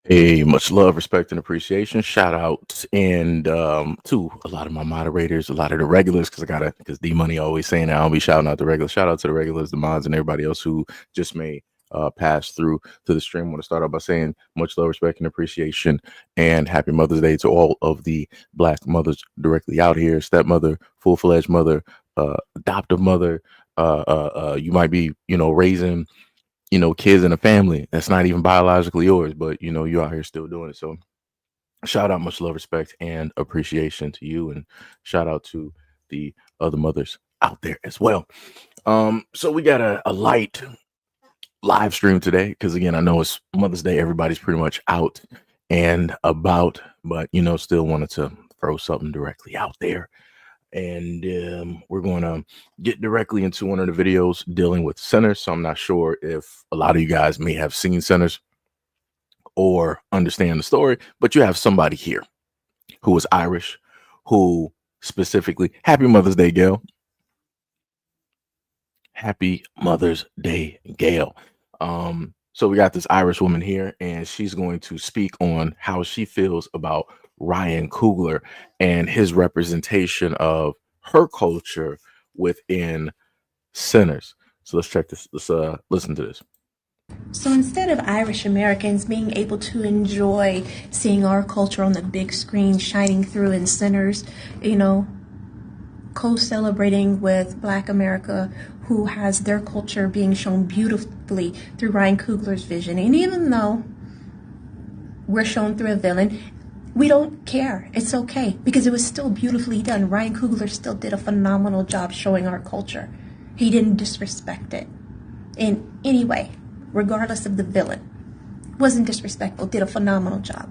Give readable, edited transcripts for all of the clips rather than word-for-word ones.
Hey, much love, respect, and appreciation. Shout out and to a lot of my moderators, a lot of the regulars, because D Money always saying that I'll be shouting out the regulars. Shout out to the regulars, the mods, and everybody else who just may pass through to the stream. I want to start off by saying much love, respect, and appreciation, and happy Mother's Day to all of the Black mothers directly out here, stepmother, full-fledged mother, adoptive mother. You might be, raising kids in a family that's not even biologically yours, but you're out here still doing it. So shout out, much love, respect, and appreciation to you, and shout out to the other mothers out there as well. So we got a light live stream today because again, I know it's Mother's Day, everybody's pretty much out and about, but still wanted to throw something directly out there. And we're going to get directly into one of the videos dealing with centers. So I'm not sure if a lot of you guys may have seen centers or understand the story, but you have somebody here who is Irish, who specifically, happy Mother's Day, Gail. Happy Mother's Day, Gail. So we got this Irish woman here, and she's going to speak on how she feels about Ryan Coogler and his representation of her culture within Sinners. So let's check this. Let's listen to this. So instead of Irish Americans being able to enjoy seeing our culture on the big screen shining through in Sinners, co-celebrating with Black America, who has their culture being shown beautifully through Ryan Coogler's vision. And even though we're shown through a villain, we don't care. It's okay, because it was still beautifully done. Ryan Coogler still did a phenomenal job showing our culture. He didn't disrespect it in any way, regardless of the villain. Wasn't disrespectful, did a phenomenal job.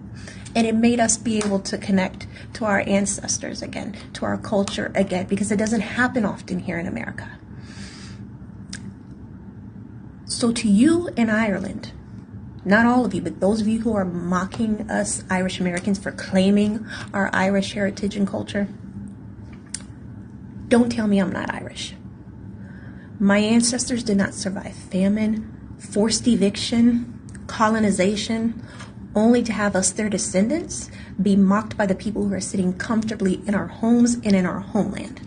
And it made us be able to connect to our ancestors again, to our culture again, because it doesn't happen often here in America. So to you in Ireland, not all of you, but those of you who are mocking us Irish Americans for claiming our Irish heritage and culture, don't tell me I'm not Irish. My ancestors did not survive famine, forced eviction, colonization, only to have us, their descendants, be mocked by the people who are sitting comfortably in our homes and in our homeland.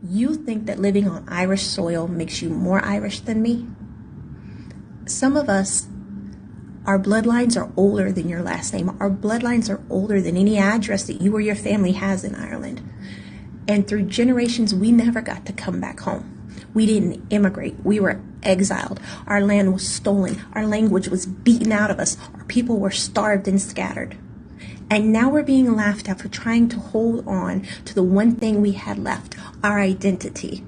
You think that living on Irish soil makes you more Irish than me? Some of us, our bloodlines are older than your last name. Our bloodlines are older than any address that you or your family has in Ireland. And through generations, we never got to come back home. We didn't immigrate. We were exiled. Our land was stolen. Our language was beaten out of us. Our people were starved and scattered. And now we're being laughed at for trying to hold on to the one thing we had left, our identity.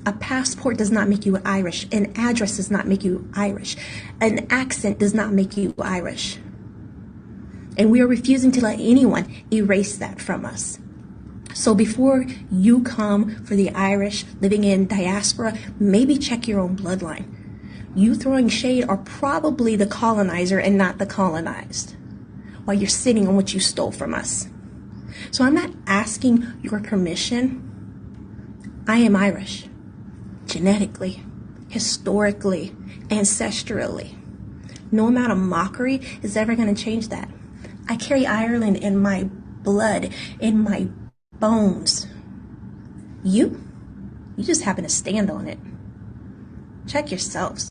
A passport does not make you Irish. An address does not make you Irish. An accent does not make you Irish. And we are refusing to let anyone erase that from us. So before you come for the Irish living in diaspora, maybe check your own bloodline. You throwing shade are probably the colonizer and not the colonized, while you're sitting on what you stole from us. So I'm not asking your permission. I am Irish, genetically, historically, ancestrally. No amount of mockery is ever going to change that. I carry Ireland in my blood, in my bones. You just happen to stand on it. Check yourselves.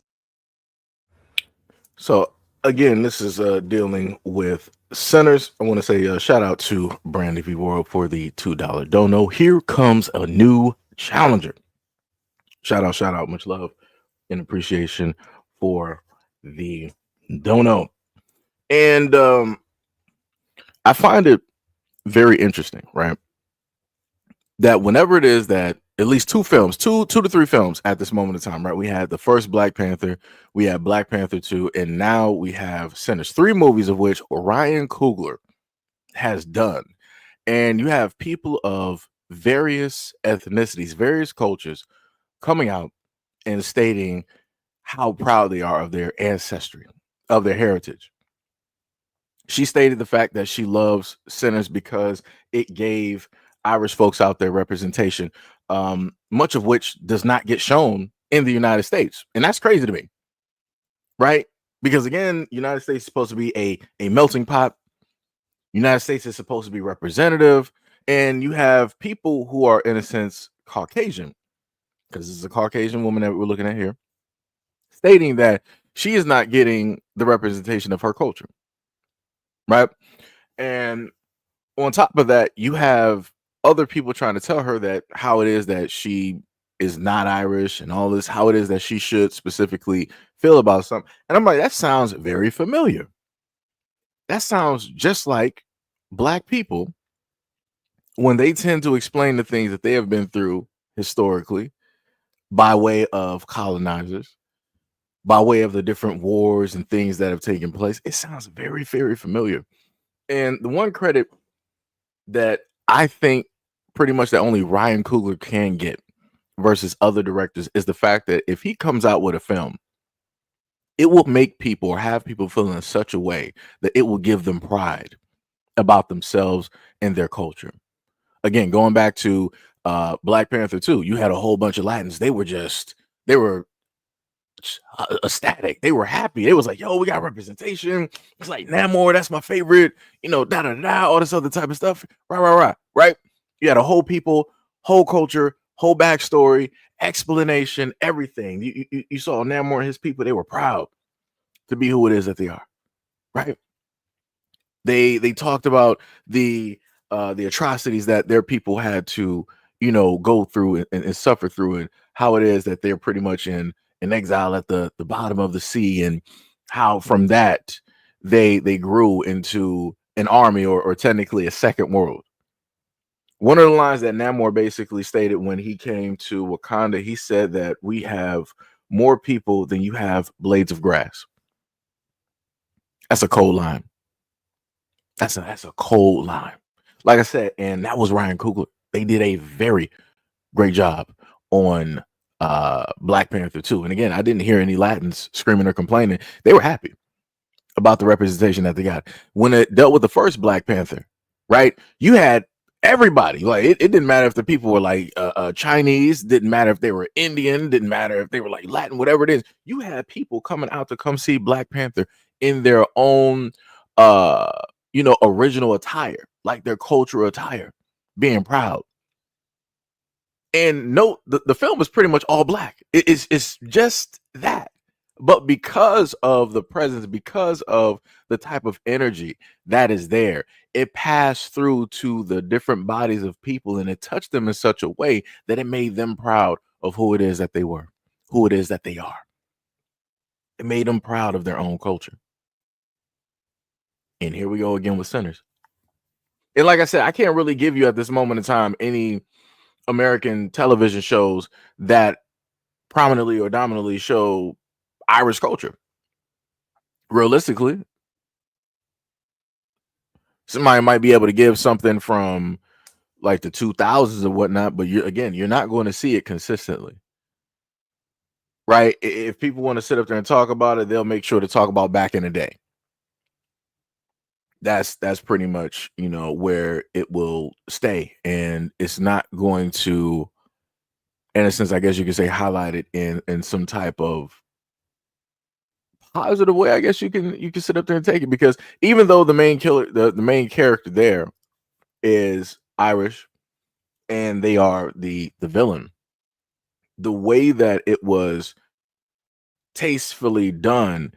So again, this is dealing with centers. I want to say shout out to Brandy V World for the $2 dono. Here comes a new challenger. Shout out, much love and appreciation for the dono. And I find it very interesting, right? That whenever it is that at least two to three films at this moment in time, right? We had the first Black Panther, we had Black Panther 2, and now we have Sinners, 3 movies of which Ryan Coogler has done. And you have people of various ethnicities, various cultures coming out and stating how proud they are of their ancestry, of their heritage. She stated the fact that she loves Sinners because it gave Irish folks out there representation, much of which does not get shown in the United States. And that's crazy to me, right? Because again, United States is supposed to be a melting pot. United States is supposed to be representative, and you have people who are in a sense Caucasian, because this is a Caucasian woman that we're looking at here, stating that she is not getting the representation of her culture, right? And on top of that, you have other people trying to tell her that how it is that she is not Irish and all this, how it is that she should specifically feel about something. And I'm like, that sounds very familiar. That sounds just like black people when they tend to explain the things that they have been through historically by way of colonizers, by way of the different wars and things that have taken place. It sounds very, very familiar. And the one credit that I think pretty much that only Ryan Coogler can get versus other directors is the fact that if he comes out with a film, it will make people or have people feel in such a way that it will give them pride about themselves and their culture. Again, going back to Black Panther 2, you had a whole bunch of Latins. They were ecstatic. They were happy. They was like, yo, we got representation. It's like Namor, that's my favorite, da da da, all this other type of stuff. Right. You had a whole people, whole culture, whole backstory, explanation, everything. You saw Namor and his people, they were proud to be who it is that they are. Right. They talked about the atrocities that their people had to, go through and suffer through, and how it is that they're pretty much in exile at the bottom of the sea, and how from that they grew into an army, or technically a second world. One of the lines that Namor basically stated when he came to Wakanda, he said that we have more people than you have blades of grass. That's a cold line. That's a cold line. Like I said, and that was Ryan Coogler. They did a very great job on Black Panther 2. And again, I didn't hear any Latins screaming or complaining. They were happy about the representation that they got. When it dealt with the first Black Panther, right? You had everybody. Like it didn't matter if the people were like Chinese, didn't matter if they were Indian, didn't matter if they were like Latin, whatever it is. You had people coming out to come see Black Panther in their own original attire, like their cultural attire, being proud. And note the film is pretty much all black. It's just that. But because of the presence, because of the type of energy that is there, it passed through to the different bodies of people, and it touched them in such a way that it made them proud of who it is that they were, who it is that they are. It made them proud of their own culture. And here we go again with Sinners. And like I said, I can't really give you at this moment in time any American television shows that prominently or dominantly show Irish culture. Realistically, somebody might be able to give something from like the 2000s or whatnot, but you're not going to see it consistently. Right? If people want to sit up there and talk about it, they'll make sure to talk about back in the day. That's pretty much, where it will stay, and it's not going to, in a sense, I guess you could say, highlight it in some type of positive way. I guess you can sit up there and take it, because even though the main character there is Irish and they are the villain, the way that it was tastefully done,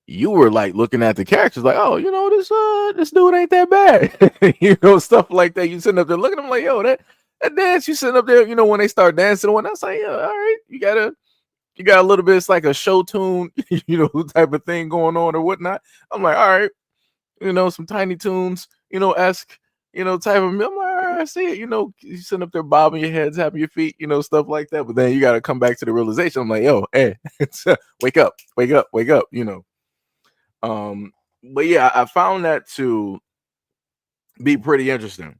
you were like looking at the characters like, oh, this dude ain't that bad. Stuff like that. You sitting up there looking at them like, yo, that dance, you sitting up there, when they start dancing, when I say, yeah, all right, you got a little bit, it's like a show tune, type of thing going on or whatnot. I'm like, all right, some Tiny Toons, esque, type of, I'm like, all right, I see it, you sitting up there bobbing your head, tapping your feet, stuff like that. But then you got to come back to the realization. I'm like, yo, hey, wake up. But yeah, I found that to be pretty interesting.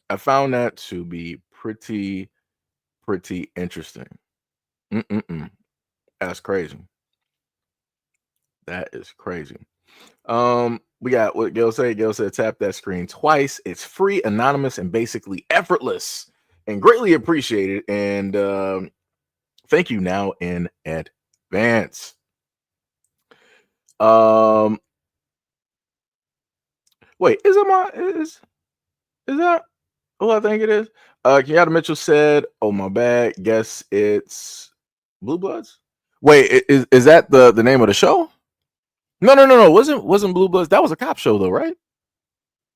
Pretty interesting. That's crazy. That is crazy. We got what Gil said. Gil said, tap that screen twice. It's free, anonymous, and basically effortless, and greatly appreciated. And thank you now in advance. Um, wait, is that who I think it is? Kenyatta Mitchell said, "Oh my bad. Guess it's Blue Bloods." Wait, is that the name of the show? No. Wasn't Blue Bloods? That was a cop show though, right?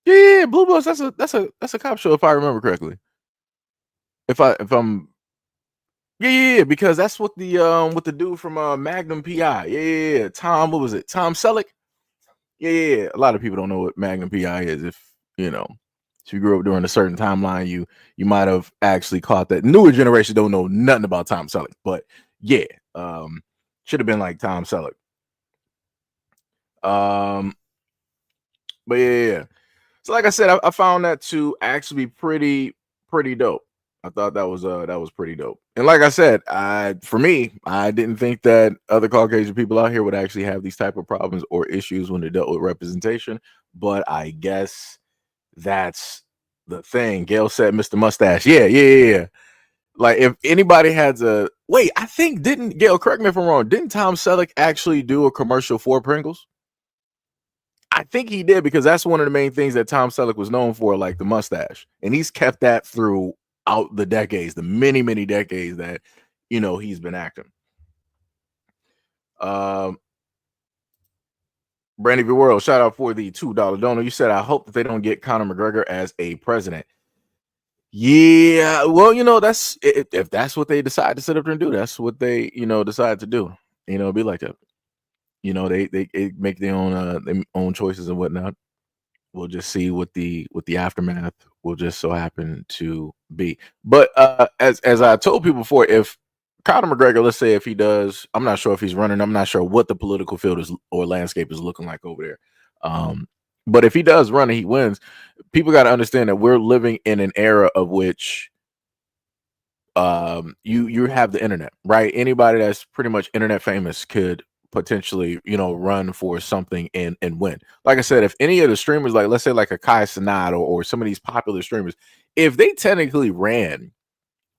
Yeah, Blue Bloods. That's a cop show if I remember correctly. If I'm because that's what the dude from Magnum PI. Yeah. Tom, what was it? Tom Selleck. Yeah. A lot of people don't know what Magnum PI is. If you grew up during a certain timeline, you might have actually caught that. Newer generation don't know nothing about Tom Selleck, but yeah, should have been like Tom Selleck. But yeah. So like I said, I found that to actually be pretty dope. I thought that was pretty dope. And like I said, for me, I didn't think that other Caucasian people out here would actually have these type of problems or issues when they dealt with representation. But I guess that's the thing. Gail said, "Mr. Mustache." Yeah. Like if anybody has a wait, I think didn't Gail, correct me if I'm wrong, didn't Tom Selleck actually do a commercial for Pringles? I think he did because that's one of the main things that Tom Selleck was known for, like the mustache. And he's kept that throughout the decades, the many decades that he's been acting. Brandy V World, shout out for the $2 donor. You said, "I hope that they don't get Conor McGregor as a president." Yeah, well, that's if that's what they decide to sit up there and do, that's what they decide to do. Be like that. They make their own choices and whatnot. We'll just see what the aftermath will just so happen to be. But as I told people before, if Conor McGregor, let's say if he does, I'm not sure if he's running. I'm not sure what the political field is or landscape is looking like over there. But if he does run and he wins, people got to understand that we're living in an era of which you have the internet, right? Anybody that's pretty much internet famous could potentially run for something and win. Like I said, if any of the streamers, like let's say like a Kai Cenat or some of these popular streamers, if they technically ran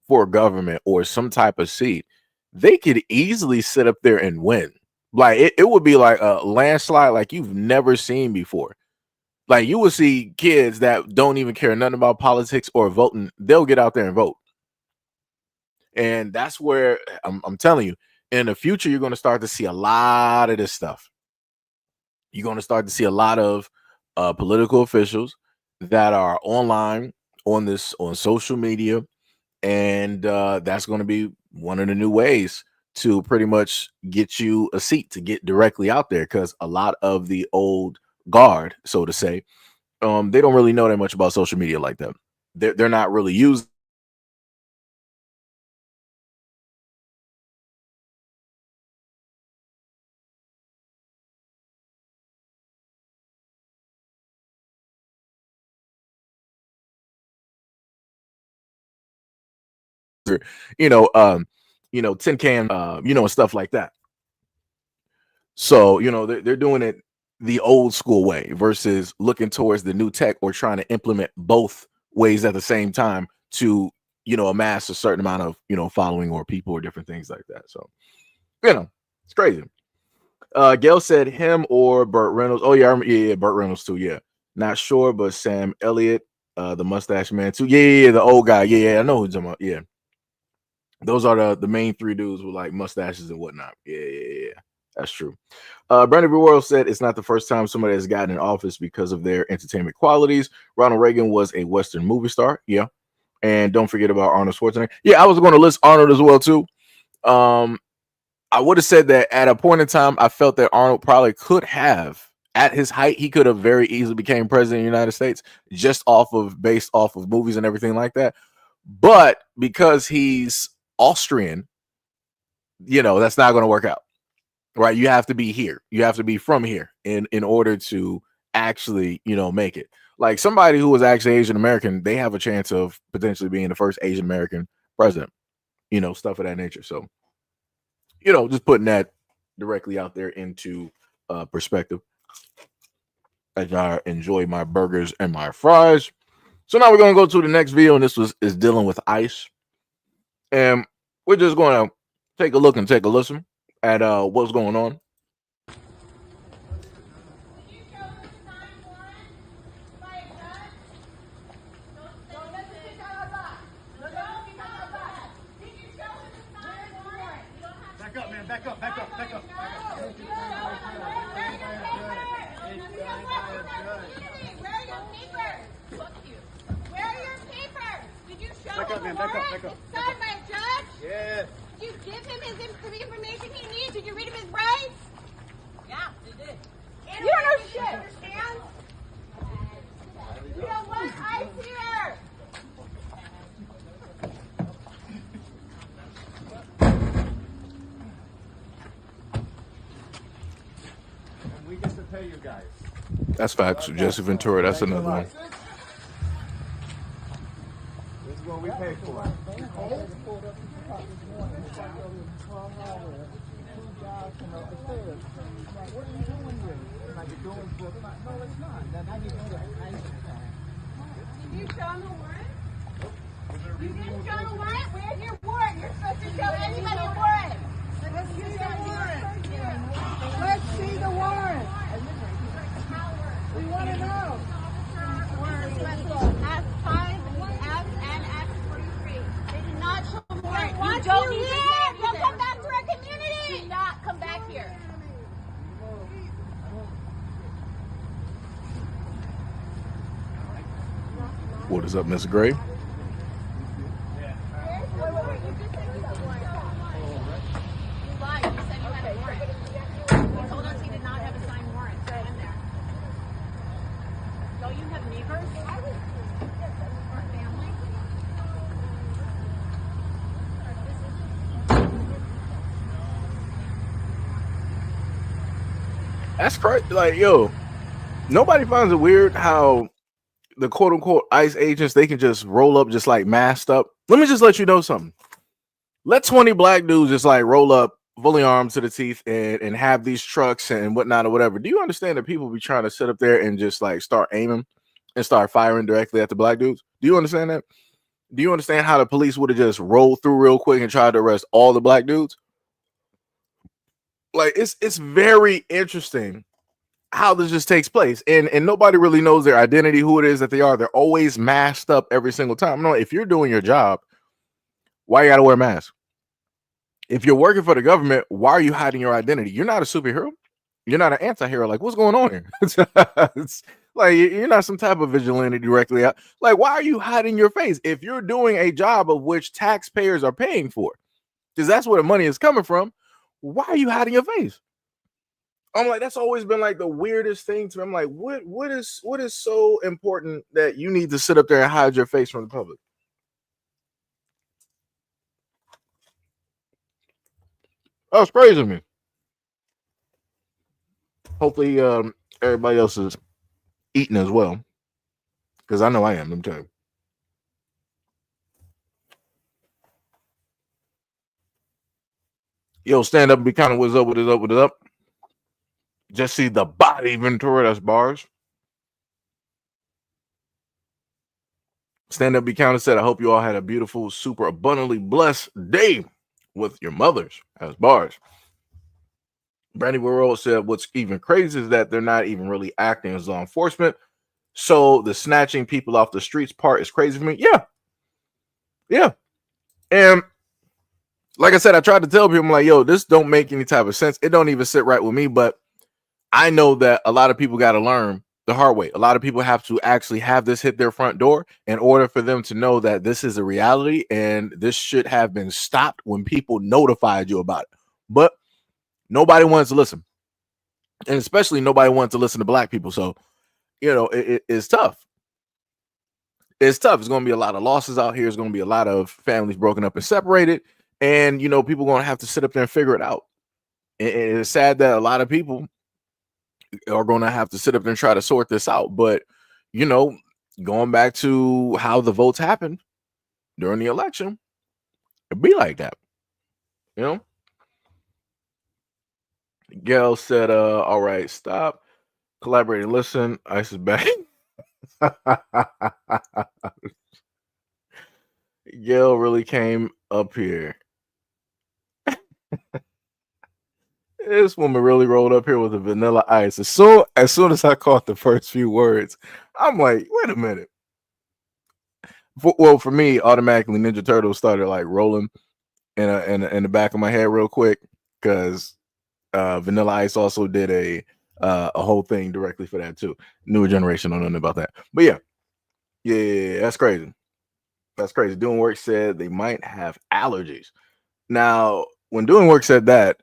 for government or some type of seat, they could easily sit up there and win. Like it would be like a landslide like you've never seen before. Like you will see kids that don't even care nothing about politics or voting, they'll get out there and vote. And that's where I'm telling you, in the future, you're going to start to see a lot of this stuff. You're going to start to see a lot of political officials that are online on social media, and that's going to be one of the new ways to pretty much get you a seat to get directly out there, because a lot of the old guard, so to say, they don't really know that much about social media like that. They're not really using you know, um, tin can, and stuff like that. So, they're doing it the old school way versus looking towards the new tech or trying to implement both ways at the same time to, amass a certain amount of, following or people or different things like that. So, it's crazy. Gail said him or Burt Reynolds. Oh, yeah, Burt Reynolds too. Yeah. Not sure, but Sam Elliott, the mustache man too. Yeah, the old guy. Yeah, I know who you're talking about. Yeah. Those are the main three dudes with like mustaches and whatnot. Yeah. That's true. Brandon B. World said it's not the first time somebody has gotten in office because of their entertainment qualities. Ronald Reagan was a Western movie star. Yeah. And don't forget about Arnold Schwarzenegger. Yeah, I was going to list Arnold as well, too. I would have said that at a point in time, I felt that Arnold probably could have, at his height, he could have very easily became president of the United States just based off of movies and everything like that. But because he's Austrian, that's not going to work out. Right? You have to be here. You have to be from here in order to actually, make it. Like somebody who was actually Asian American, they have a chance of potentially being the first Asian American president, stuff of that nature. So, just putting that directly out there into perspective as I enjoy my burgers and my fries. So now we're going to go to the next video, and this is dealing with ICE. And we're just going to take a look and take a listen at what's going on. Back up. Signed by a judge? Yes. Did you give him the information he needs? Did you read him his rights? Yeah, they did. You don't know shit, understand? You don't want ice here. And we get to pay you guys. That's facts. Jesse Ventura. That's another one. This is what we pay for. Did you show him the warrant? You didn't show the warrant? Where's your warrant? You're supposed to show anybody a warrant. Let's see the warrant. Let's see the warrant. We want to know. Act 5, Act, and Act 43. They did not show the warrant. You don't need to say anything. Come back to our community. Do not come back here. What is up, Miss Gray? Wait. You just said you got a warrant. You lied. You said you had a warrant. You told us he did not have a signed warrant. So in there. Don't you have neighbors? Or family? That's crazy. Like, yo, nobody finds it weird how the quote unquote ICE agents, they can just roll up just like masked up. Let me just let you know something. Let 20 black dudes just like roll up fully armed to the teeth and have these trucks and whatnot or whatever. Do you understand that people be trying to sit up there and just like start aiming and start firing directly at the black dudes? Do you understand that? Do you understand how the police would have just rolled through real quick and tried to arrest all the black dudes? Like, it's very interesting how this just takes place, and nobody really knows their identity, who it is that they are. They're always masked up every single time. No, if you're doing your job, why you gotta wear a mask? If you're working for the government, why are you hiding your identity? You're not a superhero. You're not an anti-hero. Like, what's going on here? It's like you're not some type of vigilante directly out. Like, why are you hiding your face if you're doing a job of which taxpayers are paying for? Because that's where the money is coming from. Why are you hiding your face? I'm like, that's always been like the weirdest thing to me. I'm like, what is so important that you need to sit up there and hide your face from the public? That's crazy to me. Hopefully, everybody else is eating as well, because I know I am. Let me tell you. Yo, stand up and be kind of what's up, what is up, what is up. Just see the body Ventura, that's bars. Stand up, be counted, said, I hope you all had a beautiful, super abundantly blessed day with your mothers, as bars. Brandy Worrell said, what's even crazy is that they're not even really acting as law enforcement. So the snatching people off the streets part is crazy for me. Yeah. And like I said, I tried to tell people, I'm like, yo, this don't make any type of sense. It don't even sit right with me, but I know that a lot of people got to learn the hard way. A lot of people have to actually have this hit their front door in order for them to know that this is a reality and this should have been stopped when people notified you about it. But nobody wants to listen. And especially nobody wants to listen to black people. So, you know, it's tough. It's tough. It's going to be a lot of losses out here. It's going to be a lot of families broken up and separated. And, you know, people are going to have to sit up there and figure it out. And it's sad that a lot of people are going to have to sit up there and try to sort this out. But, you know, going back to how the votes happened during the election, it'd be like that. You know? Gail said, all right, stop collaborating. Listen, ICE is back. Gail really came up here. This woman really rolled up here with a vanilla ice. As soon as I caught the first few words, I'm like, wait a minute. For me, automatically Ninja Turtles started like rolling in the back of my head real quick, because Vanilla Ice also did a whole thing directly for that too. Newer generation don't know nothing about that, but yeah, that's crazy. That's crazy. Doing Work said they might have allergies. Now, when Doing Work said that,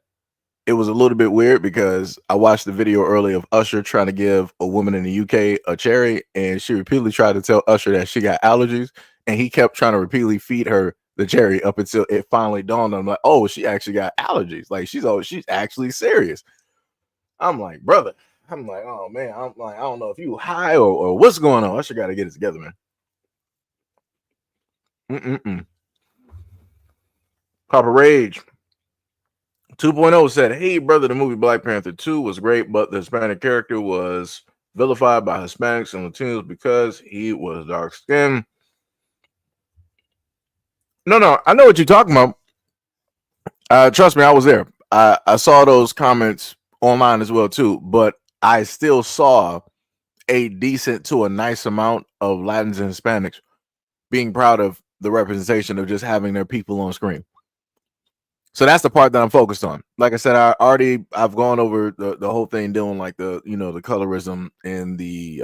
it was a little bit weird because I watched the video earlier of Usher trying to give a woman in the UK a cherry, and she repeatedly tried to tell Usher that she got allergies, and he kept trying to repeatedly feed her the cherry up until it finally dawned on him, like, oh, she actually got allergies. Like she's actually serious. I'm like, brother. I'm like, oh man. I'm like, I don't know if you high or what's going on. Usher got to get it together, man. Papa Rage 2.0 said, hey, brother, the movie Black Panther 2 was great, but the Hispanic character was vilified by Hispanics and Latinos because he was dark skinned. No, I know what you're talking about. Trust me, I was there. I saw those comments online as well, too, but I still saw a decent to a nice amount of Latins and Hispanics being proud of the representation of just having their people on screen. So that's the part that I'm focused on. Like I said, I've gone over the whole thing doing like the colorism in the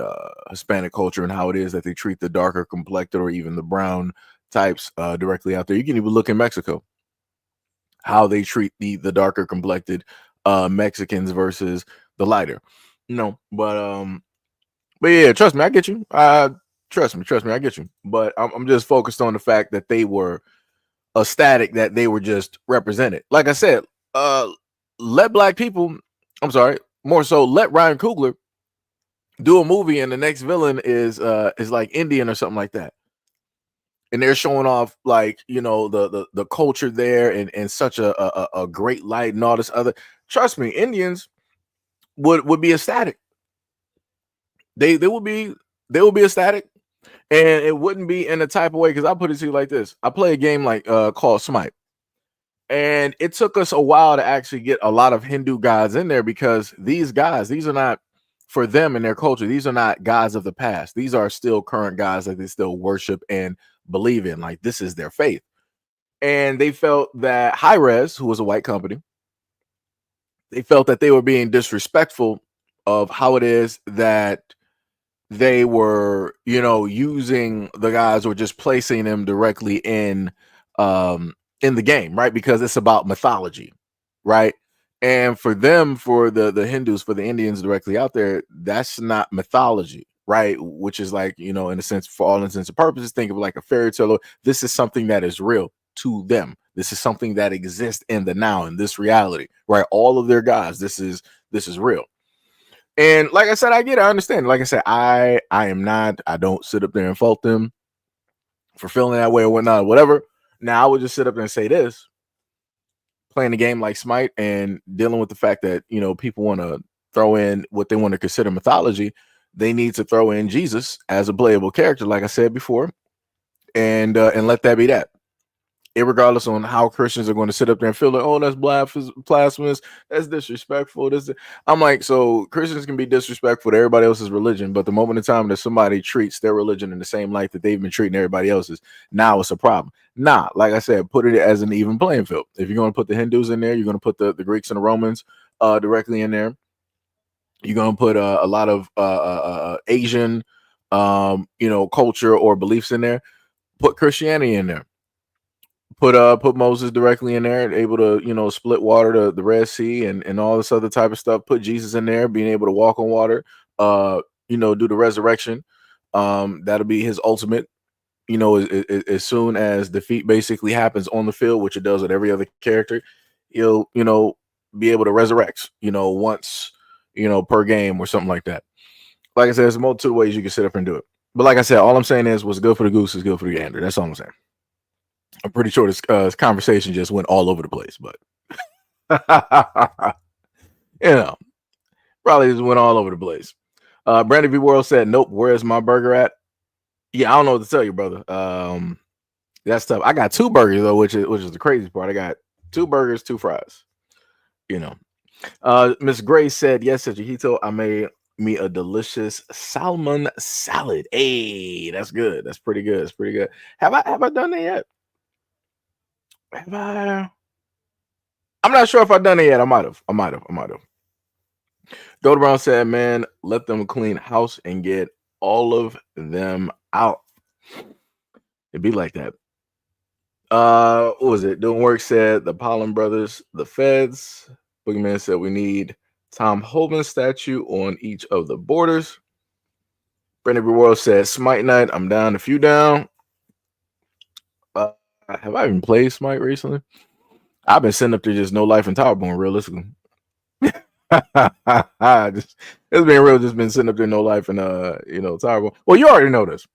Hispanic culture and how it is that they treat the darker complected or even the brown types directly out there. You can even look in Mexico, how they treat the darker complected Mexicans versus the lighter. But yeah, trust me, I get you. Trust me, I get you. But I'm just focused on the fact that they were ecstatic that they were just represented. Like I said, let black people, I'm sorry, more so let Ryan Coogler do a movie and the next villain is like Indian or something like that. And they're showing off like, the culture there and such a great light and all this other. Trust me, Indians would be ecstatic. They would be ecstatic. And it wouldn't be in a type of way, because I'll put it to you like this. I play a game like called Smite. And it took us a while to actually get a lot of Hindu gods in there, because these are not, for them in their culture, these are not gods of the past. These are still current gods that they still worship and believe in. Like, this is their faith. And they felt that Hi-Rez, who was a white company, they felt that they were being disrespectful of how it is that they were, using the guys or just placing them directly in the game, right? Because it's about mythology, right? And for them, for the Hindus, for the Indians directly out there, that's not mythology, right? Which is like, in a sense, for all intents and purposes, think of it like a fairy tale. This is something that is real to them. This is something that exists in the now, in this reality, right? All of their gods, this is real. And like I said, I get it. I understand. Like I said, I don't sit up there and fault them for feeling that way or whatnot, or whatever. Now I would just sit up there and say this: playing a game like Smite and dealing with the fact that, people want to throw in what they want to consider mythology, they need to throw in Jesus as a playable character, like I said before, and let that be that. Irregardless on how Christians are going to sit up there and feel like, oh, that's blasphemous, that's disrespectful. I'm like, so Christians can be disrespectful to everybody else's religion, but the moment in time that somebody treats their religion in the same light that they've been treating everybody else's, now it's a problem. Nah, like I said, put it as an even playing field. If you're going to put the Hindus in there, you're going to put the Greeks and the Romans directly in there. You're going to put a lot of Asian, culture or beliefs in there. Put Christianity in there. Put Moses directly in there, able to split water, the Red Sea, and all this other type of stuff. Put Jesus in there, being able to walk on water, do the resurrection. That'll be his ultimate. As soon as defeat basically happens on the field, which it does with every other character, he'll be able to resurrect. Once per game or something like that. Like I said, there's a multitude of ways you can sit up and do it. But like I said, all I'm saying is, what's good for the goose is good for the gander. That's all I'm saying. I'm pretty sure this conversation just went all over the place, but probably just went all over the place. Brandon V. World said, nope, where's my burger at? Yeah, I don't know what to tell you, brother. That's tough. I got 2 burgers though, which is the crazy part. I got 2 burgers, 2 fries. Miss Gray said, yes, SEIJIHITO, I made me a delicious salmon salad. Hey, that's good. That's pretty good. It's pretty good. Have I done that yet? Have I? I'm not sure if I've done it yet. I might have. Gold Brown said, man, let them clean house and get all of them out. It'd be like that. What was it? Doing Work said the Pollen Brothers, the Feds. Boogeyman said we need Tom Hoban statue on each of the borders. Brandon World said Smite Night. I'm down if you down. Have I even played Smite recently? I've been sitting up there just no life and Towerborn, realistically. It's been real, just been sitting up there no life and Towerborn. Well, you already know this.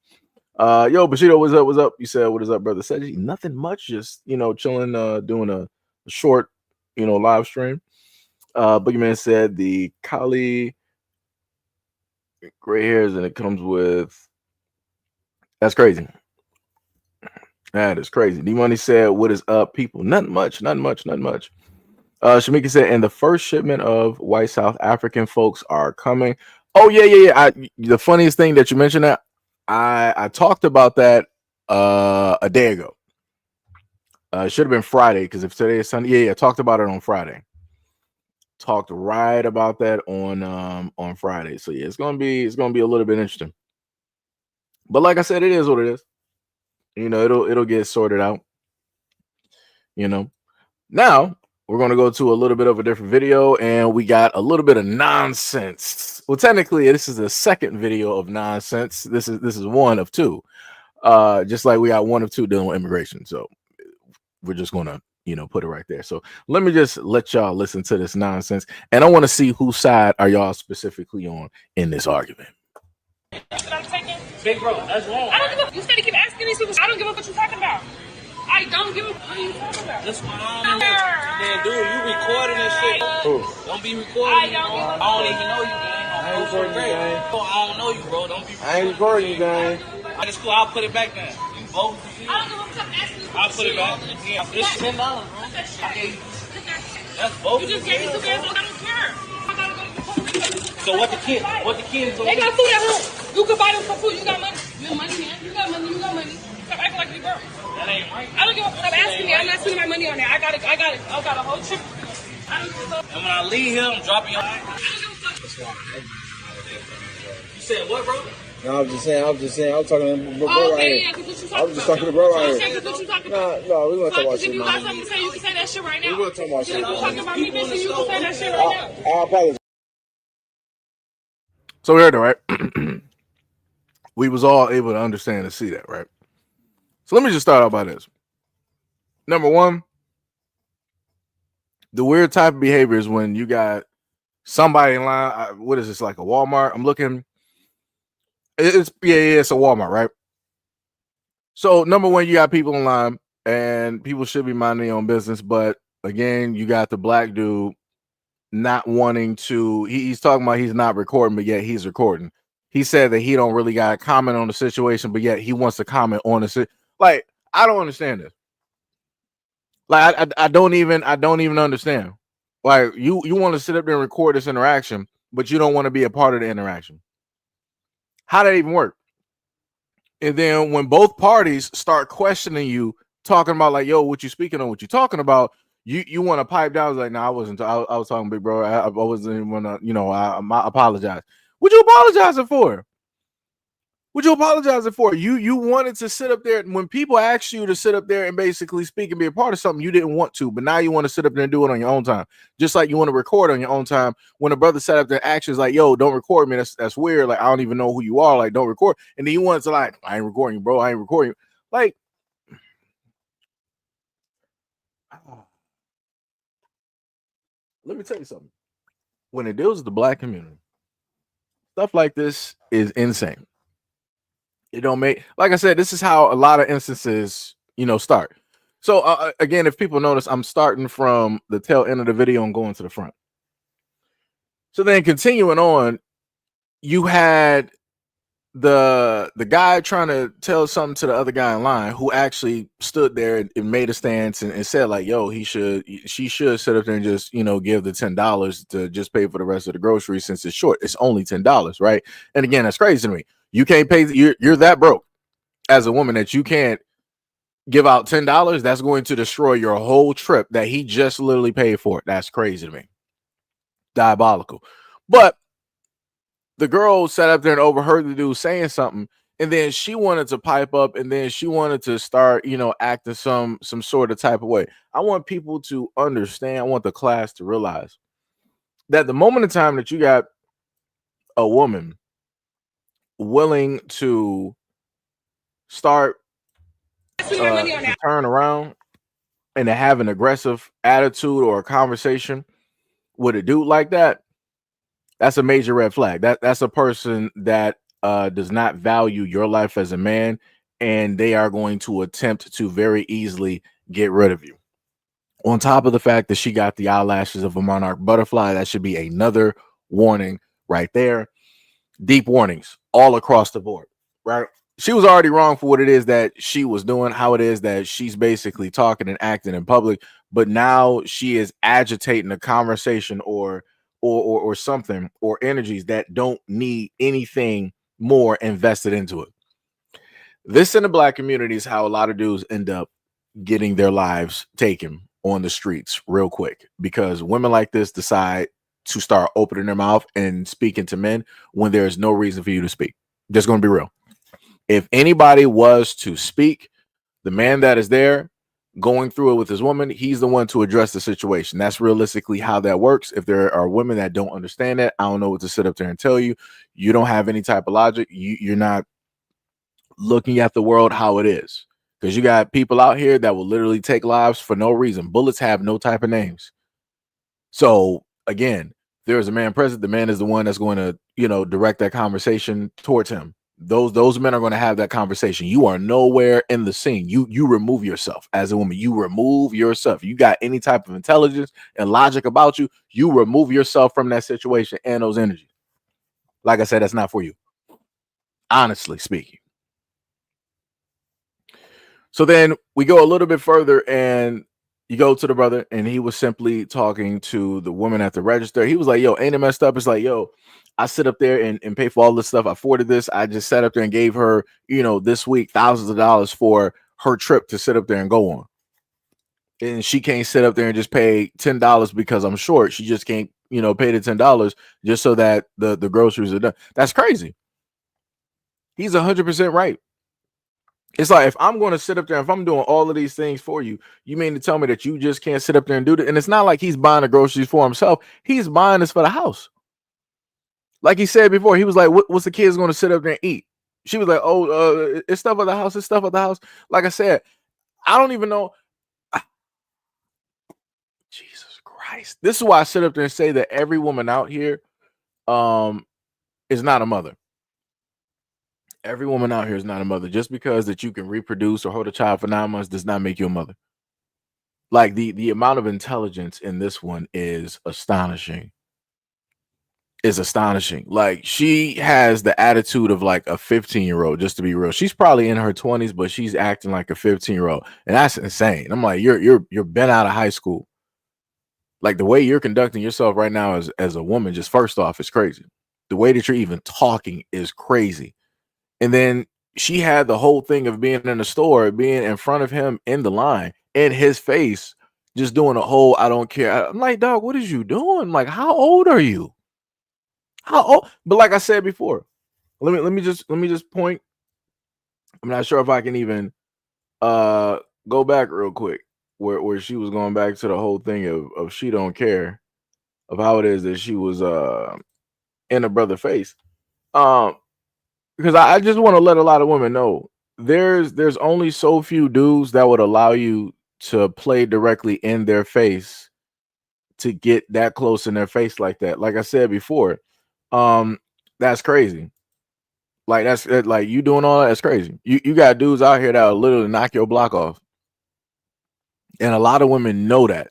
Yo, Bushido, what's up? What's up? You said, what is up, brother? Seiji? Nothing much, just chilling, doing a short, live stream. Boogeyman said the Kali gray hairs, and it comes with. That's crazy. That is crazy. D Money said, what is up, people? Nothing much. Shamika said, and the first shipment of white South African folks are coming. Oh, yeah. The funniest thing that you mentioned that, I talked about that a day ago. It should have been Friday, because if today is Sunday, I talked about it on Friday. Talked right about that on Friday. So yeah, it's gonna be a little bit interesting. But like I said, it is what it is. It'll get sorted out. Now we're gonna go to a little bit of a different video, and we got a little bit of nonsense. Well, technically, this is the second video of nonsense. This is one of two. Just like we got one of two dealing with immigration. So we're just gonna put it right there. So let me just let y'all listen to this nonsense, and I want to see whose side are y'all specifically on in this argument. Big bro, that's wrong. I don't give a. You said to keep asking these people. I don't give a what you're talking about. I don't give a what you talking about. That's why I don't know. Man, dude, you recording this shit. Don't be recording. I don't even know you, gang. I ain't recording you, gang. I don't know you, bro. Don't be recording. I ain't recording you, gang. It's cool. I'll put it back then. You both. I don't give a fuck asking you. I'll put it back. Yeah, this is $10, bro. That's both. You just gave me $2. I don't care. I gotta go to the police. So what the kids doing? They got food at home. You can buy them some food. You got money. You have money, man. You got money. Stop acting like you broke. That ain't right. I don't give a fuck. Stop asking me. I'm not spending my money on that. I got a whole trip. I don't give a fuck. And when I leave here, I'm dropping you. I don't give a fuck. You said what, bro? No, I'm just saying. I'm talking to bro right here. Yeah, because what you talking about? I'm just talking to bro right here. What you talking about? No, we want to talk about shit. If you got something to say, you can say that shit right now. We want to talk about shit. If you talking about me, bitch, you can say that shit right now. I apologize. So we heard it, right? We was all able to understand and see that, right? So let me just start out by this. Number one, the weird type of behavior is when you got somebody in line. What is this, like a Walmart? I'm looking. It's a Walmart, right? So number one, you got people in line, and people should be minding their own business. But again, you got the black dude not wanting to. He's talking about he's not recording, but yet he's recording. He said that he don't really got to comment on the situation, but yet he wants to comment on the like. I don't understand this. Like I don't even understand. Like you want to sit up there and record this interaction, but you don't want to be a part of the interaction. How did that even work? And then when both parties start questioning you, talking about like, yo, what you speaking on, what you talking about, you want to pipe down. I was like, no, I wasn't. I was talking, big bro. I wasn't even want to, I apologize. What you apologizing for? What you apologizing for? You wanted to sit up there when people asked you to sit up there and basically speak and be a part of something you didn't want to, but now you want to sit up there and do it on your own time. Just like you want to record on your own time. When a brother sat up there and actions like, yo, don't record me. That's weird. Like, I don't even know who you are. Like, don't record. And then you wanted to like, I ain't recording you, bro. I ain't recording you. Like, let me tell you something. When it deals with the black community, stuff like this is insane. It don't make, like I said, this is how a lot of instances, start. So again, if people notice, I'm starting from the tail end of the video and going to the front. So then continuing on, you had the guy trying to tell something to the other guy in line who actually stood there and made a stance and said like, yo, she should sit up there and just, give the $10 to just pay for the rest of the groceries since it's short. It's only $10, right? And again, that's crazy to me. You can't pay. You're that broke as a woman that you can't give out $10, that's going to destroy your whole trip that he just literally paid for. That's crazy to me. Diabolical. But the girl sat up there and overheard the dude saying something, and then she wanted to pipe up, and then she wanted to start, acting some sort of type of way. I want people to understand, I want the class to realize that the moment in time that you got a woman willing to start to turn around and to have an aggressive attitude or a conversation with a dude like that, that's a major red flag. That's a person that does not value your life as a man, and they are going to attempt to very easily get rid of you. On top of the fact that she got the eyelashes of a monarch butterfly, that should be another warning right there. Deep warnings all across the board, right? She was already wrong for what it is that she was doing, how it is that she's basically talking and acting in public, but now she is agitating a conversation or something, or energies that don't need anything more invested into it. This in the black community is how a lot of dudes end up getting their lives taken on the streets real quick, because women like this decide to start opening their mouth and speaking to men when there's no reason for you to speak. Just going to be real. If anybody was to speak, the man that is there going through it with his woman, he's the one to address the situation. That's realistically how that works. If there are women that don't understand that, I don't know what to sit up there and tell you. You don't have any type of logic. You're not looking at the world how it is, because you got people out here that will literally take lives for no reason. Bullets have no type of names. So again, there's a man present. The man is the one that's going to, direct that conversation towards him. Those men are going to have that conversation. You are nowhere in the scene. You remove yourself as a woman. You remove yourself. You got any type of intelligence and logic about you, you remove yourself from that situation and those energies. Like I said, that's not for you, honestly speaking. So then we go a little bit further, and you go to the brother, and he was simply talking to the woman at the register. He was like, yo, ain't it messed up? It's like, yo, I sit up there and pay for all this stuff. I afforded this. I just sat up there and gave her, this week, thousands of dollars for her trip to sit up there and go on. And she can't sit up there and just pay $10 because I'm short. She just can't, pay the $10 just so that the groceries are done. That's crazy. He's 100% right. It's like, if I'm going to sit up there, if I'm doing all of these things for you, you mean to tell me that you just can't sit up there and do it? And it's not like he's buying the groceries for himself. He's buying this for the house. Like he said before, he was like, what's the kids going to sit up there and eat? She was like, oh, it's stuff at the house. It's stuff at the house. Like I said, I don't even know. Jesus Christ. This is why I sit up there and say that every woman out here is not a mother. Every woman out here is not a mother. Just because that you can reproduce or hold a child for 9 months does not make you a mother. Like the amount of intelligence in this one is astonishing. Like, she has the attitude of like a 15-year-old, just to be real. She's probably in her 20s, but she's acting like a 15-year-old. And that's insane. I'm like, you're been out of high school. Like, the way you're conducting yourself right now as a woman, just first off, is crazy. The way that you're even talking is crazy. And then she had the whole thing of being in the store, being in front of him in the line, in his face, just doing a whole I don't care. I'm like, dog, what is you doing? Like, how old are you? How old? But like I said before, let me just point. I'm not sure if I can even go back real quick where she was going back to the whole thing of she don't care, of how it is that she was in her brother's face. Because I just want to let a lot of women know there's only so few dudes that would allow you to play directly in their face, to get that close in their face like that. Like I said before, that's crazy. Like, that's like, you doing all that, that's crazy. You got dudes out here that will literally knock your block off. And a lot of women know that.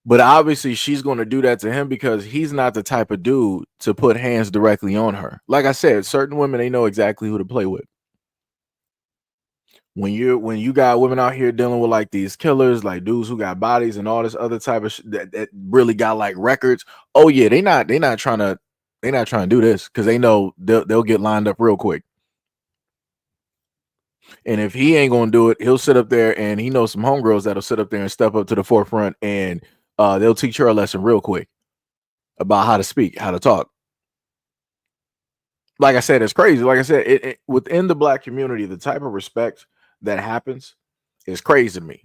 But obviously she's going to do that to him because he's not the type of dude to put hands directly on her. Like I said, certain women, they know exactly who to play with. When you got women out here dealing with like these killers, like dudes who got bodies and all this other type of that really got like records. Oh yeah, they not trying to do this because they know they'll get lined up real quick. And if he ain't gonna do it, he'll sit up there, and he knows some homegirls that'll sit up there and step up to the forefront, and they'll teach her a lesson real quick about how to speak, how to talk. Like I said, it's crazy. Like I said, it within the black community, the type of respect that happens is crazy to me.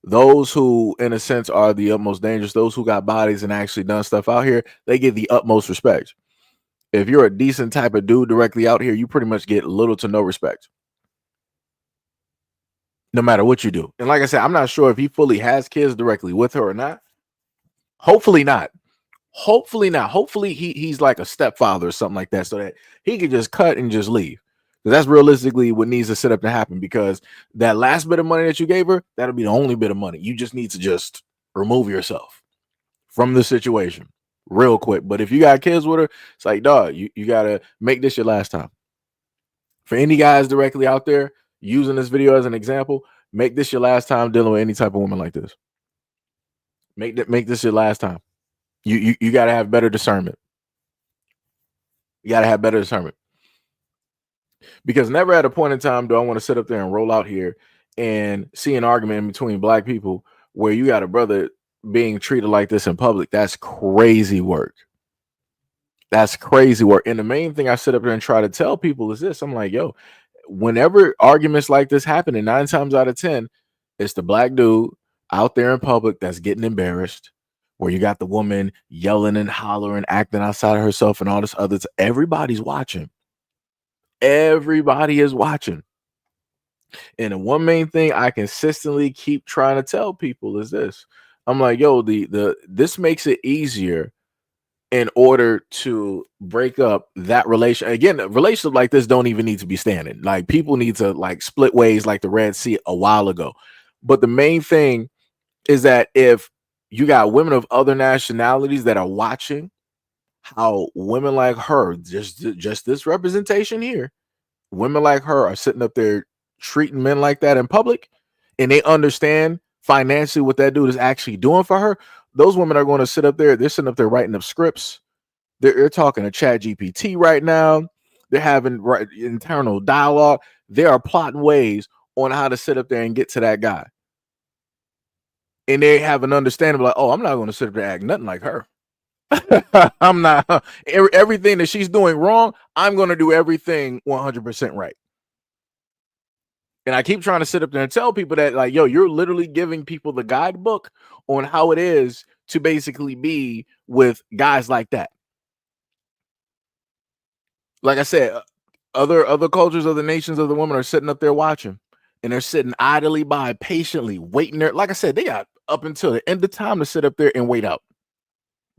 Those who, in a sense, are the utmost dangerous, those who got bodies and actually done stuff out here, they get the utmost respect. If you're a decent type of dude directly out here, you pretty much get little to no respect, no matter what you do. And like I said, I'm not sure if he fully has kids directly with her or not. Hopefully not. Hopefully not. Hopefully he's like a stepfather or something like that, so that he could just cut and just leave. Because that's realistically what needs to set up to happen. Because that last bit of money that you gave her, that'll be the only bit of money. You just need to just remove yourself from the situation real quick. But if you got kids with her, it's like, dog, you gotta make this your last time. For any guys directly out there using this video as an example, make this your last time dealing with any type of woman like this. Make this your last time. You got to have better discernment. You got to have better discernment. Because never at a point in time do I want to sit up there and roll out here and see an argument in between black people where you got a brother being treated like this in public. That's crazy work. That's crazy work. And the main thing I sit up there and try to tell people is this. I'm like, yo, whenever arguments like this happen, and 9 times out of 10, it's the black dude out there in public that's getting embarrassed, where you got the woman yelling and hollering, acting outside of herself and all this other. Everybody's watching. Everybody is watching. And the one main thing I consistently keep trying to tell people is this. I'm like, yo, this makes it easier in order to break up that relation. Again, a relationship like this don't even need to be standing. Like, people need to like split ways like the Red Sea a while ago. But the main thing is that if you got women of other nationalities that are watching how women like her, just this representation here, women like her are sitting up there treating men like that in public, and they understand financially what that dude is actually doing for her, those women are going to sit up there. They're sitting up there writing up scripts. They're talking to Chat GPT right now. They're having internal dialogue. They are plotting ways on how to sit up there and get to that guy. And they have an understanding like, oh, I'm not going to sit up there and act nothing like her. I'm not. Everything that she's doing wrong, I'm going to do everything 100% right. And I keep trying to sit up there and tell people that, like, yo, you're literally giving people the guidebook on how it is to basically be with guys like that. Like I said, other cultures, other nations, other women are sitting up there watching, and they're sitting idly by, patiently waiting there. Like I said, they got up until the end of time to sit up there and wait out,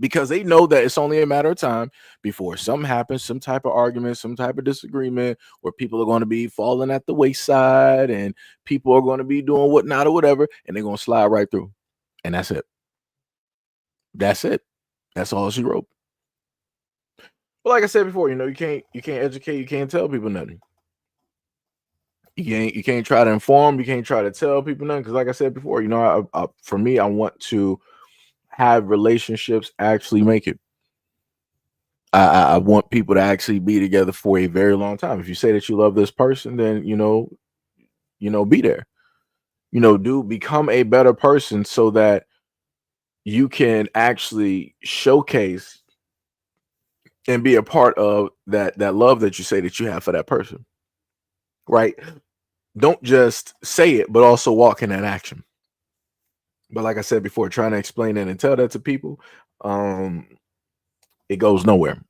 because they know that it's only a matter of time before something happens, some type of argument, some type of disagreement, where people are going to be falling at the wayside and people are going to be doing whatnot or whatever, and they're going to slide right through. And that's it. That's it. That's all she wrote. But like I said before, you can't educate, you can't tell people nothing. You can't try to inform, you can't try to tell people nothing. Because like I said before, for me, I want to have relationships actually make it. I want people to actually be together for a very long time. If you say that you love this person, then be there. Become a better person so that you can actually showcase and be a part of that love that you say that you have for that person. Right? Don't just say it, but also walk in that action. But like I said before, trying to explain that and tell that to people, it goes nowhere,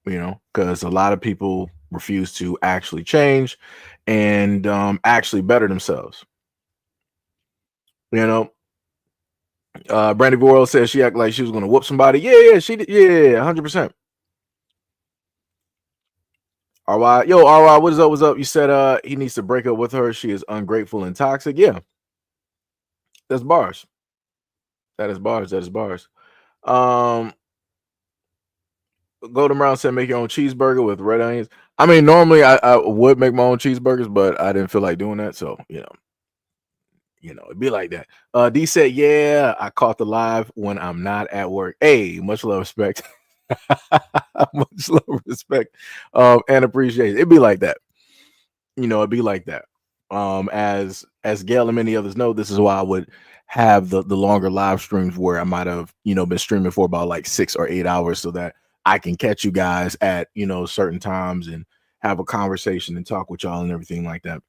because a lot of people refuse to actually change and actually better themselves. Brandy Boyle says she acted like she was going to whoop somebody. Yeah, she did. Yeah, 100%. RY, what is up? What's up? You said he needs to break up with her. She is ungrateful and toxic. Yeah, that's bars. That is bars. Golden Brown said make your own cheeseburger with red onions. I mean, normally I would make my own cheeseburgers, but I didn't feel like doing that. So, it'd be like that. D said, yeah, I caught the live when I'm not at work. Hey, much love, respect. Much love, respect, and appreciation. It'd be like that. It'd be like that. As Gail and many others know, this is why I would have the longer live streams where I might have, been streaming for about like 6 or 8 hours so that I can catch you guys at, certain times and have a conversation and talk with y'all and everything like that.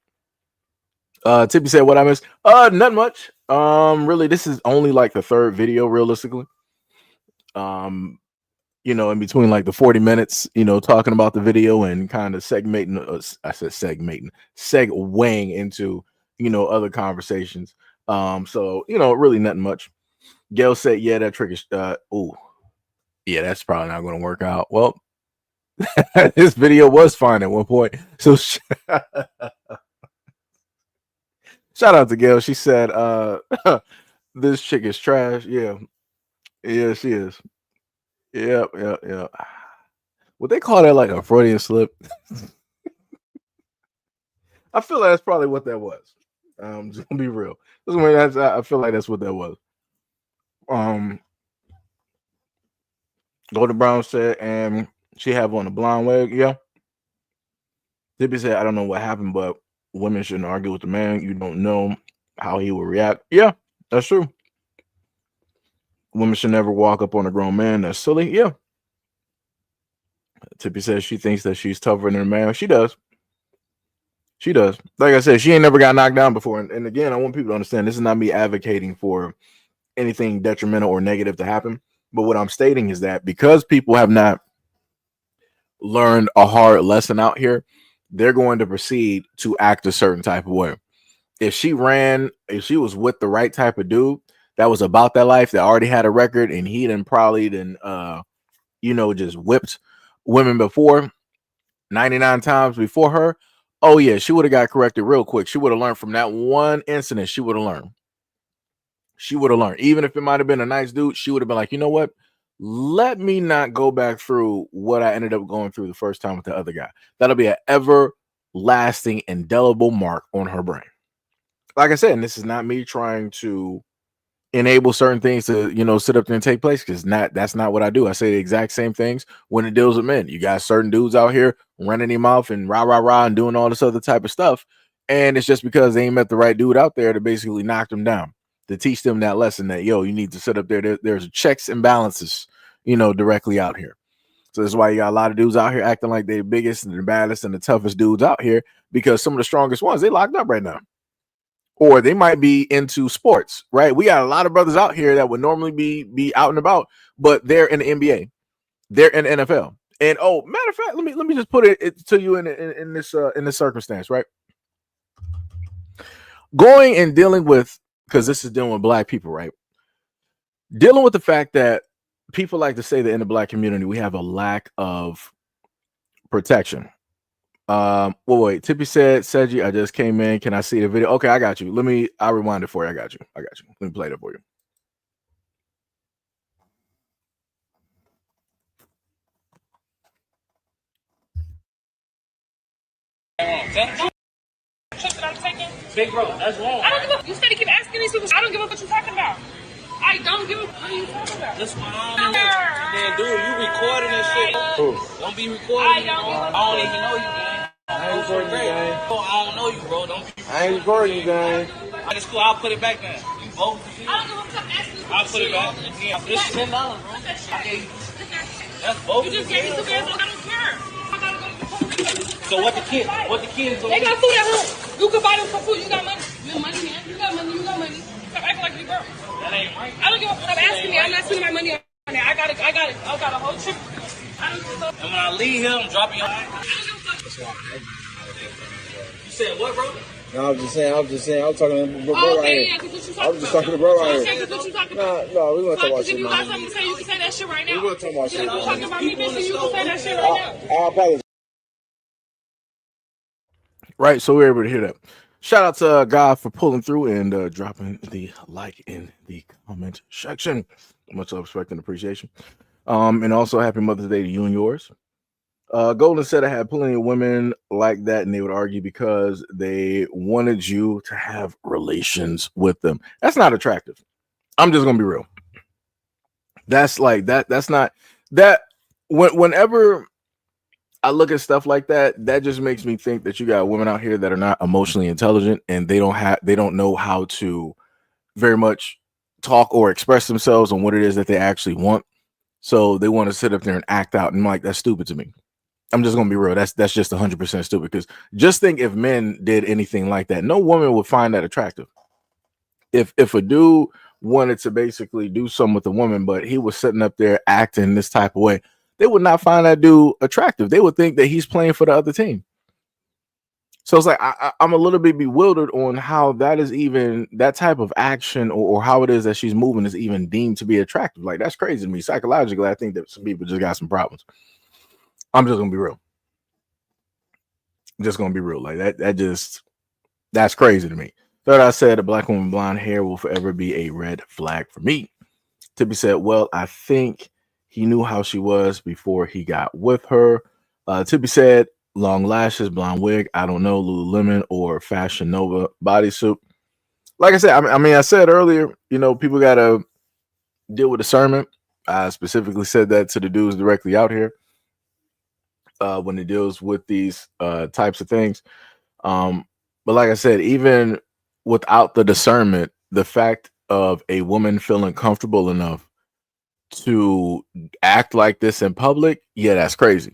Tippy said, what I missed? Not much. Really, this is only like the third video realistically. In between like the 40 minutes, talking about the video and kind of segueing into, other conversations. So, really nothing much. Gail said, yeah, that trick is, yeah, that's probably not going to work out. Well, this video was fine at one point. So shout out to Gail. She said, this chick is trash. Yeah. Yeah, she is. Yep. Would they call that like a Freudian slip? I feel like that's probably what that was. Just gonna be real. I feel like that's what that was. Golden Brown said, and she have on a blonde wig. Yeah. Dippy said, I don't know what happened, but women shouldn't argue with the man. You don't know how he will react. Yeah, that's true. Women should never walk up on a grown man. That's silly. Yeah. Tippy says she thinks that she's tougher than a man. She does. She does. Like I said, she ain't never got knocked down before. And again, I want people to understand this is not me advocating for anything detrimental or negative to happen. But what I'm stating is that because people have not learned a hard lesson out here, they're going to proceed to act a certain type of way. If she was with the right type of dude that was about that life, that already had a record, and he just whipped women before 99 times before her, oh yeah, she would have got corrected real quick. She would have learned from that one incident. She would have learned. Even if it might have been a nice dude, she would have been like, you know what? Let me not go back through what I ended up going through the first time with the other guy. That'll be an everlasting, indelible mark on her brain. Like I said, and this is not me trying to enable certain things to, sit up there and take place, because that's not what I do. I say the exact same things when it deals with men. You got certain dudes out here running their mouth and rah and doing all this other type of stuff, and it's just because they ain't met the right dude out there to basically knock them down, to teach them that lesson that, you need to sit up there. There's checks and balances, directly out here. So that's why you got a lot of dudes out here acting like they're biggest and the baddest and the toughest dudes out here, because some of the strongest ones, they locked up right now. Or they might be into sports, right? We got a lot of brothers out here that would normally be out and about, but they're in the NBA, they're in the NFL. And matter of fact, let me just put it to you in this circumstance, right? Going and dealing with, because this is dealing with black people, right? Dealing with the fact that people like to say that in the black community we have a lack of protection. Wait. Tippy said, Seiji, I just came in. Can I see the video? Okay, I got you. I'll rewind it for you. I got you. Let me play that for you. Big bro, that's wrong. I don't give a. You said to keep asking these people. I don't give a what you're talking about. I don't give a. What are you talking about? That's why I don't know. Man, dude, you recording this shit. Don't be recording. I don't even know you, man. I ain't recording you, gang. I don't know you, bro. Don't be. I ain't recording you, gang. It's cool. I'll put it back then. You both. I don't give a fuck asking you. I'll put it back. It's $10, bro. I gave you. That's both. You just gave me $2. I don't care. I gotta go to the police. So what the kids do? They got food at home. You can buy them some food. You got money. You have money, man. You got money. Stop acting like you girl. That ain't right. I don't give a fuck. Stop asking me. I'm not spending my money on that. I got a whole trip. I don't give a fuck. And when I leave here, I'm dropping you. I don't give a fuck. You said what, bro? No, I was just saying. I was talking to bro right here. Yeah, because what you talking about? I was just talking to bro right Okay, here. because what you talking about? No, we want to talk about If shit, you got man. something to say, you can say that shit right now. We want to talk about shit. If you talking about me, bitch, you can say that shit right now. I apologize. Right, so we're able to hear that. Shout out to God for pulling through and dropping the like in the comment section. Much love, respect, and appreciation. And also happy Mother's Day to you and yours. Golden said I had plenty of women like that, and they would argue because they wanted you to have relations with them. That's not attractive. I'm just gonna be real. That's like that. That's not that. Whenever I look at stuff like that. That just makes me think that you got women out here that are not emotionally intelligent, and they don't know how to very much talk or express themselves on what it is that they actually want. So they want to sit up there and act out. And I'm like, that's stupid to me. I'm just gonna be real. That's just 100% stupid. Because just think, if men did anything like that, no woman would find that attractive. If a dude wanted to basically do something with a woman, but he was sitting up there acting this type of way, they would not find that dude attractive. They would think that he's playing for the other team. So it's like I'm a little bit bewildered on how that is even that type of action, or how it is that she's moving is even deemed to be attractive. Like, that's crazy to me. Psychologically, I think that some people just got some problems. I'm just gonna be real. Just gonna be real. Like that's crazy to me. Third, I said a black woman with blonde hair will forever be a red flag for me. Tippy said, well, I think he knew how she was before he got with her. Tippy said, long lashes, blonde wig. I don't know, Lululemon or Fashion Nova bodysuit. Like I said, I mean, I said earlier, people got to deal with discernment. I specifically said that to the dudes directly out here when it deals with these types of things. But like I said, even without the discernment, the fact of a woman feeling comfortable enough to act like this in public, yeah, that's crazy.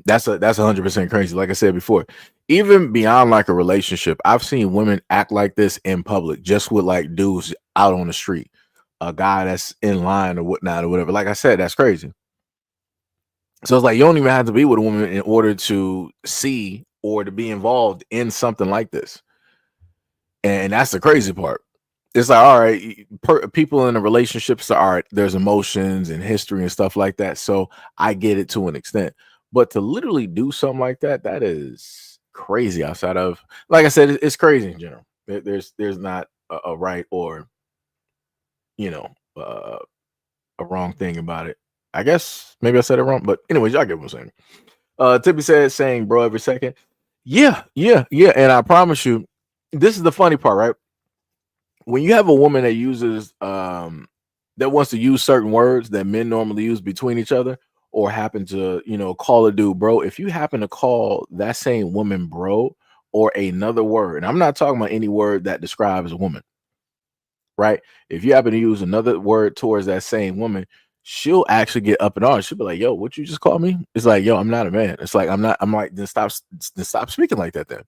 That's 100% crazy. Like I said before, even beyond like a relationship, I've seen women act like this in public, just with like dudes out on the street, a guy that's in line or whatnot or whatever. Like I said, that's crazy. So it's like you don't even have to be with a woman in order to see or to be involved in something like this. And that's the crazy part. It's like, all right, people in a relationship, so all right, there's emotions and history and stuff like that. So I get it to an extent. But to literally do something like that, that is crazy outside of, like I said, it's crazy in general. There's not a right or, a wrong thing about it. I guess maybe I said it wrong, but anyways, y'all get what I'm saying. Tippy said, saying bro every second. Yeah. And I promise you, this is the funny part, right? When you have a woman that uses that wants to use certain words that men normally use between each other, or happen to call a dude bro, if you happen to call that same woman bro or another word, and I'm not talking about any word that describes a woman, right? If you happen to use another word towards that same woman, she'll actually get up in arms. She'll be like, yo, what you just call me? It's like, yo, I'm not a man. It's like, I'm like, then stop speaking like that then.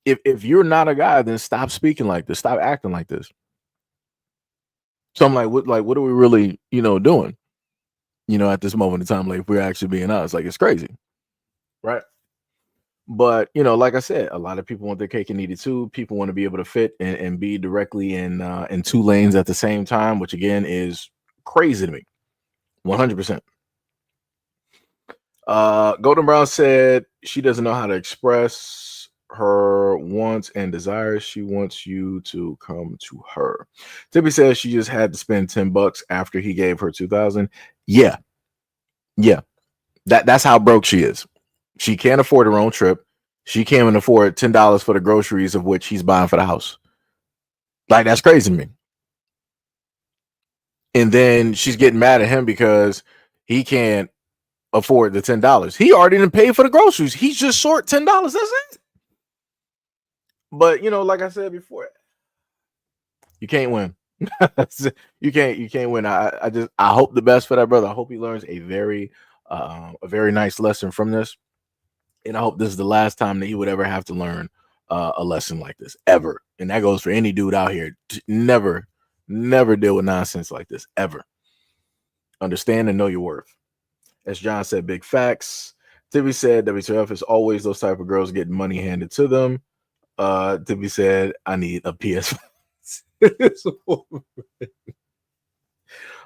If you're not a guy, then stop speaking like this. Stop acting like this. So I'm like, what are we really, doing? At this moment in time, like if we're actually being honest, like it's crazy, right? But like I said, a lot of people want their cake and eat it too. People want to be able to fit and be directly in two lanes at the same time, which again is crazy to me. 100%. Golden Brown said she doesn't know how to express her wants and desires. She wants you to come to her. Tippy says she just had to spend $10 after he gave her 2,000. Yeah. That's how broke she is. She can't afford her own trip. She can't even afford $10 for the groceries of which he's buying for the house. Like, that's crazy to me. And then she's getting mad at him because he can't afford the $10. He already didn't pay for the groceries. He's just short $10. That's it. But like I said before, you can't win. you can't win. I hope the best for that brother. I hope he learns a very nice lesson from this, and I hope this is the last time that he would ever have to learn a lesson like this ever. And that goes for any dude out here. Never deal with nonsense like this ever. Understand and know your worth. As John said, big facts. Tippy said WTF is always those type of girls getting money handed to them. Tippy said, I need a PS5.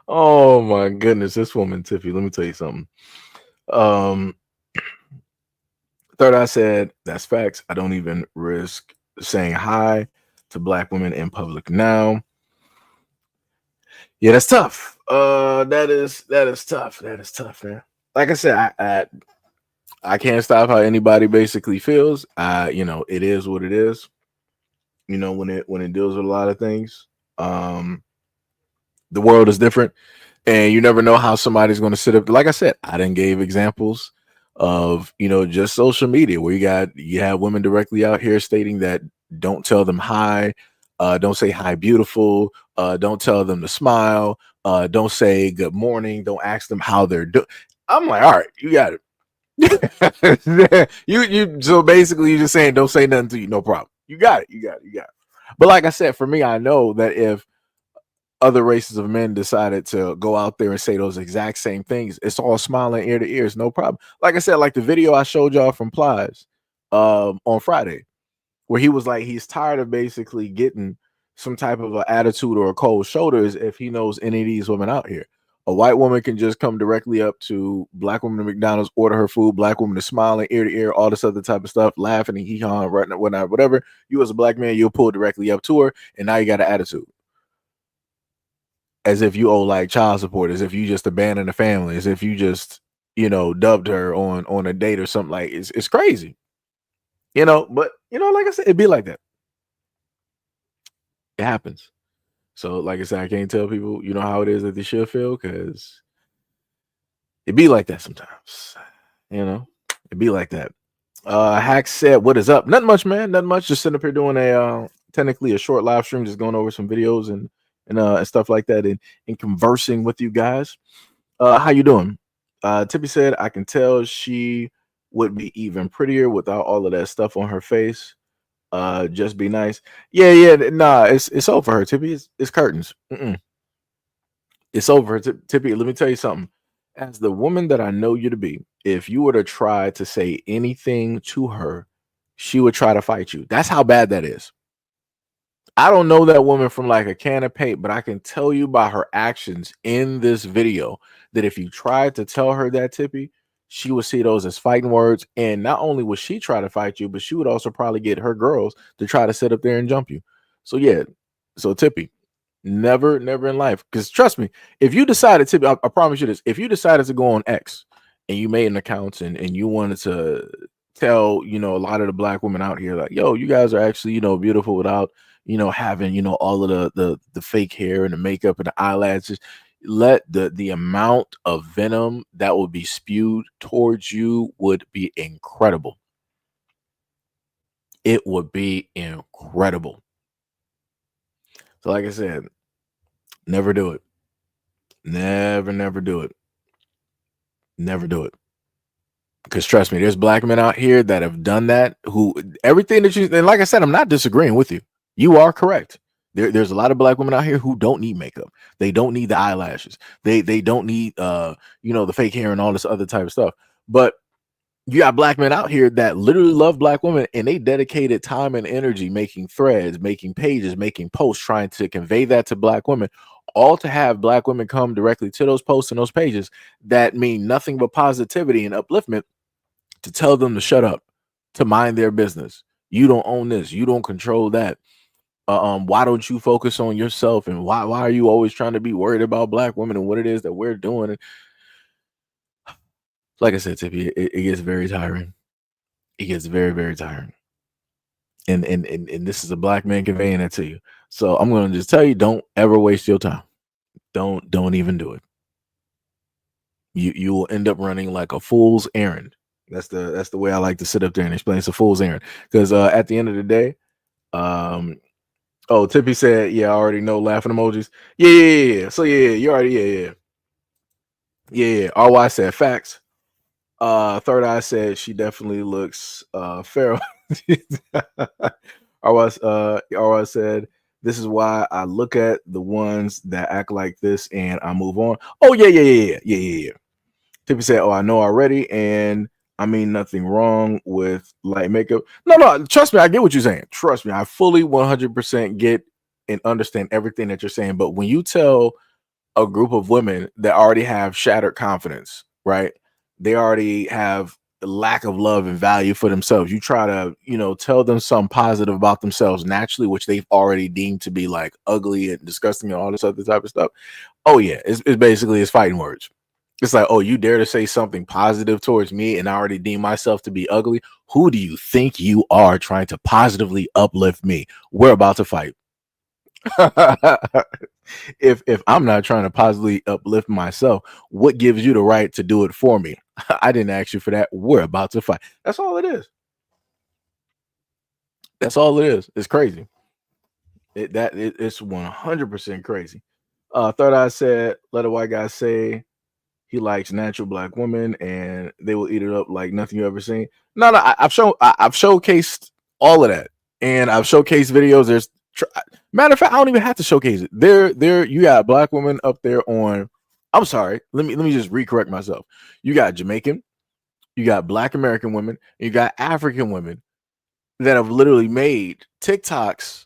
Oh my goodness, this woman, Tiffy. Let me tell you something. Third, I said, that's facts. I don't even risk saying hi to black women in public now. Yeah, that's tough. That is tough. That is tough, man. Like I said, I can't stop how anybody basically feels. It is what it is. When it deals with a lot of things, the world is different, and you never know how somebody's going to sit up. Like I said, I didn't give examples of, you know, just social media where you have women directly out here stating that don't tell them hi, don't say hi beautiful, don't tell them to smile, don't say good morning, don't ask them how they're doing. I'm like, all right, you got it. you so basically you're just saying don't say nothing to you, no problem. You got it. But like I said, for me, I know that if other races of men decided to go out there and say those exact same things, it's all smiling ear to ear. It's no problem. Like I said, like the video I showed y'all from Plies on Friday, where he was like, he's tired of basically getting some type of an attitude or a cold shoulders if he knows any of these women out here. A white woman can just come directly up to black woman at McDonald's, order her food, black woman is smiling ear to ear, all this other type of stuff, laughing and hee-hawing, whatnot, whatever. You as a black man, you'll pull directly up to her, and now you got an attitude. As if you owe like child support, as if you just abandoned the family, as if you just, you know, dubbed her on a date or something. Like it's crazy. You know, but you know, like I said, it'd be like that. It happens. So, like I said, I can't tell people, you know, how it is that they should feel, because it be like that sometimes. You know, it be like that. Hack said, "What is up? Nothing much, man. Nothing much. Just sitting up here doing a technically a short live stream, just going over some videos and stuff like that, and conversing with you guys. How you doing?" Tippy said, "I can tell she would be even prettier without all of that stuff on her face. Just be nice." Yeah, nah, it's over her, Tippy. It's curtains. It's over, Tippy. Let me tell you something. As the woman that I know you to be, if you were to try to say anything to her, she would try to fight you. That's how bad that is. I don't know that woman from like a can of paint, but I can tell you by her actions in this video that if you tried to tell her that, Tippy, she would see those as fighting words. And not only would she try to fight you, but she would also probably get her girls to try to sit up there and jump you. So yeah, so Tippy, never in life. Because trust me, if you decided, Tippy, I promise you this, if you decided to go on X and you made an account and you wanted to tell, you know, a lot of the black women out here, like, yo, you guys are actually, you know, beautiful without, you know, having, you know, all of the fake hair and the makeup and the eyelashes, let the amount of venom that would be spewed towards you would be incredible. It would be incredible. So like I said, never do it. Never do it. Never do it. Because trust me, there's black men out here that have done that, who everything that you, and like I said, I'm not disagreeing with you. You are correct. There's a lot of black women out here who don't need makeup. They don't need the eyelashes. They don't need you know, the fake hair and all this other type of stuff. But you got black men out here that literally love black women, and they dedicated time and energy making threads, making pages, making posts, trying to convey that to black women, all to have black women come directly to those posts and those pages that mean nothing but positivity and upliftment, to tell them to shut up, to mind their business. You don't own this. You don't control that. Why don't you focus on yourself? And why are you always trying to be worried about black women and what it is that we're doing? And like I said, Tippy, it gets very tiring. It gets very tiring. And this is a black man conveying that to you. So I'm gonna just tell you, don't ever waste your time. Don't even do it. You will end up running like a fool's errand. That's the way I like to sit up there and explain. It's a fool's errand. Because at the end of the day, oh, Tippy said, yeah, I already know laughing emojis. Yeah. So yeah, you already, yeah. RY said facts. Third Eye said she definitely looks feral. RY said, this is why I look at the ones that act like this and I move on. Oh, yeah. Tippy said, oh, I know already, and I mean nothing wrong with light makeup. No, trust me, I get what you're saying. Trust me, I fully 100% get and understand everything that you're saying. But when you tell a group of women that already have shattered confidence, right? They already have a lack of love and value for themselves. You try to, you know, tell them something positive about themselves naturally, which they've already deemed to be like ugly and disgusting and all this other type of stuff. Oh yeah, it's basically it's fighting words. It's like, oh, you dare to say something positive towards me and I already deem myself to be ugly? Who do you think you are trying to positively uplift me? We're about to fight. If I'm not trying to positively uplift myself, what gives you the right to do it for me? I didn't ask you for that. We're about to fight. That's all it is. That's all it is. It's crazy. It's 100% crazy. Third Eye said, let a white guy say he likes natural black women and they will eat it up like nothing you ever seen. No, I've showcased all of that, and I've showcased videos. Matter of fact, I don't even have to showcase it. There, you got black women up there on. I'm sorry. Let me just recorrect myself. You got Jamaican, you got Black American women, you got African women that have literally made TikToks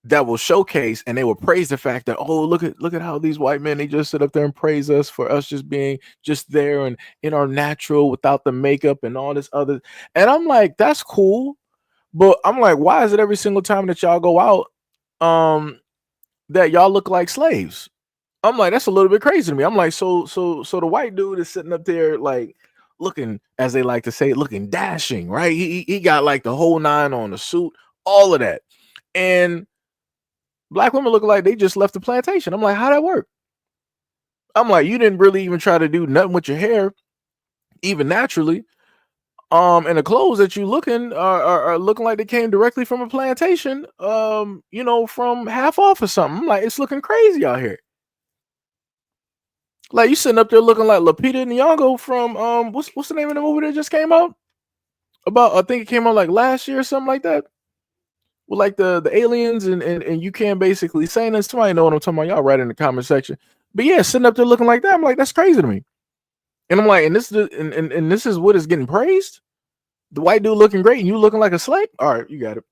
that will showcase and they will praise the fact that, oh, look at how these white men, they just sit up there and praise us for us just being just there and in our natural without the makeup and all this other. And I'm like, that's cool, but I'm like, why is it every single time that y'all go out that y'all look like slaves? I'm like, that's a little bit crazy to me. I'm like, so the white dude is sitting up there like looking, as they like to say, looking dashing, right? He got like the whole nine on, the suit, all of that. And black women look like they just left the plantation. I'm like, how that work? I'm like, you didn't really even try to do nothing with your hair, even naturally. And the clothes that you looking are looking like they came directly from a plantation, from half off or something. I'm like, it's looking crazy out here. Like, you sitting up there looking like Lupita Nyong'o from what's the name of the movie that just came out? I think it came out like last year or something like that. With like the aliens and you can basically say this. Somebody know what I'm talking about. Y'all write in the comment section. But yeah, sitting up there looking like that, I'm like, that's crazy to me. And I'm like, and this is what is getting praised. The white dude looking great and you looking like a slave. All right, you got it.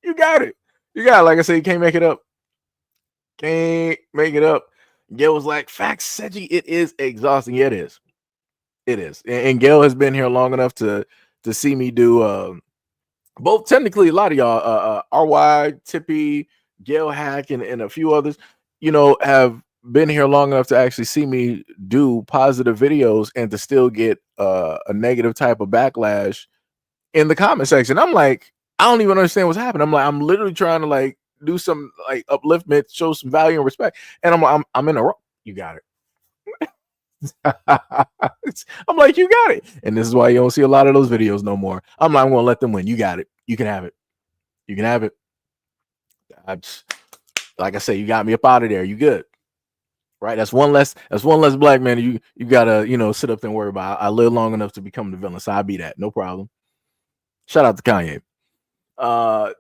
You got it. You got it. Like I said, you can't make it up. Can't make it up. Gail was like, facts, Seji, it is exhausting. Yeah, it is. It is. And Gail has been here long enough to see me do both. Technically, a lot of y'all, RY, Tippy, Gail Hack, and a few others, have been here long enough to actually see me do positive videos and to still get a negative type of backlash in the comment section. I'm like, I don't even understand what's happening. I'm like, I'm literally trying to like do some like upliftment, show some value and respect, and I'm in a row. You got it. I'm like, you got it. And this is why you don't see a lot of those videos no more. I'm like, I'm gonna let them win. You got it. You can have it. You can have it. Like I say, you got me up out of there. You good. Right? That's one less black man you gotta, sit up there and worry about. I live long enough to become the villain. So I'll be that. No problem. Shout out to Kanye.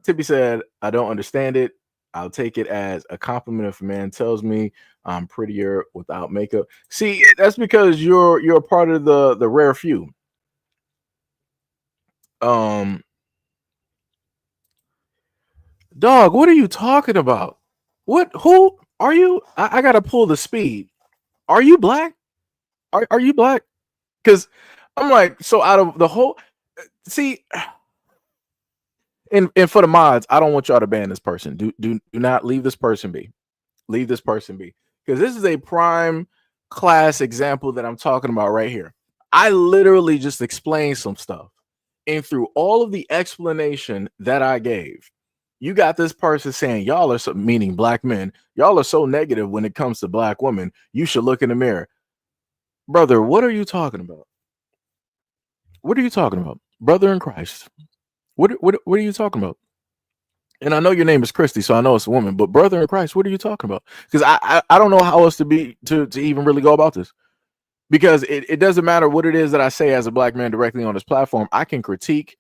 Tippy said, I don't understand it. I'll take it as a compliment if a man tells me I'm prettier without makeup. See, that's because you're a part of the rare few. Dog, what are you talking about? Who are you? I gotta pull the speed. Are you black? Are you black? Because I'm like, so out of the whole, see, and for the mods, I don't want y'all to ban this person. Do not leave this person be. Leave this person be, because this is a prime class example that I'm talking about right here. I literally just explained some stuff, and through all of the explanation that I gave, you got this person saying y'all are so, meaning black men, y'all are so negative when it comes to black women. You should look in the mirror, brother. What are you talking about? What are you talking about, brother in Christ? What are you talking about? And I know your name is Christy, so I know it's a woman, but brother in Christ, what are you talking about? Because I don't know how else to even really go about this. Because it doesn't matter what it is that I say as a black man directly on this platform. I can critique,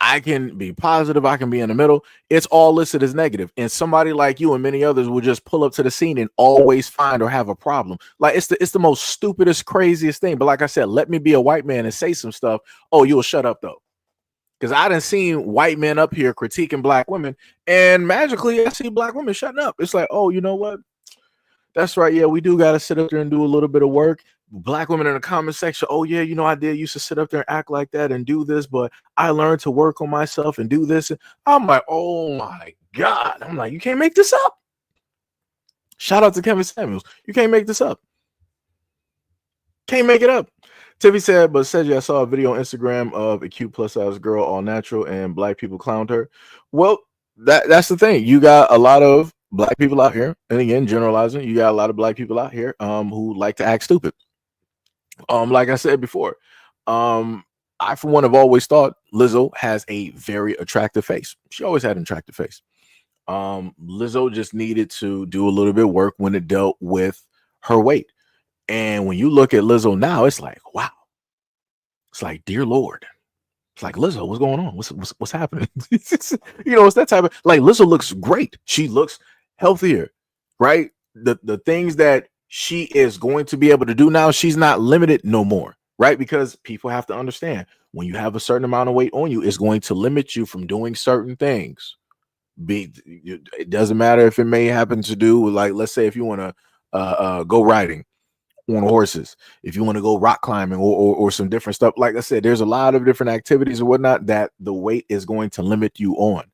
I can be positive, I can be in the middle. It's all listed as negative. And somebody like you and many others will just pull up to the scene and always find or have a problem. Like it's the most stupidest, craziest thing. But like I said, let me be a white man and say some stuff. Oh, you'll shut up though. Because I done seen white men up here critiquing black women, and magically I see black women shutting up. It's like, oh, you know what? That's right. Yeah, we do got to sit up there and do a little bit of work. Black women in the comment section. Oh, yeah, I did used to sit up there and act like that and do this, but I learned to work on myself and do this. I'm like, oh my God. I'm like, you can't make this up. Shout out to Kevin Samuels. You can't make this up. Can't make it up. Tiffy said, but said, I saw a video on Instagram of a cute plus size girl, all natural, and black people clowned her. Well, that's the thing. You got a lot of black people out here, and again, generalizing, you got a lot of black people out here who like to act stupid. Like I said before, I for one have always thought Lizzo has a very attractive face. She always had an attractive face. Lizzo just needed to do a little bit of work when it dealt with her weight. And when you look at Lizzo now, it's like, wow. It's like, dear Lord. It's like, Lizzo, what's going on? What's happening? It's that type of, like, Lizzo looks great. She looks healthier, right? The things that she is going to be able to do now, she's not limited no more, right? Because people have to understand, when you have a certain amount of weight on you, it's going to limit you from doing certain things. It doesn't matter if it may happen to do with, like, let's say if you want to go riding on horses, if you want to go rock climbing or some different stuff. Like I said, there's a lot of different activities and whatnot that the weight is going to limit you on.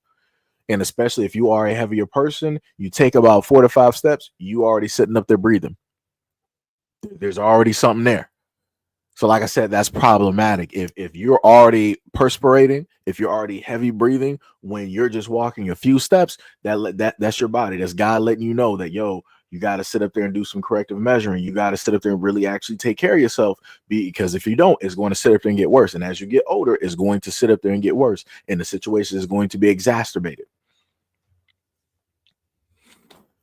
And especially if you are a heavier person, you take about 4 to 5 steps, you already sitting up there breathing. There's already something there. So like I said, that's problematic. If you're already perspirating, if you're already heavy breathing, when you're just walking a few steps, that's your body. That's God letting you know that, yo, you got to sit up there and do some corrective measuring. You got to sit up there and really actually take care of yourself, because if you don't, it's going to sit up there and get worse. And as you get older, it's going to sit up there and get worse. And the situation is going to be exacerbated.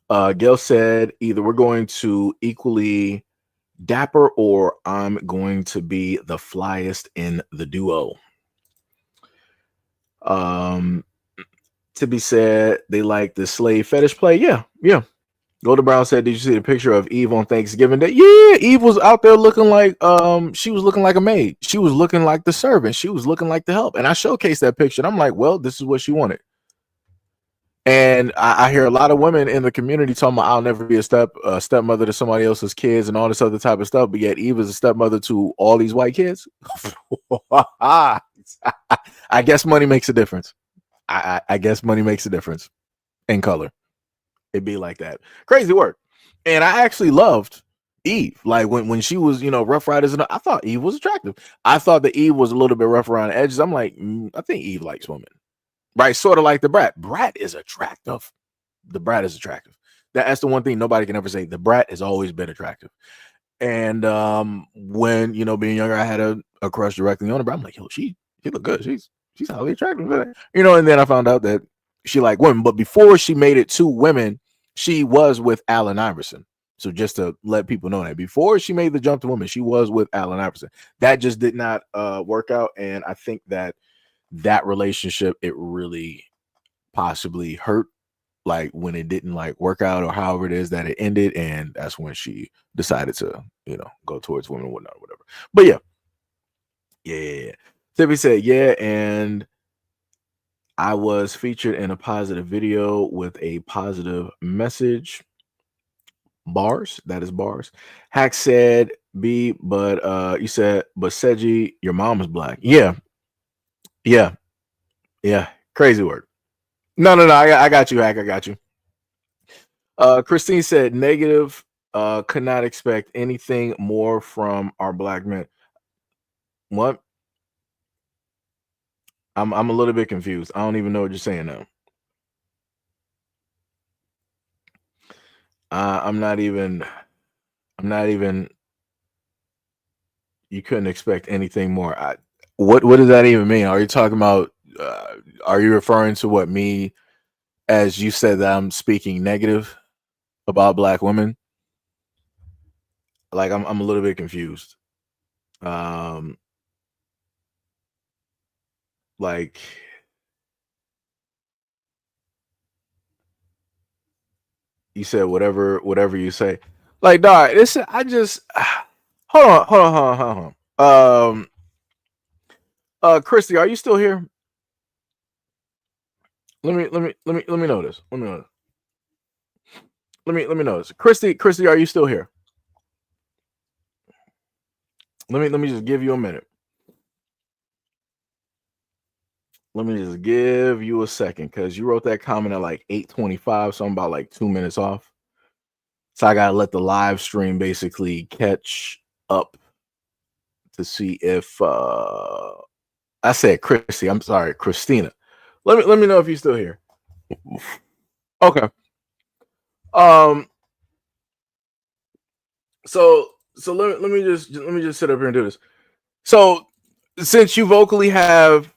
Gail said, either we're going to equally dapper or I'm going to be the flyest in the duo. To be said, they like the slave fetish play. Yeah. Golden Brown said, did you see the picture of Eve on Thanksgiving Day? Yeah, Eve was out there looking like she was looking like a maid. She was looking like the servant. She was looking like the help. And I showcased that picture. And I'm like, well, this is what she wanted. And I hear a lot of women in the community talking about, I'll never be a stepmother to somebody else's kids and all this other type of stuff. But yet Eve is a stepmother to all these white kids. I guess money makes a difference. I guess money makes a difference in color. It'd be like that. Crazy work. And I actually loved Eve. Like when she was, Rough Riders, and I thought Eve was attractive. I thought that Eve was a little bit rough around the edges. I'm like, I think Eve likes women. Right? Sort of like the Brat. Brat is attractive. The Brat is attractive. That's the one thing nobody can ever say. The Brat has always been attractive. And when, being younger, I had a crush directly on her. I'm like, yo, she look good. She's highly attractive. And then I found out that she liked women. But before she made it to women, she was with Allen Iverson. So just to let people know that before she made the jump to women, she was with Allen Iverson. That just did not work out. And I think that relationship, it really possibly hurt, like when it didn't like work out, or however it is that it ended. And that's when she decided to, go towards women and whatnot, whatever. But yeah. Tiffany said, yeah. And I was featured in a positive video with a positive message. Bars, that is bars. Hack said, B, but you said, but Seji, your mom is black. Yeah. Crazy word. No. I got you, Hack. I got you. Christine said, negative. Could not expect anything more from our black men. What? I'm a little bit confused. I don't even know what you're saying now. I'm not even. You couldn't expect anything more. What does that even mean? Are you talking about? Are you referring to what me, as you said that I'm speaking negative about black women? Like I'm a little bit confused. Like you said, whatever you say. Like, dog, I just hold on. Christy, are you still here? Let me know this. Let me know this. Christy, are you still here? Let me just give you a minute. Let me just give you a second, because you wrote that comment at like 8:25, so I'm about like 2 minutes off. So I gotta let the live stream basically catch up to see if I said Chrissy. I'm sorry, Christina. Let me know if you're still here. Okay. Um. So let me just sit up here and do this. So since you vocally have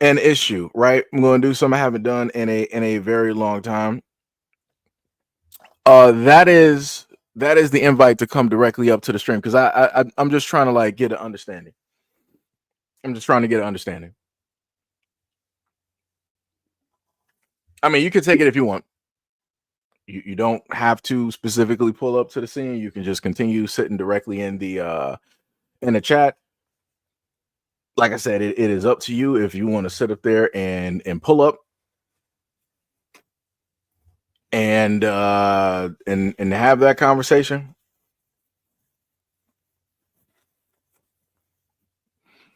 an issue, right? I'm going to do something I haven't done in a very long time. That is the invite to come directly up to the stream, because I'm just trying to like get an understanding. I'm just trying to get an understanding. I mean, you can take it if you want. You don't have to specifically pull up to the scene. You can just continue sitting directly in the chat. Like I said, it is up to you if you want to sit up there and pull up and have that conversation.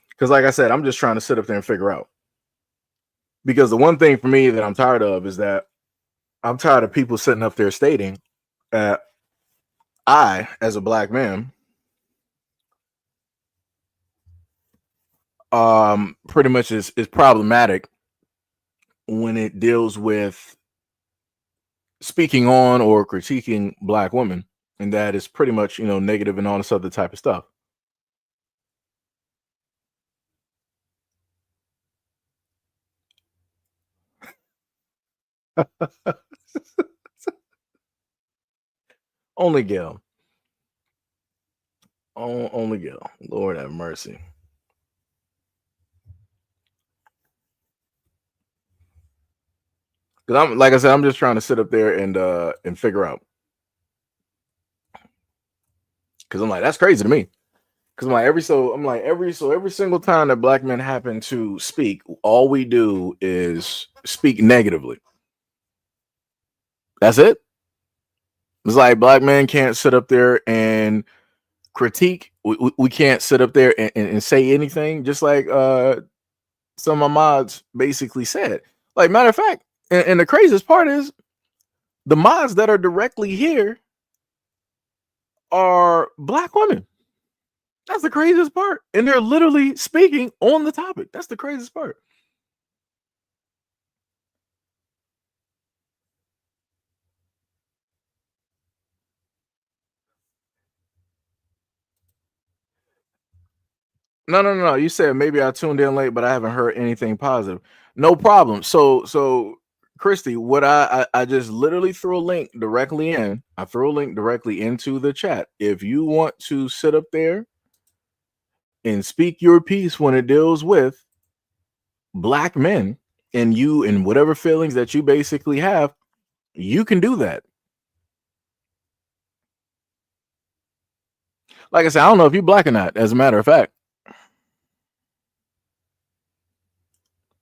Because like I said, I'm just trying to sit up there and figure out. Because the one thing for me that I'm tired of is that I'm tired of people sitting up there stating that I, as a black man, pretty much is problematic when it deals with speaking on or critiquing black women, and that is pretty much, negative and all this other type of stuff. Only Gail. Only Gail. Lord have mercy. Because I'm, like I said, I'm just trying to sit up there and figure out. Because I'm like, that's crazy to me. Because I'm like, every single time that black men happen to speak, all we do is speak negatively. That's it. It's like black men can't sit up there and critique. We can't sit up there and say anything. Just like some of my mods basically said. Like, matter of fact, and the craziest part is the mods that are directly here are black women. That's the craziest part. And they're literally speaking on the topic. That's the craziest part. No. You said maybe I tuned in late, but I haven't heard anything positive. No problem. So Christy, what I just literally threw a link directly in. I threw a link directly into the chat. If you want to sit up there and speak your piece when it deals with black men and you and whatever feelings that you basically have, you can do that. Like I said, I don't know if you're black or not, as a matter of fact.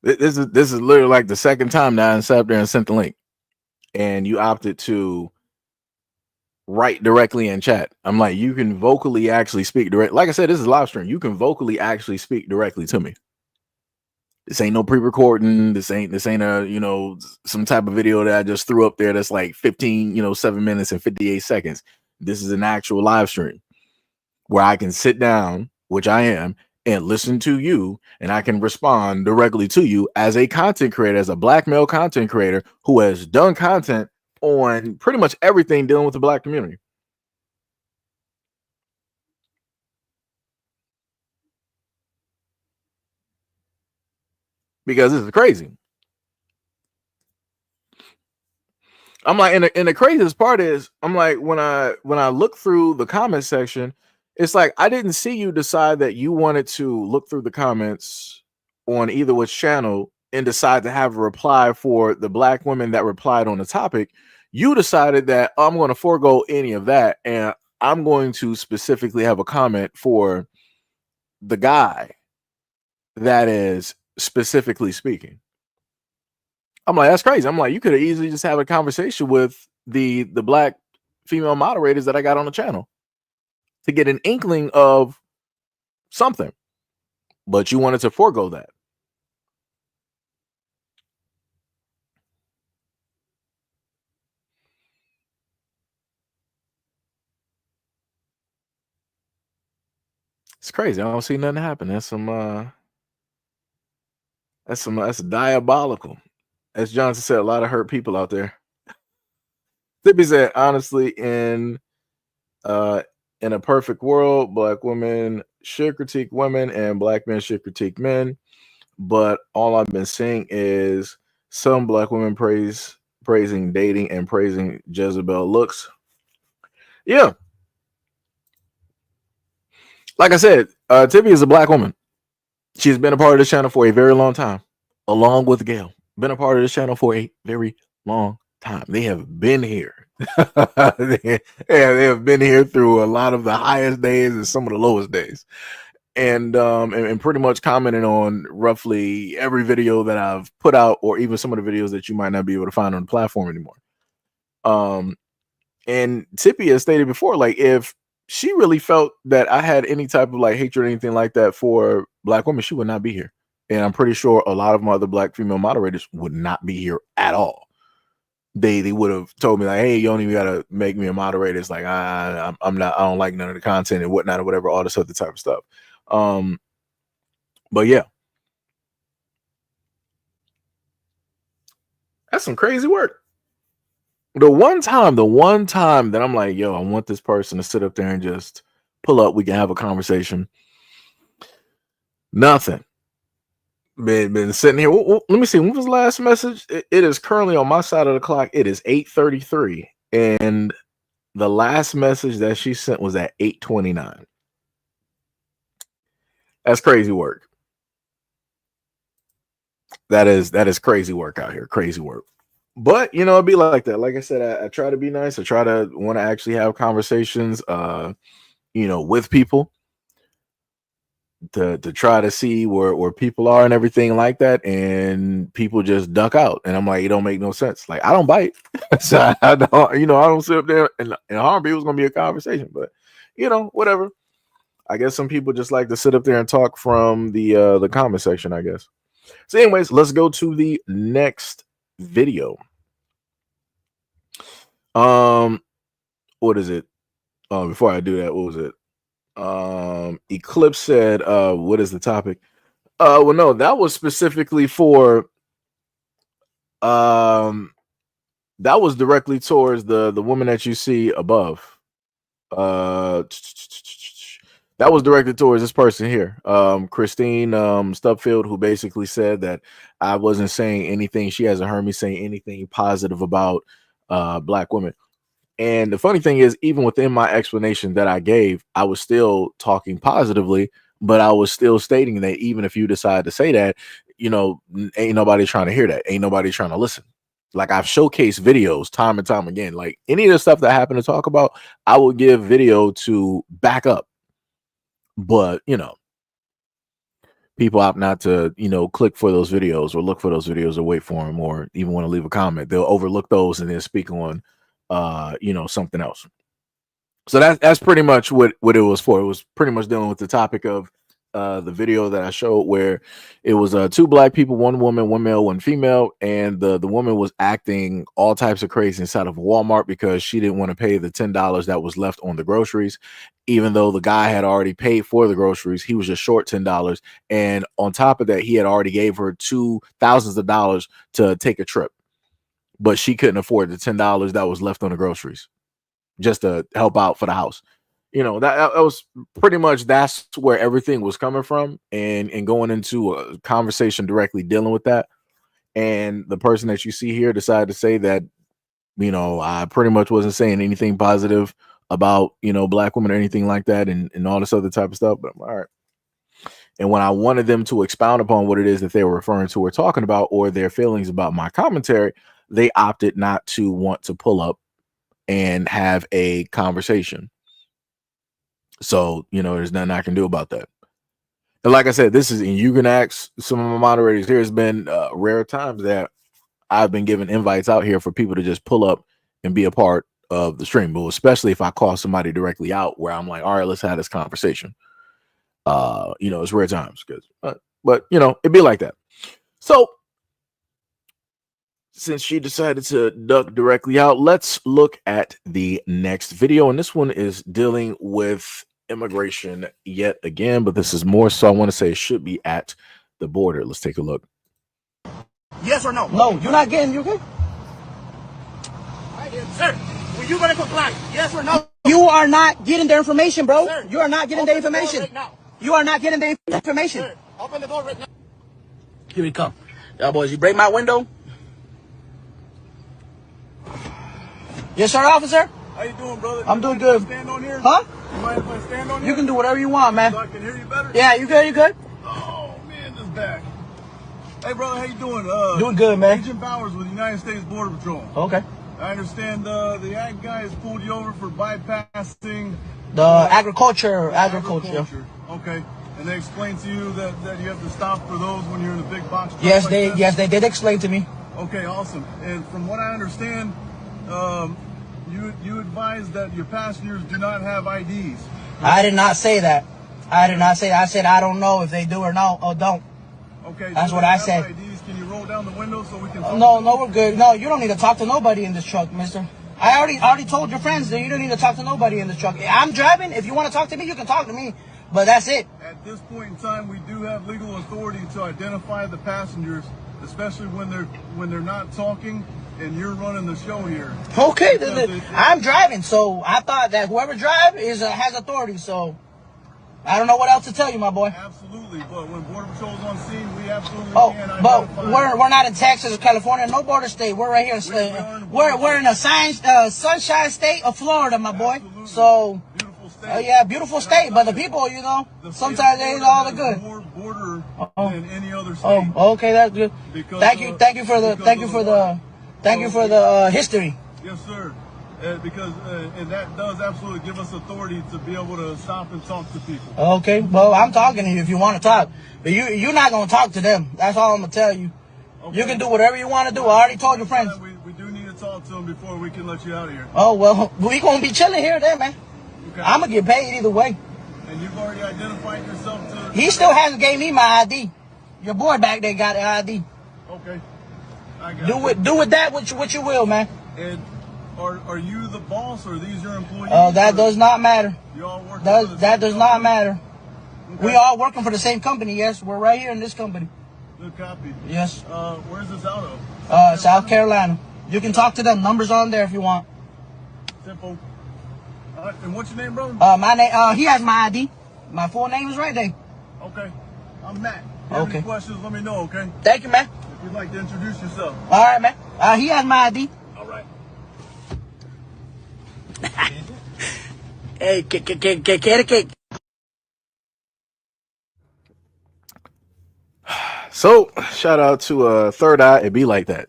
This is literally like the second time now I sat up there and sent the link, and you opted to write directly in chat. I'm like, you can vocally actually speak direct. Like I said, this is live stream. You can vocally actually speak directly to me. This ain't no pre-recording. This ain't a some type of video that I just threw up there that's like 7 minutes and 58 seconds. This is an actual live stream where I can sit down, which I am, and listen to you, and I can respond directly to you as a content creator, as a black male content creator who has done content on pretty much everything dealing with the black community. Because this is crazy. I'm like, and the craziest part is, I'm like, when I look through the comment section, it's like I didn't see you decide that you wanted to look through the comments on either which channel and decide to have a reply for the black women that replied on the topic. You decided that I'm going to forego any of that, and I'm going to specifically have a comment for the guy that is specifically speaking. I'm like, that's crazy. I'm like, you could have easily just have a conversation with the black female moderators that I got on the channel to get an inkling of something, but you wanted to forego that. It's crazy. I don't see nothing happen. That's diabolical. As Johnson said, a lot of hurt people out there. Tippy said, honestly, uh in a perfect world, black women should critique women and black men should critique men. But all I've been seeing is some black women praising dating and praising Jezebel looks. Yeah, like I said, Tippy is a black woman. She's been a part of this channel for a very long time, along with Gail. Been a part of this channel for a very long time. They have been here. they have been here through a lot of the highest days and some of the lowest days. And pretty much commenting on roughly every video that I've put out, or even some of the videos that you might not be able to find on the platform anymore. And Tippy has stated before, like, if she really felt that I had any type of like hatred or anything like that for black women, she would not be here. And I'm pretty sure a lot of my other black female moderators would not be here at all. They would have told me like, hey, you don't even gotta make me a moderator. It's like I'm not, I don't like none of the content and whatnot or whatever, all this other type of stuff. But yeah, that's some crazy work. The one time that I'm like, yo, I want this person to sit up there and just pull up, we can have a conversation. Nothing. Been sitting here. Let me see. When was the last message? It is currently on my side of the clock. It is 8:33, and the last message that she sent was at 8:29. That's crazy work. That is crazy work out here. Crazy work. But you know, it'd be like that. Like I said, I try to be nice. I try to want to actually have conversations, you know, with people to try to see where people are and everything like that. And people just duck out. And I'm like, it don't make no sense. Like, I don't bite. So I don't, you know, I don't sit up there and harm people. It's gonna be a conversation, but you know, whatever. I guess some people just like to sit up there and talk from the comment section, I guess. So anyways, let's go to the next video. What is it? Before I do that, what was it? Eclipse said, what is the topic? Well, no, that was specifically for that was directly towards the woman that you see above. That was directed towards this person here, Christine Stubfield, who basically said that I wasn't saying anything. She hasn't heard me saying anything positive about black women. And the funny thing is, even within my explanation that I gave, I was still talking positively, but I was still stating that even if you decide to say that, you know, ain't nobody trying to hear that. Ain't nobody trying to listen. Like, I've showcased videos time and time again. Like, any of the stuff that I happen to talk about, I will give video to back up. But, you know, people opt not to, you know, click for those videos or look for those videos or wait for them or even want to leave a comment. They'll overlook those and then speak on, you know, something else. So that's pretty much what it was for. It was pretty much dealing with the topic of the video that I showed, where it was two black people, one woman, one male, one female, and the woman was acting all types of crazy inside of Walmart because she didn't want to pay the $10 that was left on the groceries, even though the guy had already paid for the groceries. He was just short $10, and on top of that, he had already gave her $2,000 to take a trip, but she couldn't afford the $10 that was left on the groceries just to help out for the house. You know, that was pretty much, that's where everything was coming from, and going into a conversation directly dealing with that. And the person that you see here decided to say that, you know, I pretty much wasn't saying anything positive about, you know, black women or anything like that, and all this other type of stuff. But I'm all right. And when I wanted them to expound upon what it is that they were referring to or talking about, or their feelings about my commentary, they opted not to want to pull up and have a conversation. So, you know, there's nothing I can do about that. And like I said, this is, and you can ask some of my moderators, there's been rare times that I've been given invites out here for people to just pull up and be a part of the stream, but especially if I call somebody directly out where I'm like, all right, let's have this conversation. You know, it's rare times, because but you know, it'd be like that. So since she decided to duck directly out, let's look at the next video. And this one is dealing with immigration yet again, but this is more so I want to say it should be at the border. Let's take a look. Yes or no? No, you're not getting, you okay? Sir, were you going to comply? Yes or no? You are not getting their information, bro. Sir, you are not getting their information. Right now. You are not getting their information. Sir, open the door right now. Here we come. Y'all boys, you break my window? Yes, sir, officer? How you doing, brother? I'm doing good. Stand on here? Huh? You mind if I stand on here? You can do whatever you want, man. So I can hear you better? Yeah, you good, you good? Oh, man, this back. Hey, brother, how you doing? Doing good, man. Agent Bowers with the United States Border Patrol. Okay. I understand the ag guys pulled you over for bypassing... The agriculture. Okay. And they explained to you that you have to stop for those when you're in a big box truck Yes, like they did explain to me. Okay, awesome. And from what I understand, you advise that your passengers do not have IDs. I did not say that. I did not say that. I said I don't know if they do or no or don't. Okay. That's what I said. IDs. Can you roll down the window so we can? No, we're good. No, you don't need to talk to nobody in this truck, mister. I already told your friends that you don't need to talk to nobody in this truck. I'm driving. If you want to talk to me, you can talk to me. But that's it. At this point in time, we do have legal authority to identify the passengers, especially when they're not talking and you're running the show here. Okay, I'm driving, so I thought that whoever drives has authority. So I don't know what else to tell you, my boy. Absolutely, but when Border Patrol's on scene, we absolutely can but identify. we're not in Texas or California, no border state. We're right here. We're in a sunshine state of Florida, my boy. Absolutely. So. Beautiful state. Yeah, beautiful state, but the people, sometimes they ain't all the good. More border than any other state. Oh, okay, that's good. Thank you for the history. Yes, sir. Because that does absolutely give us authority to be able to stop and talk to people. Okay, well, I'm talking to you if you want to talk, but you're not gonna talk to them. That's all I'm gonna tell you. Okay. You can do whatever you want to do. I already told your friends. We do need to talk to them before we can let you out of here. Oh well, we gonna be chilling here then, man. Okay. I'm gonna get paid either way. And you've already identified yourself to... He still hasn't gave me my ID. Your boy back there got the ID. Okay. I got do with that what you will, man. And are you the boss or are these your employees? That does not matter. You all work that does not matter. Okay. We all working for the same company, yes. We're right here in this company. Good copy. Yes. Where's this out of? South Carolina. You can talk to them. Numbers on there if you want. Simple. And what's your name, brother? My name. He has my ID. My full name is right there. Okay. I'm Matt. If you have any questions, let me know, okay? Thank you, man. If you'd like to introduce yourself. All right, man. He has my ID. All right. Hey, cake. So, shout out to Third Eye. It be like that.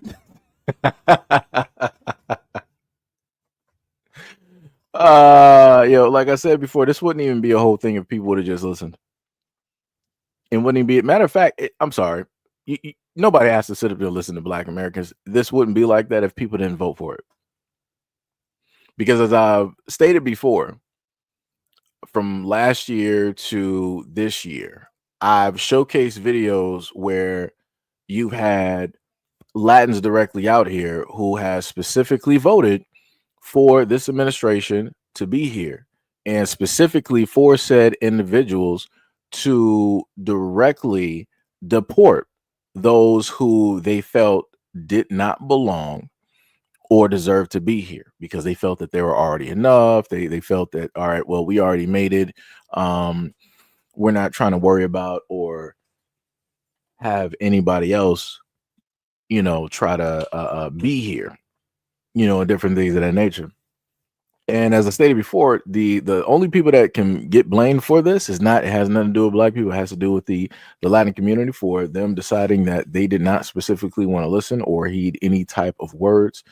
Like I said before, this wouldn't even be a whole thing if people would have just listened. It wouldn't even be. Matter of fact, I'm sorry. Nobody has to sit up there and listen to Black Americans. This wouldn't be like that if people didn't vote for it. Because as I've stated before, from last year to this year, I've showcased videos where you've had Latins directly out here who has specifically voted for this administration to be here, and specifically for said individuals to directly deport those who they felt did not belong or deserve to be here because they felt that they were already enough. They felt that, all right, well, we already made it. We're not trying to worry about or have anybody else, try to be here, and different things of that nature. And as I stated before, the only people that can get blamed for this it has nothing to do with Black people. It has to do with the Latin community for them deciding that they did not specifically want to listen or heed any type of words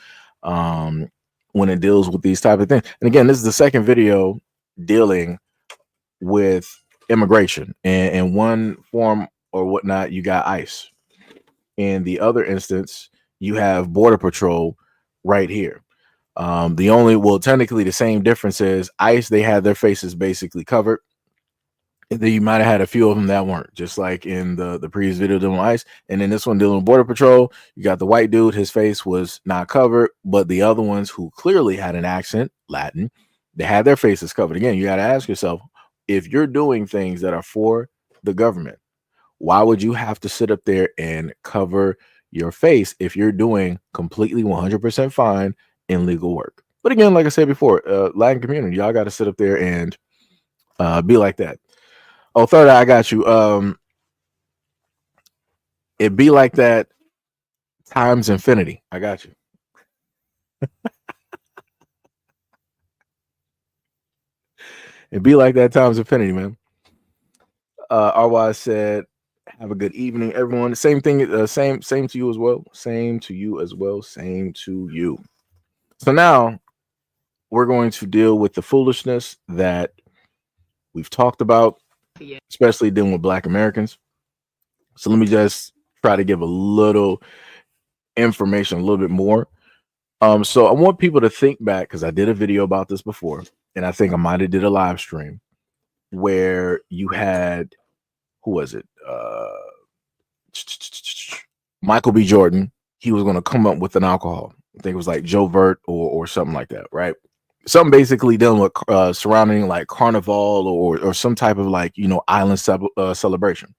when it deals with these type of things. And again, this is the second video dealing with immigration. And in one form or whatnot, you got ICE. In the other instance, you have Border Patrol right here. Technically the same difference is ICE, they had their faces basically covered. And then you might have had a few of them that weren't, just like in the previous video dealing with ICE. And then this one dealing with Border Patrol, you got the white dude, his face was not covered, but the other ones who clearly had an accent, Latin, they had their faces covered. Again, you got to ask yourself, if you're doing things that are for the government, why would you have to sit up there and cover your face if you're doing completely 100% fine in legal work? But again, like I said before, Latin community, y'all got to sit up there and be like that. Oh, third eye, I got you. It be like that times infinity. I got you. It be like that times infinity, man. RY said, "Have a good evening, everyone." Same thing. Same to you as well. Same to you as well. Same to you. So now we're going to deal with the foolishness that we've talked about, especially dealing with Black Americans. So let me just try to give a little information, a little bit more. So I want people to think back because I did a video about this before, and I think I might have did a live stream where you had, who was it? Michael B. Jordan. He was going to come up with an alcohol. I think it was like Joe Vert or something like that, right? Something basically dealing with surrounding like carnival or some type of like, you know, island celebration.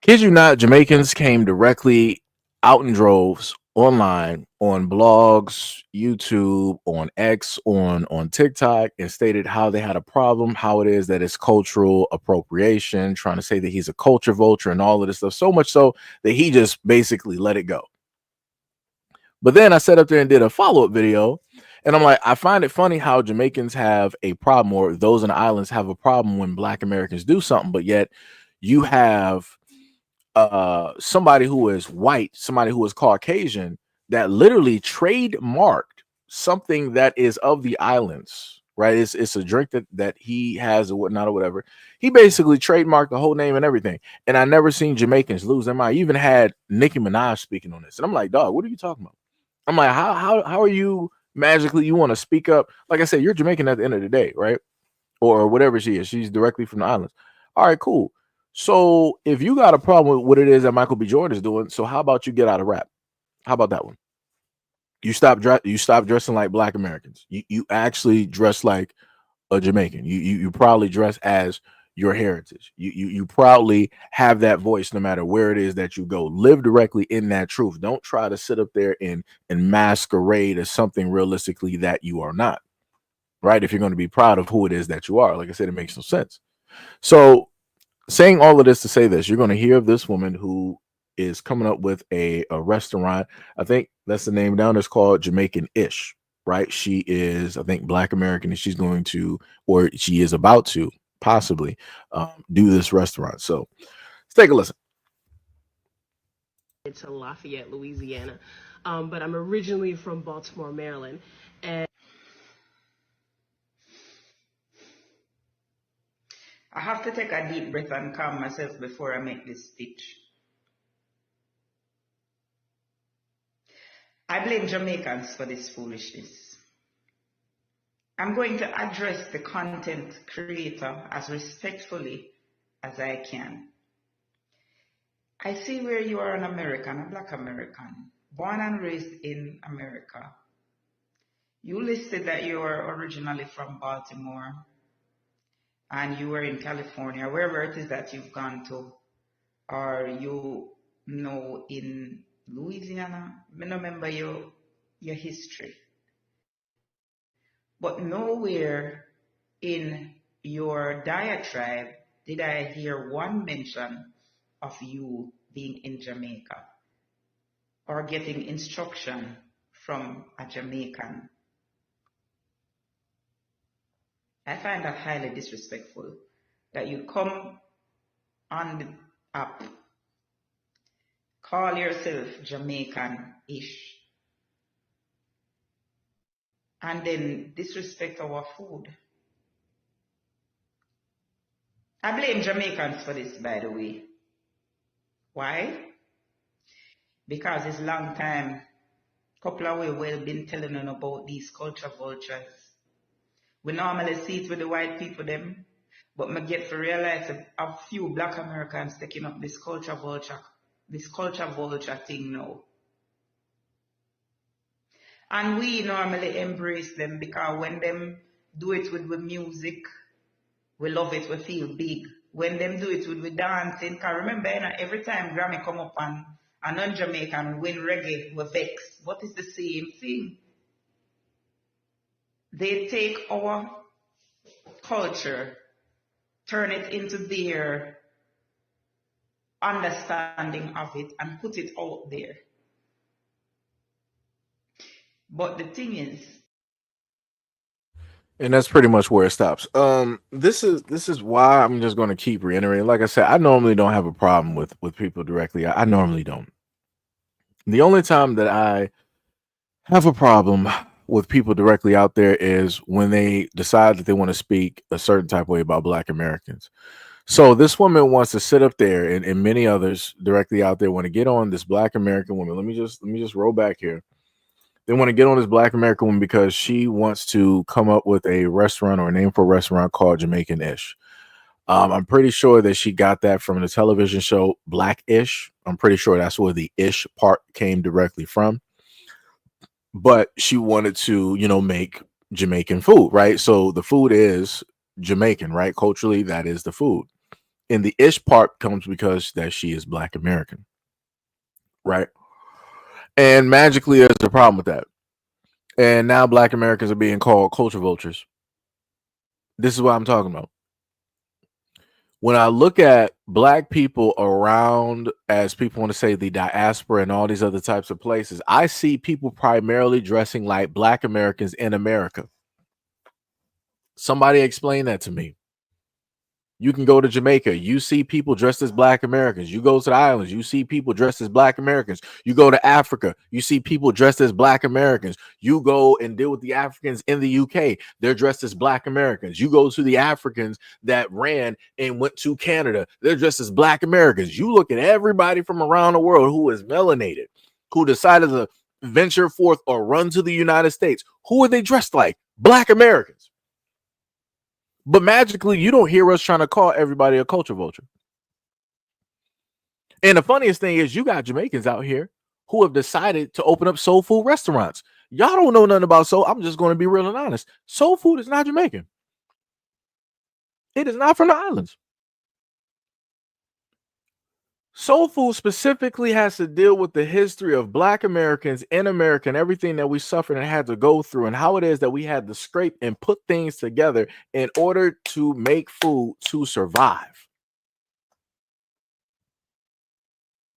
Kid you not, Jamaicans came directly out in droves online on blogs, YouTube, on X, on TikTok, and stated how they had a problem, how it is that it's cultural appropriation, trying to say that he's a culture vulture and all of this stuff. So much so that he just basically let it go. But then I sat up there and did a follow-up video, and I'm like, I find it funny how Jamaicans have a problem, or those in the islands have a problem when Black Americans do something, but yet you have somebody who is white, somebody who is Caucasian, that literally trademarked something that is of the islands, right? It's a drink that he has or whatnot or whatever. He basically trademarked the whole name and everything. And I never seen Jamaicans lose their mind. You even had Nicki Minaj speaking on this. And I'm like, dog, what are you talking about? I'm like, how are you magically, you want to speak up? Like I said, you're Jamaican at the end of the day, right? Or whatever she is. She's directly from the islands. All right, cool. So if you got a problem with what it is that Michael B. Jordan is doing, so how about you get out of rap? How about that one? You stop dressing like Black Americans. You actually dress like a Jamaican. You proudly dress as your heritage. You proudly have that voice no matter where it is that you go. Live directly in that truth. Don't try to sit up there and masquerade as something realistically that you are not. Right? If you're going to be proud of who it is that you are. Like I said, it makes no sense. So saying all of this to say this, you're going to hear of this woman who is coming up with a restaurant. I think that's the name down. It's called Jamaican-ish, right? She is, I think, Black American, and she's going to, or she is about to possibly do this restaurant. So let's take a listen. To Lafayette, Louisiana, but I'm originally from Baltimore, Maryland, and I have to take a deep breath and calm myself before I make this speech. I blame Jamaicans for this foolishness. I'm going to address the content creator as respectfully as I can. I see where you are an American, a Black American, born and raised in America. You listed that you are originally from Baltimore and you were in California, wherever it is that you've gone to, or you know in Louisiana. I don't remember your history. But nowhere in your diatribe did I hear one mention of you being in Jamaica or getting instruction from a Jamaican. I find that highly disrespectful that you come on the app, call yourself Jamaican-ish, and then disrespect our food. I blame Jamaicans for this, by the way. Why? Because it's long time, couple of weeks we've been telling them about these culture vultures. We normally see it with the white people them, but me get to realize a few Black Americans taking up this culture vulture thing now. And we normally embrace them because when them do it with music, We love it, we feel big. When them do it, we dancing. Cause remember, you know, every time Grammy come up and a non-Jamaican win reggae, we vex. But it's the same thing. They take our culture, turn it into their understanding of it, and put it out there. But the thing is, and that's pretty much where it stops. This is why I'm just going to keep reiterating. Like I said, I normally don't have a problem with people directly. I normally don't. The only time that I have a problem with people directly out there is when they decide that they want to speak a certain type of way about Black Americans. So this woman wants to sit up there, and many others directly out there want to get on this Black American woman. Let me just roll back here. They want to get on this Black American woman because she wants to come up with a restaurant or a name for a restaurant called Jamaican-ish. I'm pretty sure that she got that from the television show Black-ish. I'm pretty sure that's where the ish part came directly from. But she wanted to, make Jamaican food, right? So the food is Jamaican, right? Culturally, that is the food. And the ish part comes because that she is Black American, right? And magically, there's a problem with that. And now Black Americans are being called culture vultures. This is what I'm talking about. When I look at Black people around, as people want to say, the diaspora and all these other types of places, I see people primarily dressing like Black Americans in America. Somebody explain that to me. You can go to Jamaica, you see people dressed as Black Americans. You go to the islands, you see people dressed as Black Americans. You go to Africa, you see people dressed as Black Americans. You go and deal with the Africans in the UK, they're dressed as Black Americans. You go to the Africans that ran and went to Canada, they're dressed as Black Americans. You look at everybody from around the world who is melanated, who decided to venture forth or run to the United States. Who are they dressed like? Black Americans. But magically, you don't hear us trying to call everybody a culture vulture. And the funniest thing is you got Jamaicans out here who have decided to open up soul food restaurants. Y'all don't know nothing about soul. I'm just going to be real and honest. Soul food is not Jamaican. It is not from the islands. Soul food specifically has to deal with the history of Black Americans in America and everything that we suffered and had to go through, and how it is that we had to scrape and put things together in order to make food to survive.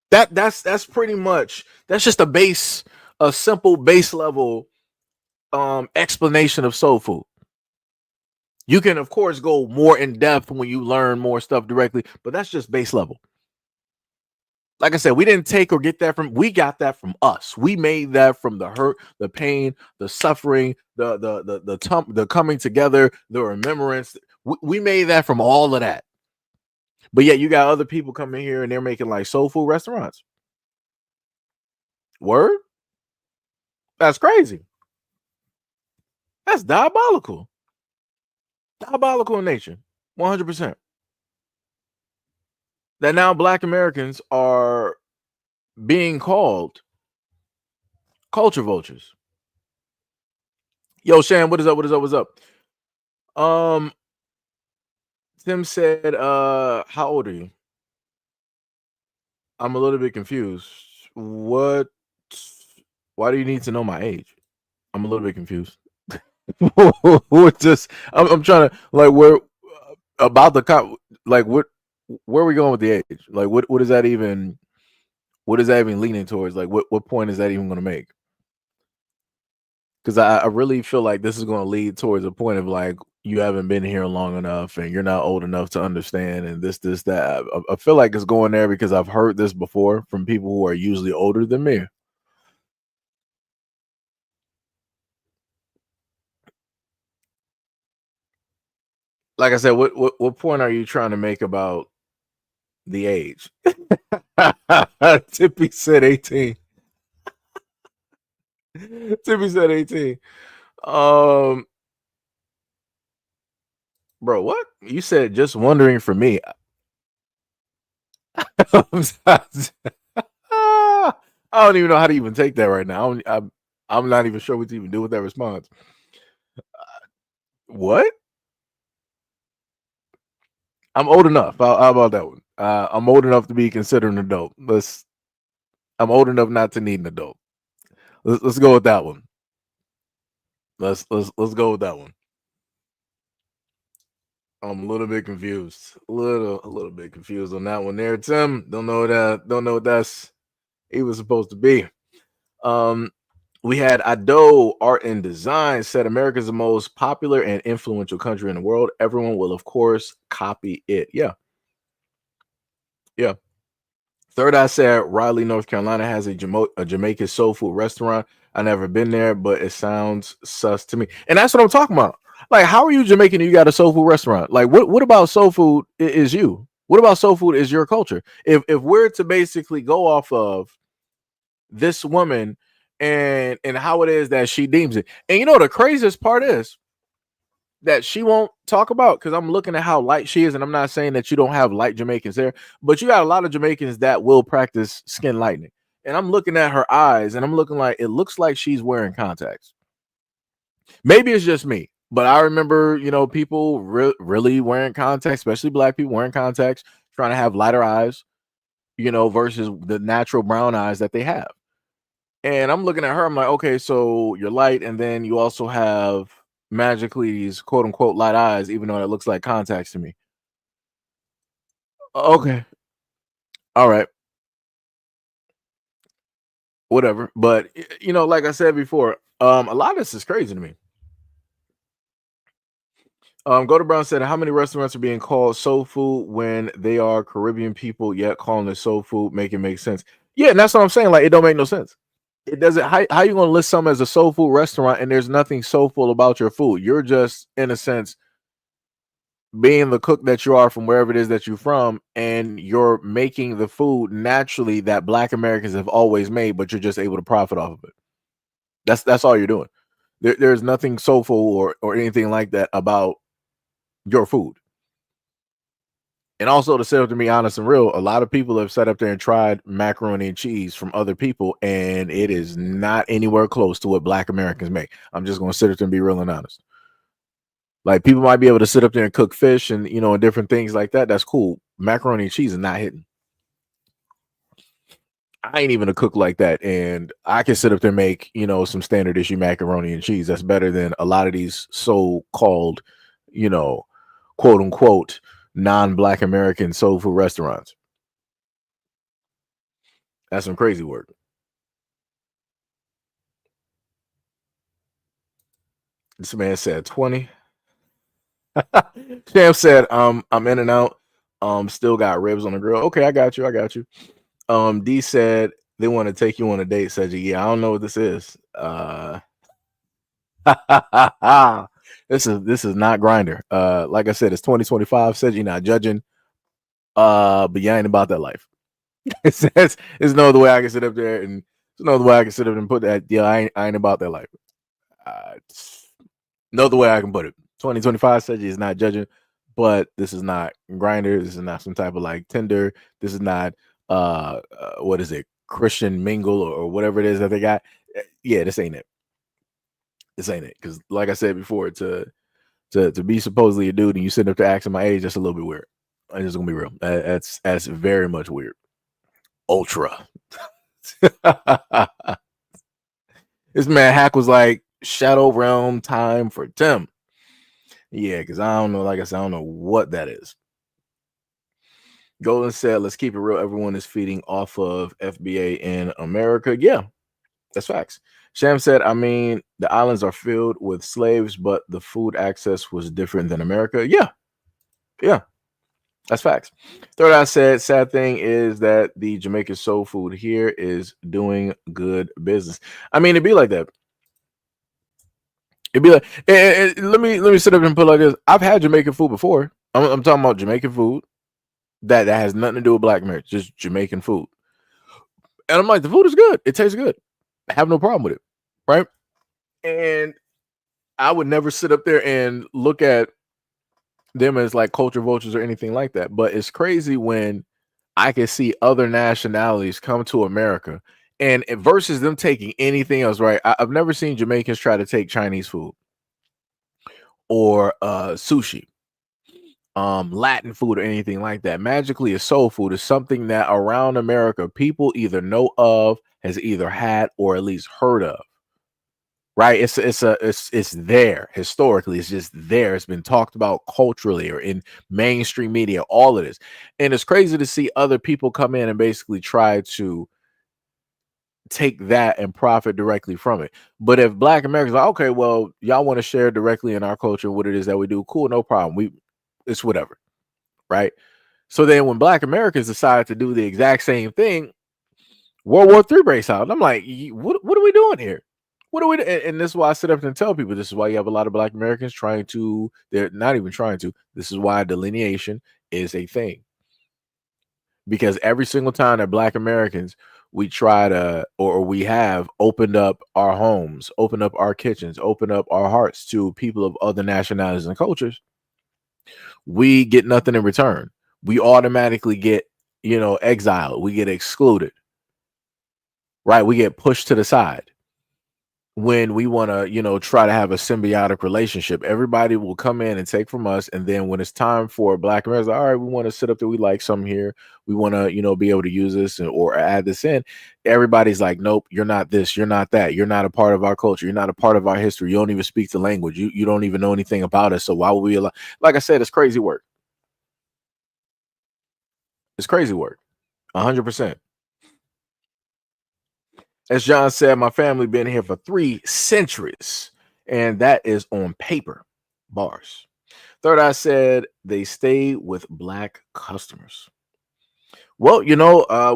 That's pretty much, that's just a simple base level explanation of soul food. You can of course go more in depth when you learn more stuff directly, but that's just base level. Like I said, we didn't take or get that we got that from us. We made that from the hurt, the pain, the suffering, the coming together, the remembrance. We made that from all of that. But yet you got other people coming here and they're making like soul food restaurants. Word? That's crazy. That's diabolical. Diabolical in nature. 100%. That now Black Americans are being called culture vultures. Yo, Shan, what is up? What's up? Tim said, how old are you? I'm a little bit confused. Why do you need to know my age? I'm a little bit confused. I'm trying to, like, where about the like what where are we going with the age? Like what is that even leaning towards? Like what point is that even going to make? Because I really feel like this is going to lead towards a point of like you haven't been here long enough and you're not old enough to understand and this that. I feel like it's going there because I've heard this before from people who are usually older than me. Like I said, what point are you trying to make about the age? Tippy said 18. Tippy said 18. Bro, what? You said just wondering for me. I don't even know how to even take that right now. I'm not even sure what to even do with that response. What? I'm old enough. How about that one? I'm old enough to be considered an adult. I'm old enough not to need an adult. Let's go with that one. Let's go with that one. I'm a little bit confused. A little bit confused on that one there, Tim. Don't know what that's even supposed to be. We had Ado Art and Design said America is the most popular and influential country in the world. Everyone will, of course, copy it. Yeah. Yeah. Third Eye said Raleigh, North Carolina has a Jamaican soul food restaurant. I never been there, but it sounds sus to me. And that's what I'm talking about. Like, how are you Jamaican and you got a soul food restaurant? Like, what about soul food is you? What about soul food is your culture? If we're to basically go off of this woman and how it is that she deems it. And you know the craziest part is that she won't talk about, because I'm looking at how light she is, and I'm not saying that you don't have light Jamaicans there, but you got a lot of Jamaicans that will practice skin lightening. And I'm looking at her eyes, and I'm looking like it looks like she's wearing contacts. Maybe it's just me, but I remember, people really wearing contacts, especially black people wearing contacts, trying to have lighter eyes, versus the natural brown eyes that they have. And I'm looking at her, I'm like, okay, so you're light, and then you also have magically these quote unquote light eyes, even though it looks like contacts to me. Okay. All right. Whatever. But like I said before, a lot of this is crazy to me. Go to Brown said, how many restaurants are being called soul food when they are Caribbean people, yet calling it soul food, make it make sense? Yeah, and that's what I'm saying. Like, it don't make no sense. It doesn't. How you gonna list something as a soul food restaurant and there's nothing soulful about your food? You're just, in a sense, being the cook that you are from wherever it is that you're from, and you're making the food naturally that Black Americans have always made, but you're just able to profit off of it. That's all you're doing. There's nothing soulful or anything like that about your food. And also, to say to be honest and real, a lot of people have sat up there and tried macaroni and cheese from other people, and it is not anywhere close to what Black Americans make. I'm just going to sit up there and be real and honest. Like, people might be able to sit up there and cook fish and, and different things like that. That's cool. Macaroni and cheese is not hitting. I ain't even a cook like that. And I can sit up there and make, some standard issue macaroni and cheese. That's better than a lot of these so-called, quote unquote, non-Black American soul food restaurants. That's some crazy work. This man said 20. Sam said, I'm in and out. Still got ribs on the grill. Okay, I got you. D said they want to take you on a date. Said, yeah, I don't know what this is. This is not Grinder. Like I said, it's 2025. Said you're not judging. But you ain't about that life. It says there's no other way I can sit up there and there's no other way I can sit up and put that. Yeah, I ain't about that life. No other way I can put it. 2025 said is not judging, but this is not Grinder. This is not some type of like Tinder. This is not what is it, Christian Mingle or whatever it is that they got. Yeah, this ain't it. This ain't it. Because like I said before, to be supposedly a dude and you sitting up there asking my age, that's a little bit weird. I'm just gonna be real. That's very much weird. Ultra. This man Hack was like, Shadow Realm time for Tim. Yeah, because I don't know. Like I said, I don't know what that is. Golden said, let's keep it real. Everyone is feeding off of FBA in America. Yeah, that's facts. Sham said, I mean, the islands are filled with slaves, but the food access was different than America. Yeah. That's facts. Third Eye said, sad thing is that the Jamaican soul food here is doing good business. I mean, it'd be like that. It'd be like, let me sit up and put it like this. I've had Jamaican food before. I'm talking about Jamaican food that has nothing to do with Black marriage, just Jamaican food. And I'm like, the food is good. It tastes good. I have no problem with it. Right. And I would never sit up there and look at them as like culture vultures or anything like that. But it's crazy when I can see other nationalities come to America and versus them taking anything else, right? I've never seen Jamaicans try to take Chinese food or sushi Latin food or anything like that. Magically, a soul food is something that around America people either know of, has either had, or at least heard of. Right? It's there historically. It's just there. It's been talked about culturally or in mainstream media. All of this, and it's crazy to see other people come in and basically try to take that and profit directly from it. But if Black Americans are like, okay, well, y'all want to share directly in our culture what it is that we do, cool, no problem. It's whatever, right? So then when Black Americans decide to do the exact same thing, World War III breaks out. And I'm like, what are we doing here? What are we and this is why I sit up and tell people this is why you have a lot of Black Americans trying to, they're not even trying to, this is why delineation is a thing. Because every single time that Black Americans we try to or we have opened up our homes, opened up our kitchens, opened up our hearts to people of other nationalities and cultures, we get nothing in return. We automatically get, exiled. We get excluded. Right? We get pushed to the side. When we want to, try to have a symbiotic relationship, everybody will come in and take from us. And then when it's time for Black Americans, all right, we want to sit up there. We like some here. We want to, be able to use this or add this in. Everybody's like, nope, you're not this. You're not that. You're not a part of our culture. You're not a part of our history. You don't even speak the language. You don't even know anything about us. So why would we allow? Like I said, it's crazy work. It's crazy work. 100%. As John said, my family been here for 3 centuries, and that is on paper. Bars. Third Eye said they stay with Black customers. Well,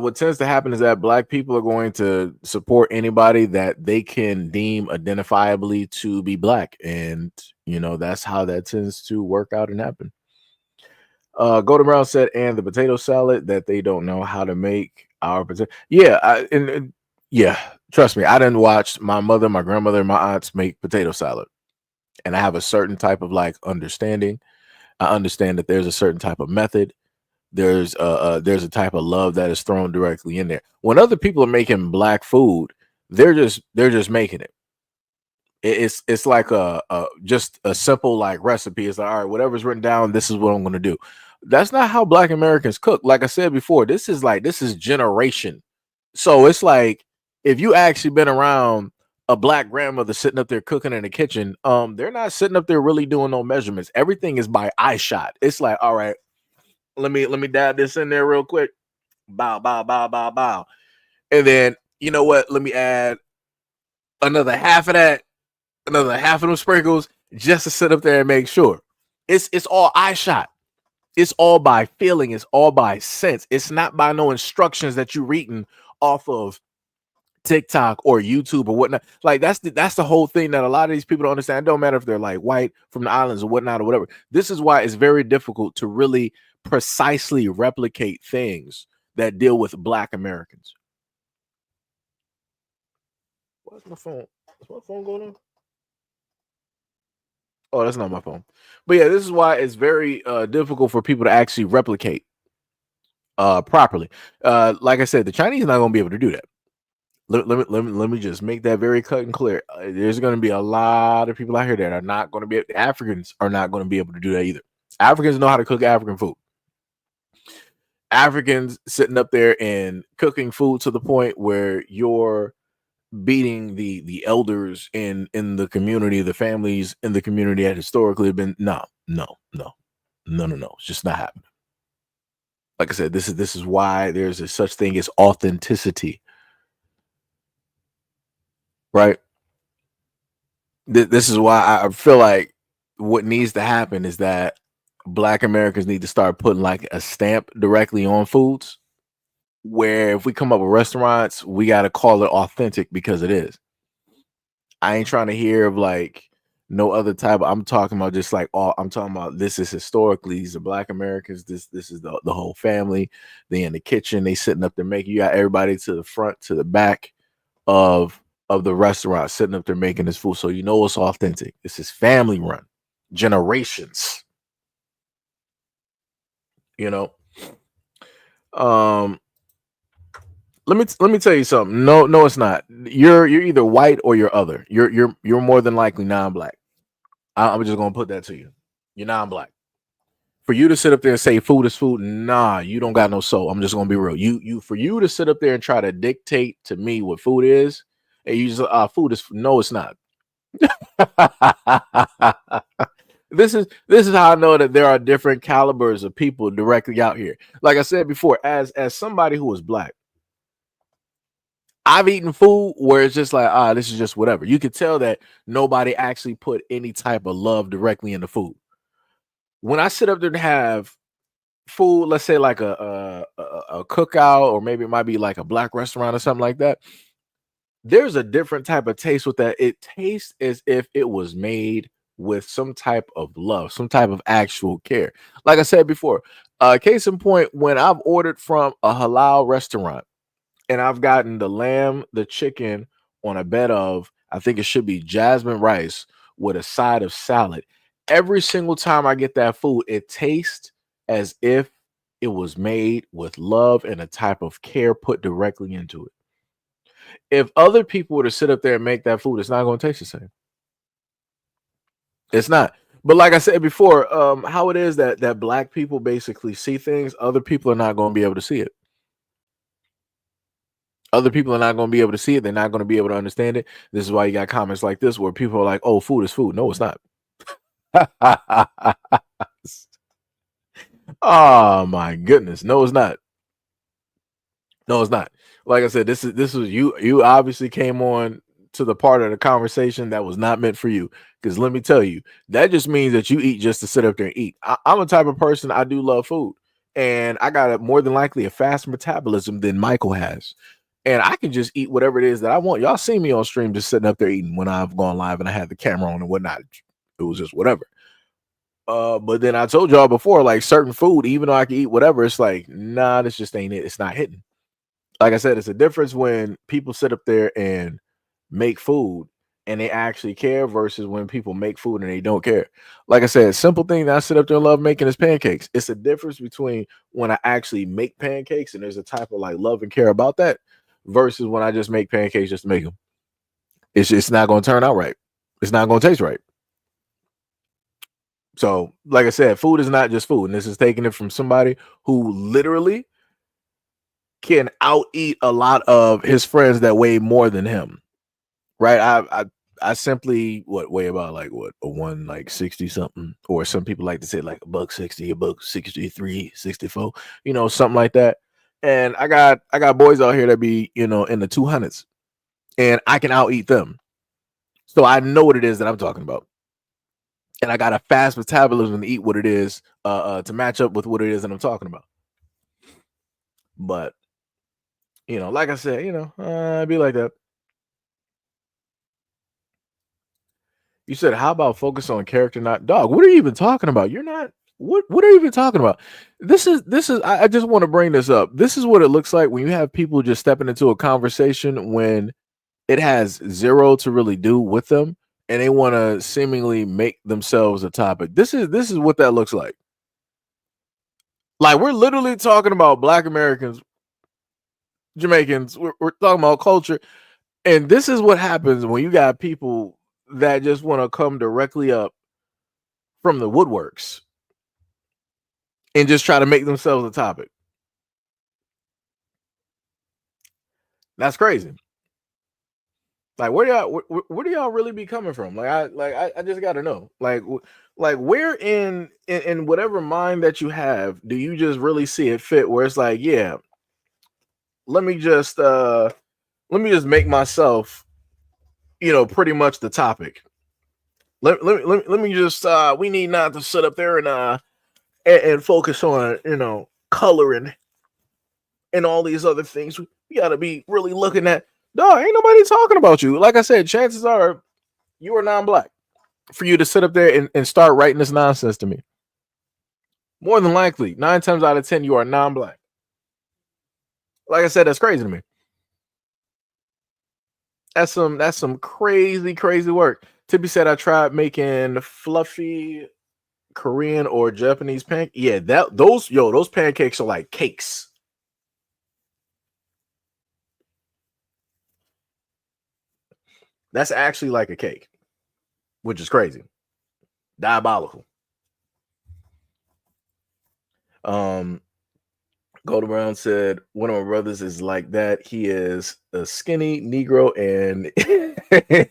what tends to happen is that Black people are going to support anybody that they can deem identifiably to be Black, and that's how that tends to work out and happen. Golden Brown said, and the potato salad that they don't know how to make our potato. Yeah, yeah, trust me, I didn't watch my mother, my grandmother, and my aunts make potato salad. And I have a certain type of understanding. I understand that there's a certain type of method. There's a type of love that is thrown directly in there. When other people are making Black food, they're just making it. It's like just a simple recipe. It's like, all right, whatever's written down, this is what I'm gonna do. That's not how Black Americans cook. Like I said before, this is generation. So it's like, if you actually been around a Black grandmother sitting up there cooking in the kitchen, they're not sitting up there really doing no measurements. Everything is by eye shot. It's like, all right, let me dab this in there real quick. Bow, bow, bow, bow, bow. And then, you know what? Let me add another half of that, another half of them sprinkles, just to sit up there and make sure. It's all eye shot. It's all by feeling. It's all by sense. It's not by no instructions that you're reading off of TikTok or YouTube or whatnot. Like that's the whole thing that a lot of these people don't understand. It don't matter if they're white from the islands or whatnot or whatever. This is why it's very difficult to really precisely replicate things that deal with Black Americans. What's my phone? Is my phone going on? Oh, that's not my phone. But yeah, this is why it's very difficult for people to actually replicate properly. Like I said, the Chinese are not going to be able to do that. Let me just make that very cut and clear. There's going to be a lot of people out here that are not going to be. Africans are not going to be able to do that either. Africans know how to cook African food. Africans sitting up there and cooking food to the point where you're beating the elders in the community, the families in the community that historically have been no. It's just not happening. Like I said, this is why there's a such thing as authenticity. Right. This is why I feel like what needs to happen is that Black Americans need to start putting a stamp directly on foods, where if we come up with restaurants, we got to call it authentic because it is. I ain't trying to hear of no other type. I'm talking about just I'm talking about this is historically, these are Black Americans. This is the whole family. They in the kitchen, they sitting up there making. You got everybody to the front, to the back of the restaurant sitting up there making this food. So it's authentic. This is family run, generations. Let me tell you something. No, it's not. You're either white or you're other. You're more than likely non-Black. I'm just gonna put that to you. You're non-Black. For you to sit up there and say food is food, nah, you don't got no soul. I'm just gonna be real. For you to sit up there and try to dictate to me what food is, and you just food is no, it's not. This is how I know that there are different calibers of people directly out here. Like I said before, as somebody who is black, I've eaten food where it's just like, this is just whatever. You could tell that nobody actually put any type of love directly in the food. When I sit up there to have food, let's say like a cookout, or maybe it might be like a black restaurant or something like that, there's a different type of taste with that. It tastes as if it was made with some type of love, some type of actual care. Like I said before, case in point, when I've ordered from a halal restaurant and I've gotten the lamb, the chicken on a bed of, I think it should be jasmine rice with a side of salad. Every single time I get that food, it tastes as if it was made with love and a type of care put directly into it. If other people were to sit up there and make that food, it's not going to taste the same. It's not. But like I said before, how it is that black people basically see things, other people are not going to be able to see it. Other people are not going to be able to see it. They're not going to be able to understand it. This is why you got comments like this where people are like, "Oh, food is food." No, it's not. Oh my goodness. No, it's not. No, it's not. Like I said, this was you obviously came on to the part of the conversation that was not meant for you. Because let me tell you, that just means that you eat just to sit up there and eat. I'm a type of person, I do love food. And I got more than likely a faster metabolism than Michael has. And I can just eat whatever it is that I want. Y'all see me on stream just sitting up there eating when I've gone live and I had the camera on and whatnot. It was just whatever. But then I told y'all before, like certain food, even though I can eat whatever, it's like, nah, this just ain't it. It's not hitting. Like I said, it's a difference when people sit up there and make food and they actually care versus when people make food and they don't care. Like I said, simple thing that I sit up there and love making is pancakes. It's a difference between when I actually make pancakes and there's a type of like love and care about that versus when I just make pancakes just to make them. It's not going to turn out right. It's not going to taste right. So, like I said, food is not just food. And this is taking it from somebody who literally can out eat a lot of his friends that weigh more than him. Right? I simply weigh about like a 160 something, or some people like to say like $160, $163, 64, something like that. And I got boys out here that be, in the 200s, and I can out eat them. So I know what it is that I'm talking about. And I got a fast metabolism to eat what it is, to match up with what it is that I'm talking about. But, like I said, I'd be like that. You said, how about focus on character, not dog? What are you even talking about? You're not. What are you even talking about? This is. I just want to bring this up. This is what it looks like when you have people just stepping into a conversation when it has zero to really do with them, and they want to seemingly make themselves a topic. This is what that looks like. Like, we're literally talking about Black Americans, Jamaicans. We're talking about culture, and this is what happens when you got people that just want to come directly up from the woodworks and just try to make themselves a topic. That's crazy. Like, where do y'all really be coming from? I just got to know. Like where in whatever mind that you have, do you just really see it fit where it's like, yeah, let me just make myself, pretty much the topic. Let me just we need not to sit up there and focus on, coloring and all these other things. We got to be really looking at, dog, ain't nobody talking about you. Like I said, chances are you are non-black for you to sit up there and start writing this nonsense to me. More than likely, 9 times out of 10, you are non-black. Like I said, that's crazy to me. That's some crazy work. Tippy said, I tried making fluffy Korean or Japanese pancakes. Yeah, those pancakes are like cakes. That's actually like a cake, which is crazy. Diabolical. Um, Golden Brown said one of my brothers is like that. He is a skinny Negro and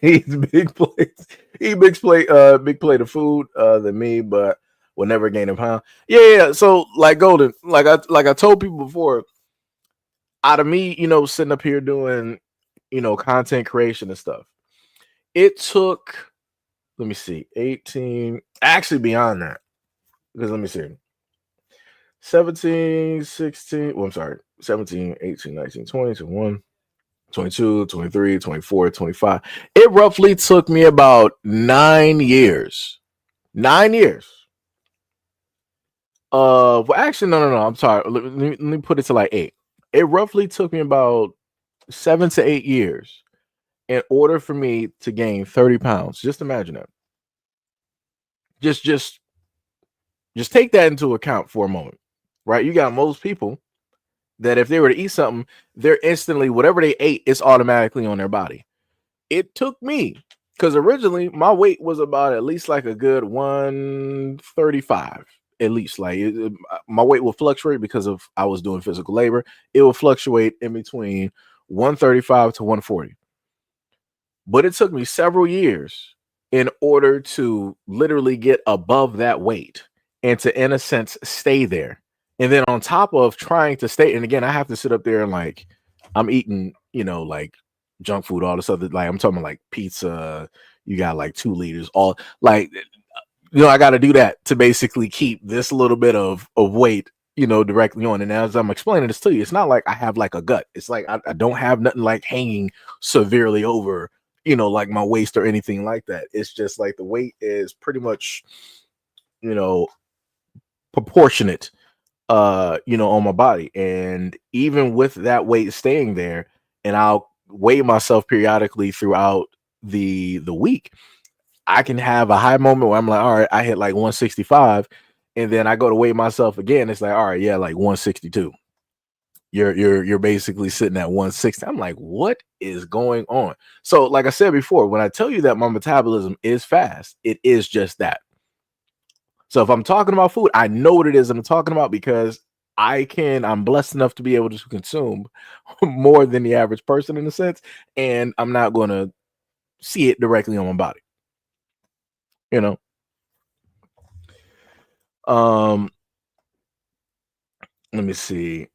he's big plate. He big plate of food than me, but will never gain a pound. Yeah. So like Golden, like I told people before, out of me, sitting up here doing, content creation and stuff. It took, let me see, 18, actually beyond that. Because let me see. 17, 16, well, I'm sorry, 17, 18, 19, 20, 21, 22, 23, 24, 25. It roughly took me about 9 years. 9 years. Well, actually, no. I'm sorry. Let me put it to like 8. It roughly took me about 7 to 8 years in order for me to gain 30 pounds. Just imagine that. Just take that into account for a moment, right? You got most people that if they were to eat something, they're instantly, whatever they ate, it's automatically on their body. It took me, because originally my weight was about at least like a good 135, at least. Like my weight will fluctuate because of I was doing physical labor. It will fluctuate in between 135 to 140. But it took me several years in order to literally get above that weight and to, in a sense, stay there. And then on top of trying to stay, and again, I have to sit up there and like I'm eating, like junk food, all this other, like I'm talking like pizza. You got like 2 liters, all like, I got to do that to basically keep this little bit of weight, directly on. And as I'm explaining this to you, it's not like I have like a gut. It's like I don't have nothing like hanging severely over, like my waist or anything like that. It's just like the weight is pretty much, proportionate, on my body. And even with that weight staying there, and I'll weigh myself periodically throughout the week, I can have a high moment where I'm like, all right, I hit like 165, and then I go to weigh myself again. It's like, all right, yeah, like 162. You're basically sitting at 160. I'm like, what is going on? So, like I said before, when I tell you that my metabolism is fast, it is just that. So if I'm talking about food, I know what it is I'm talking about because I'm blessed enough to be able to consume more than the average person in a sense, and I'm not going to see it directly on my body. Let me see.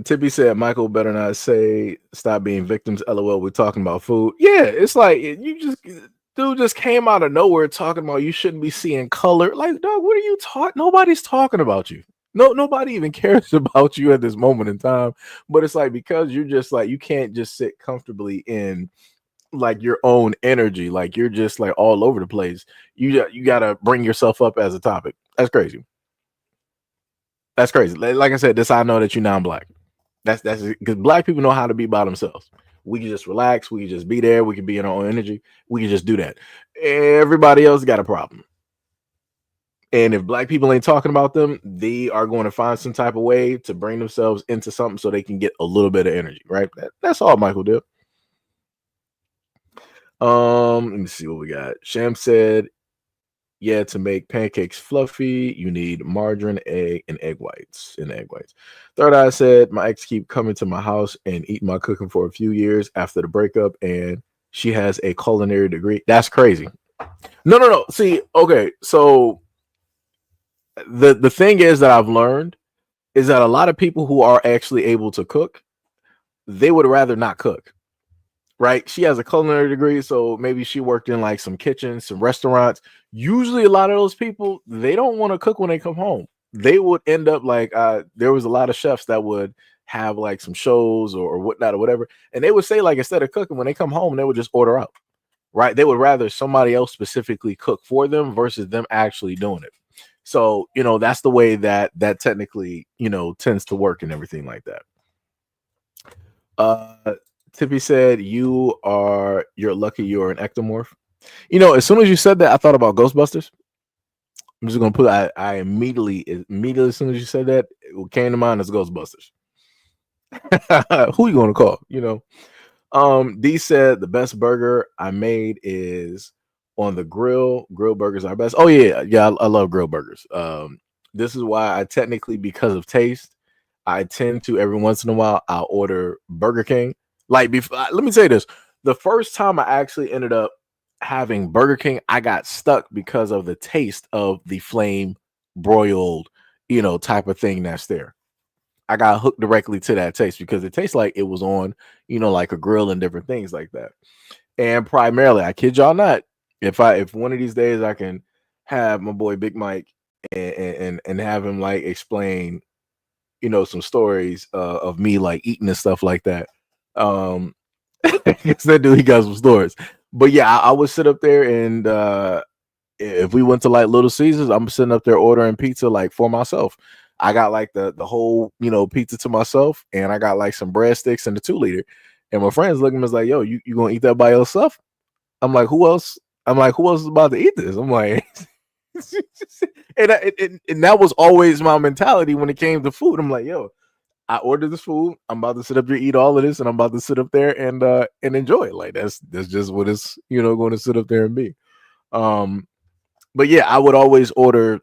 Tippy said Michael better not say stop being victims. LOL. We're talking about food. Yeah, it's like dude just came out of nowhere talking about you shouldn't be seeing color. Like, dog, what are you talking? Nobody's talking about you. No, nobody even cares about you at this moment in time. But it's like because you're just like you can't just sit comfortably in like your own energy. Like you're just like all over the place. You gotta bring yourself up as a topic. That's crazy. That's crazy. Like I said, this I know that you're non-black. That's because black people know how to be by themselves. We can just relax. We can just be there. We can be in our own energy. We can just do that. Everybody else got a problem. And if black people ain't talking about them, they are going to find some type of way to bring themselves into something so they can get a little bit of energy, right? That's all Michael did. Let me see what we got. Sham said, yeah, to make pancakes fluffy, you need margarine, egg, and egg whites. Third Eye said, my ex keep coming to my house and eating my cooking for a few years after the breakup, and she has a culinary degree. That's crazy. No. See, okay, so the thing is that I've learned is that a lot of people who are actually able to cook, they would rather not cook. Right? She has a culinary degree, so maybe she worked in like some kitchens, some restaurants. Usually, a lot of those people, they don't want to cook when they come home. They would end up like there was a lot of chefs that would have like some shows or whatnot or whatever, and they would say like instead of cooking when they come home, they would just order out. Right? They would rather somebody else specifically cook for them versus them actually doing it. So that's the way that technically tends to work and everything like that. Tippy said, you're lucky you're an ectomorph. As soon as you said that, I thought about Ghostbusters. I'm just gonna put I immediately as soon as you said that, what came to mind is Ghostbusters. Who you gonna call? D said the best burger I made is on the grill. Grill burgers are best. Oh yeah, I love grill burgers. This is why I technically, because of taste, I tend to every once in a while I'll order Burger King. Like before, let me say this: the first time I actually ended up having Burger King, I got stuck because of the taste of the flame broiled, type of thing that's there. I got hooked directly to that taste because it tastes like it was on, like a grill and different things like that. And primarily, I kid y'all not, if one of these days I can have my boy Big Mike and have him like explain, some stories of me like eating and stuff like that. Because that dude, he got some stories. But yeah, I would sit up there and if we went to like Little Caesars, I'm sitting up there ordering pizza like for myself. I got like the whole pizza to myself, and I got like some breadsticks and the 2 liter. And my friends looking at me was like, "Yo, you gonna eat that by yourself?" I'm like, "Who else?" I'm like, "Who else is about to eat this?" I'm like, and that was always my mentality when it came to food. I'm like, "Yo, I ordered this food. I'm about to sit up here, eat all of this, and I'm about to sit up there and enjoy it. Like that's just what it's going to sit up there and be." Um, but yeah, I would always order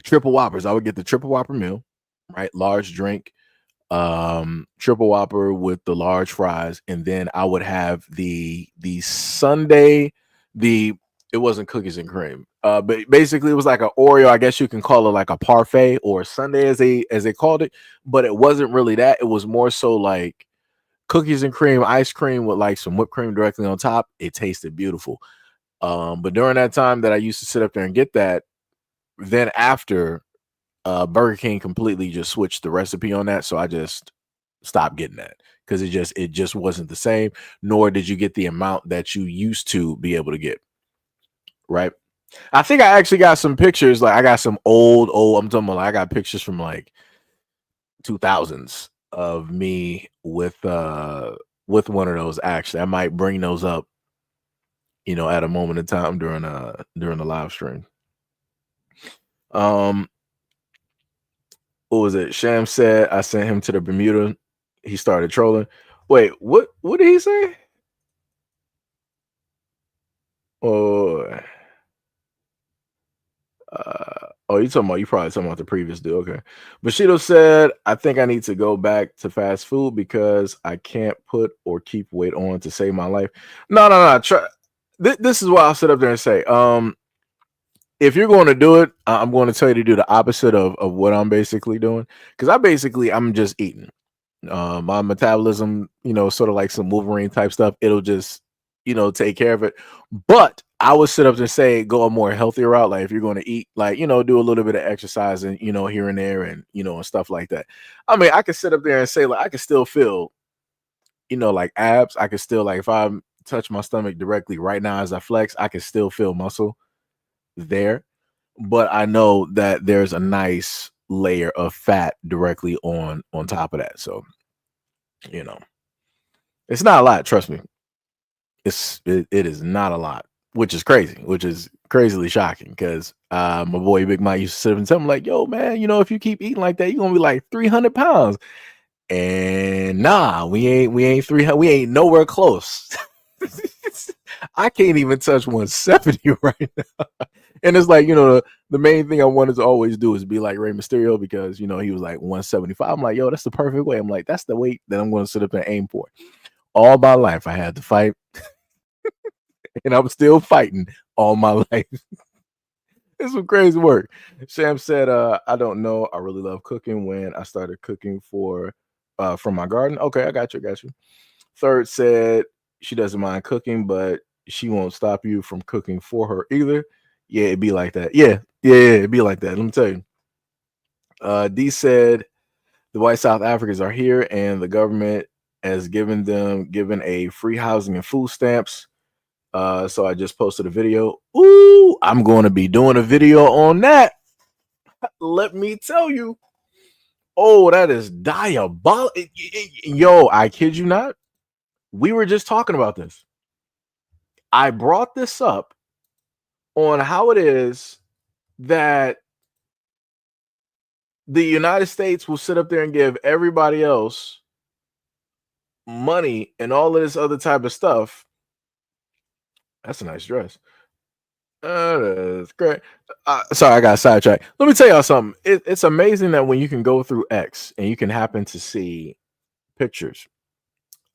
triple whoppers. I would get the triple whopper meal, right? Large drink, triple whopper with the large fries, and then I would have the Sunday, the it wasn't cookies and cream. But basically it was like an Oreo. I guess you can call it like a parfait or Sunday as they called it, but it wasn't really that. It was more so like cookies and cream, ice cream with like some whipped cream directly on top. It tasted beautiful. But during that time that I used to sit up there and get that, then after Burger King completely just switched the recipe on that, so I just stopped getting that because it just wasn't the same. Nor did you get the amount that you used to be able to get. Right. I think I actually got some pictures. Like I got some old. I'm talking about. Like, I got pictures from like 2000s of me with one of those. Actually, I might bring those up. At a moment in time during the live stream. Um, what was it? Sham said I sent him to the Bermuda. He started trolling. Wait, what did he say? Oh, you probably talking about the previous dude. Okay. Bushido said, I think I need to go back to fast food because I can't put or keep weight on to save my life. No. This is what I'll sit up there and say. If you're going to do it, I'm going to tell you to do the opposite of what I'm basically doing. Because I'm just eating. My metabolism, sort of like some Wolverine type stuff, it'll just, take care of it. But I would sit up and say go a more healthier route. Like if you're going to eat, like, do a little bit of exercise and, here and there and, and stuff like that. I mean, I could sit up there and say, like, I could still feel, like abs. I could still, like, if I touch my stomach directly right now as I flex, I could still feel muscle there. But I know that there's a nice layer of fat directly on top of that. So, it's not a lot, trust me. It is not a lot, which is crazily shocking because my boy Big Mike used to sit up and tell me like, yo, man, if you keep eating like that, you're gonna be like 300 pounds. And nah, we ain't 300, we ain't nowhere close. I can't even touch 170 right now. And it's like, the main thing I wanted to always do is be like Rey Mysterio because, he was like 175. I'm like, yo, that's the perfect way. I'm like, that's the weight that I'm going to sit up and aim for. All my life, I had to fight, and I'm still fighting all my life. It's some crazy work. Sham said, I don't know. I really love cooking when I started cooking from my garden. Okay, I got you. Third said she doesn't mind cooking, but she won't stop you from cooking for her either. Yeah, it'd be like that. Yeah, it'd be like that. Let me tell you. D said the white South Africans are here and the government has given a free housing and food stamps. So I just posted a video. Ooh, I'm going to be doing a video on that. Let me tell you. Oh, that is diabolical. Yo, I kid you not. We were just talking about this. I brought this up on how it is that the United States will sit up there and give everybody else money and all of this other type of stuff. That's a nice dress. That's great. Sorry, I got sidetracked. Let me tell y'all something. It's amazing that when you can go through X and you can happen to see pictures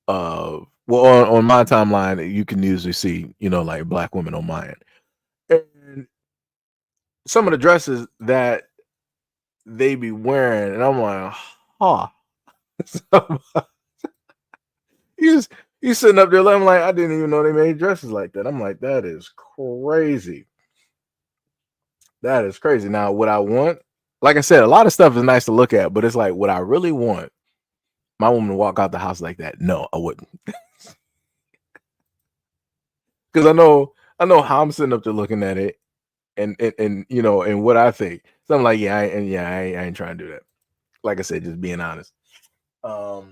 of, well, on my timeline, you can usually see, like black women on mine. And some of the dresses that they be wearing, and I'm like, huh. So, you sitting up there, I'm like, I didn't even know they made dresses like that. I'm like, that is crazy. That is crazy. Now, what I want, like I said, a lot of stuff is nice to look at, but it's like, would I really want my woman to walk out the house like that? No, I wouldn't. Because I know how I'm sitting up there looking at it, and and what I think. So I'm like, I ain't trying to do that. Like I said, just being honest. Let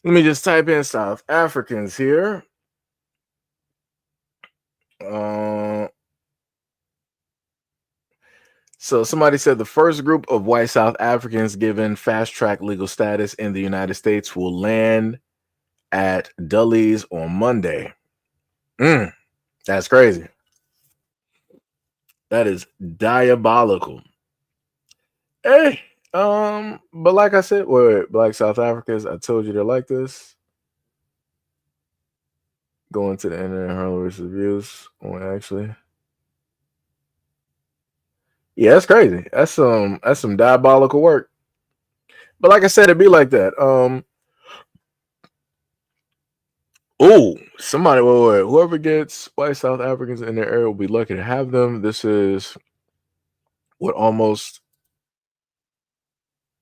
me just type in South Africans here. So somebody said the first group of white South Africans given fast track legal status in the United States will land at Dulles on Monday. That's crazy. That is diabolical. Hey, but like I said, black South Africans, I told you they're like this. Going to the internet, harmless reviews on actually. Yeah, that's crazy. That's some diabolical work. But like I said, it'd be like that. Oh, somebody, wait. Whoever gets white South Africans in their area will be lucky to have them. This is what almost.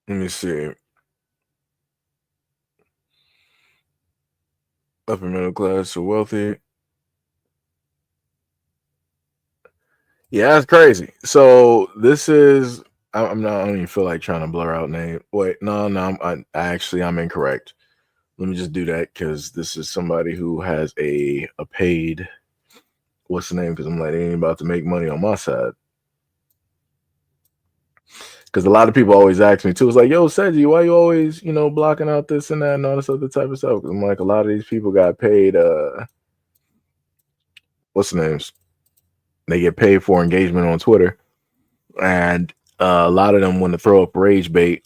Let me see. Upper middle class or wealthy. Yeah, that's crazy. So this is. I'm not. I don't even feel like trying to blur out name. Wait, no. I'm incorrect. Let me just do that because this is somebody who has a paid. What's the name? Because I'm like, they ain't about to make money on my side. Because a lot of people always ask me too. It's like, yo, Seiji, why you always, blocking out this and that and all this other type of stuff? I'm like, a lot of these people got paid. What's the names? They get paid for engagement on Twitter, and a lot of them want to throw up rage bait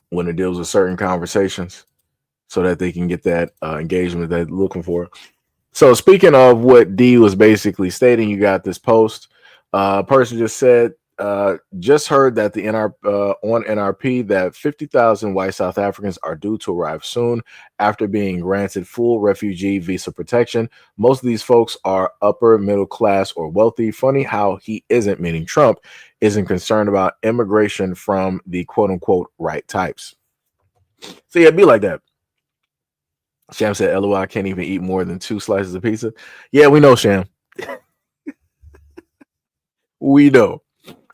when it deals with certain conversations, so that they can get that engagement that they're looking for. So speaking of what D was basically stating, you got this post. Person just said, just heard that the on NRP that 50,000 white South Africans are due to arrive soon after being granted full refugee visa protection. Most of these folks are upper middle class or wealthy. Funny how he isn't, meaning Trump, isn't concerned about immigration from the quote unquote right types. So yeah, be like that. Sham said, LOL, I can't even eat more than 2 slices of pizza. Yeah, we know, Sham. We know.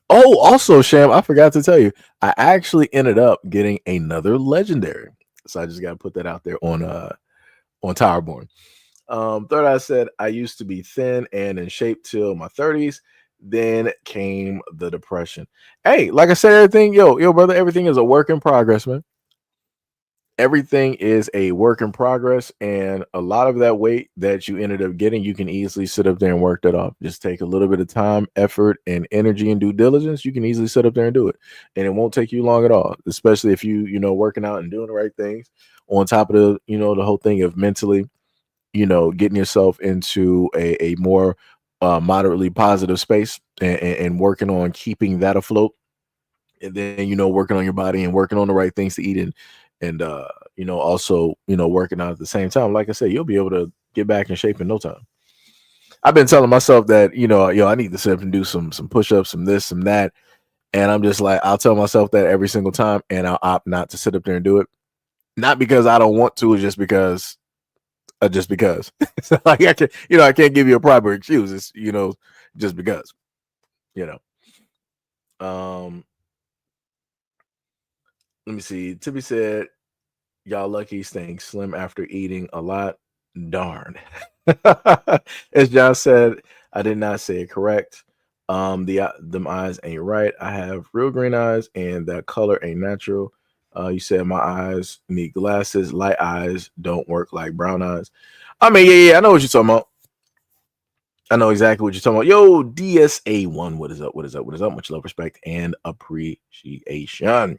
Oh, also, Sham, I forgot to tell you, I actually ended up getting another legendary. So I just got to put that out there on Towerborn. Third Eye said, I used to be thin and in shape till my 30s. Then came the depression. Hey, like I said, everything, yo, brother, everything is a work in progress, man. Everything is a work in progress, and a lot of that weight that you ended up getting, you can easily sit up there and work that off. Just take a little bit of time, effort, and energy and due diligence. You can easily sit up there and do it, and it won't take you long at all. Especially if you working out and doing the right things. On top of the the whole thing of mentally, getting yourself into a more moderately positive space and working on keeping that afloat, and then working on your body and working on the right things to eat and also working out at the same time. Like I said, you'll be able to get back in shape in no time. I've been telling myself that I need to sit up and do some push-ups, some this, some that, and I'm just like, I'll tell myself that every single time, and I'll opt not to sit up there and do it. Not because I don't want to, just because. So, like, I can't give you a proper excuse. It's just because. Let me see. Tippy said, y'all lucky staying slim after eating a lot. Darn. As John said, I did not say it correct. Them eyes ain't right. I have real green eyes, and that color ain't natural. You said my eyes need glasses. Light eyes don't work like brown eyes. I mean, yeah, I know what you're talking about. I know exactly what you're talking about. Yo, DSA1, what is up? What is up? What is up? Much love, respect, and appreciation.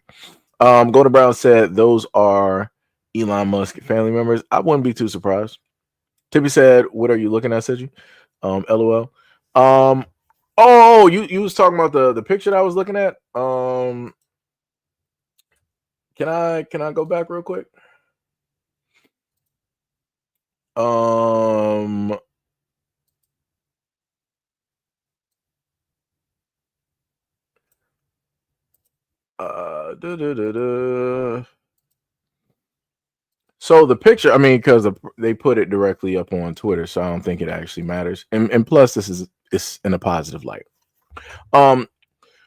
Golden Brown said those are Elon Musk family members. I wouldn't be too surprised. Tippy said, "What are you looking at?" Said you, LOL. Oh, you was talking about the picture that I was looking at. Can I go back real quick? So the picture, I mean, because they put it directly up on Twitter, so I don't think it actually matters. And plus, it's in a positive light.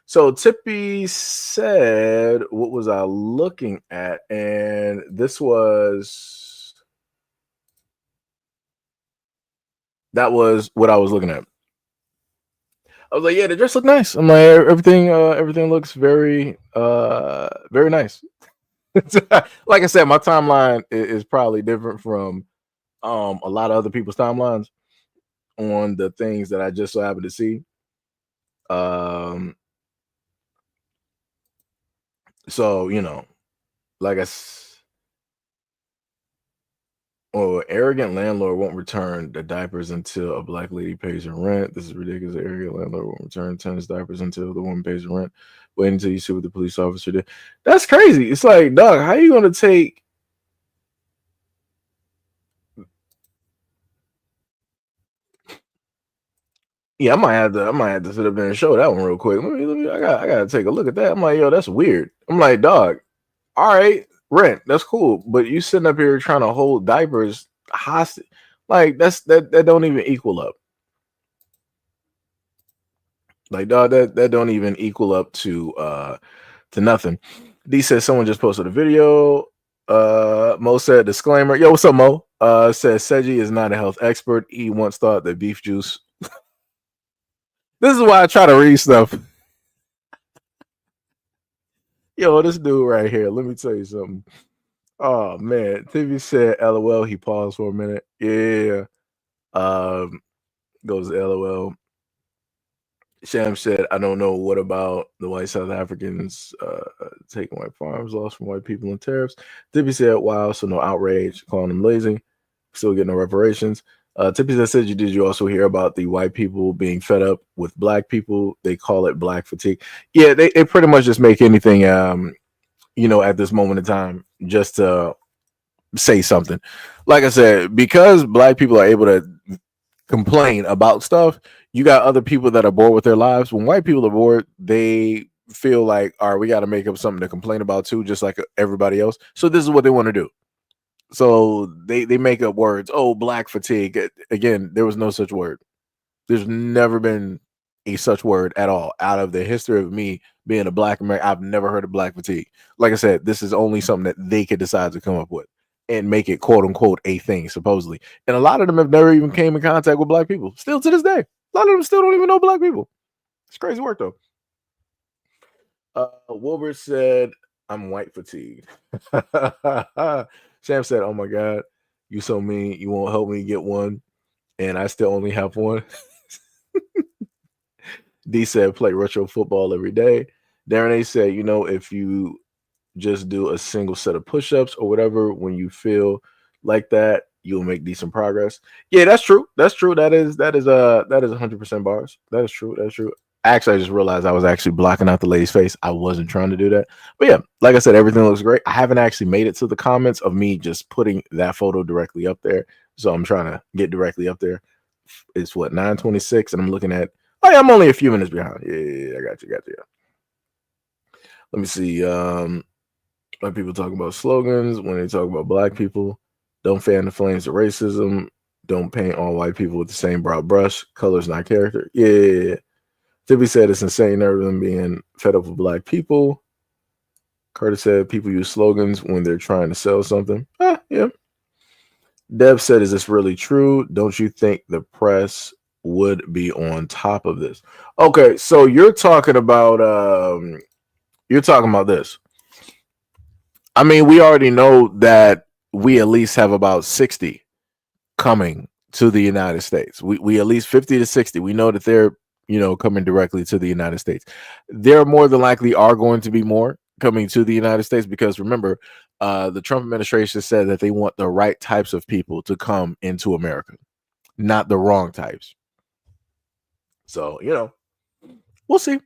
So Tippy said, "What was I looking at?" And that was what I was looking at. I was like, "Yeah, the dress look nice." I'm like, everything looks very very nice. Like I said, my timeline is probably different from a lot of other people's timelines on the things that I just so happen to see. So like arrogant landlord won't return the diapers until a black lady pays her rent. This is ridiculous. Arrogant landlord won't return tenants' diapers until the woman pays her rent. Wait until you see what the police officer did. That's crazy. It's like, dog, how are you gonna take? Yeah, I might have to sit up there and show that one real quick. I gotta take a look at that. I'm like, yo, that's weird. I'm like, dog, all right, rent, that's cool, but you sitting up here trying to hold diapers hostage, like that don't even equal up. Like, dog, that don't even equal up to nothing. D says someone just posted a video. Mo said disclaimer. Yo, what's up, Mo? Says Seiji is not a health expert. He once thought that beef juice. This is why I try to read stuff. Yo, this dude right here. Let me tell you something. Oh man, TV said LOL. He paused for a minute. Yeah. Goes LOL. Sham said, I don't know what about the white South Africans taking white farms lost from white people and tariffs. Tippy said, wow, so no outrage, calling them lazy, still getting no reparations. Tippy said, did you also hear about the white people being fed up with black people? They call it black fatigue. Yeah, they pretty much just make anything, at this moment in time just to say something. Like I said, because black people are able to complain about stuff, you got other people that are bored with their lives. When white people are bored, they feel like, all right, we got to make up something to complain about too, just like everybody else. So this is what they want to do. So they make up words. Oh, black fatigue. Again, there was no such word. There's never been a such word at all out of the history of me being a black American. I've never heard of black fatigue. Like I said, this is only something that they could decide to come up with and make it quote unquote a thing, supposedly. And a lot of them have never even came in contact with black people. Still to this day, a lot of them still don't even know black people. It's crazy work though. Wilbur said, I'm white fatigued. Sam said, oh my God, you so mean. You won't help me get one. And I still only have one. D said, play retro football every day. Darren A said, if you just do a single set of push-ups or whatever, when you feel like that, you'll make decent progress. Yeah, that's true. That is 100% bars. That is true. Actually, I just realized I was actually blocking out the lady's face. I wasn't trying to do that. But yeah, like I said, everything looks great. I haven't actually made it to the comments of me just putting that photo directly up there. So I'm trying to get directly up there. It's what, 9:26, and I'm looking at, oh yeah, I'm only a few minutes behind. Yeah, I got you. Yeah. Let me see. White people talk about slogans when they talk about black people. Don't fan the flames of racism. Don't paint all white people with the same broad brush. Color's not character. Yeah. Tippy said it's insane everyone being fed up with black people. Carter said people use slogans when they're trying to sell something. Yeah. Dev said, is this really true? Don't you think the press would be on top of this? Okay, so you're talking about this. I mean, we already know that we at least have about 60 coming to the United States. We at least 50 to 60. We know that they're, coming directly to the United States. There more than likely are going to be more coming to the United States because remember, the Trump administration said that they want the right types of people to come into America, not the wrong types. So, we'll see.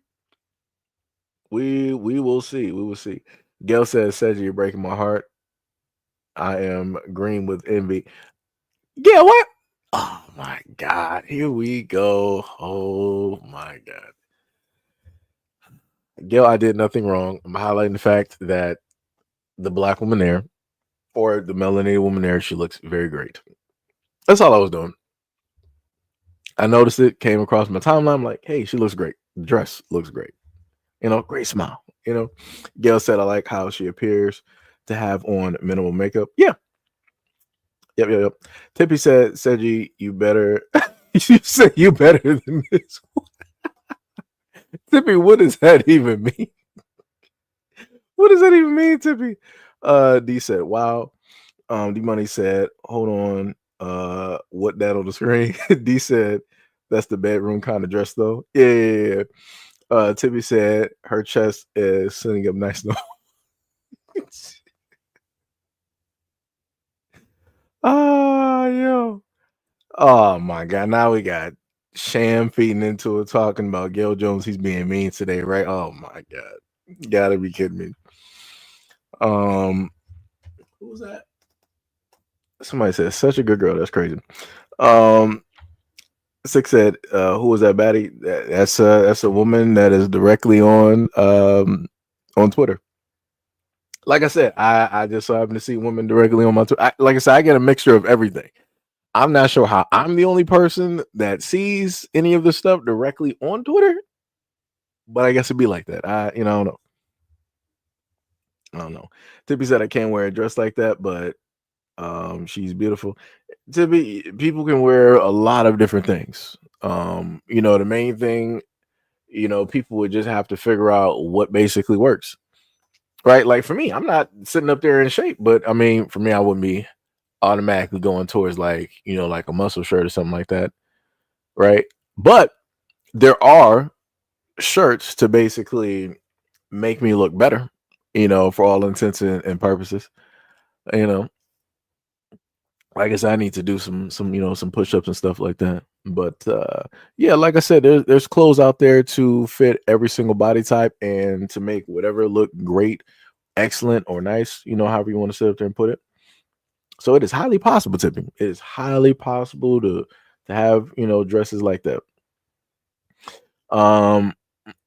We will see. We will see. Gail says, Cedric, you're breaking my heart. I am green with envy. Gail, what? Oh my God. Here we go. Oh my God. Gail, I did nothing wrong. I'm highlighting the fact that the black woman there, or the melanated woman there, she looks very great. That's all I was doing. I noticed it, came across my timeline. I'm like, hey, she looks great. The dress looks great. Great smile. Gail said, I like how she appears to have on minimal makeup. Yeah. Yep. Tippy said, Seji, you better. You said you better than this. Tippy, what does that even mean? What does that even mean, Tippy? D said, wow. D Money said, hold on. What that on the screen? D said, that's the bedroom kind of dress though. Yeah. Tippy said her chest is sitting up nice enough. Yo. Oh my God. Now we got Sham feeding into it, talking about Gail Jones. He's being mean today, right? Oh my God. You gotta be kidding me. Who was that? Somebody said such a good girl. That's crazy. Six said, who was that baddie? That's a woman that is directly on Twitter. Like I said, I just so happen to see women directly on my Twitter. Like I said, I get a mixture of everything. I'm not sure how I'm the only person that sees any of this stuff directly on Twitter, but I guess it'd be like that. I don't know. I don't know. Tippy said I can't wear a dress like that, but she's beautiful. Tippy, people can wear a lot of different things. The main thing, people would just have to figure out what basically works. Right? Like for me, I'm not sitting up there in shape, but I mean, for me, I wouldn't be automatically going towards like a muscle shirt or something like that, right? But there are shirts to basically make me look better, for all intents and purposes. Like I said, I need to do some push-ups and stuff like that. But yeah, like I said, there's clothes out there to fit every single body type and to make whatever look great, excellent, or nice, however you want to sit up there and put it. So it is highly possible, Tipping. It is highly possible to have, dresses like that.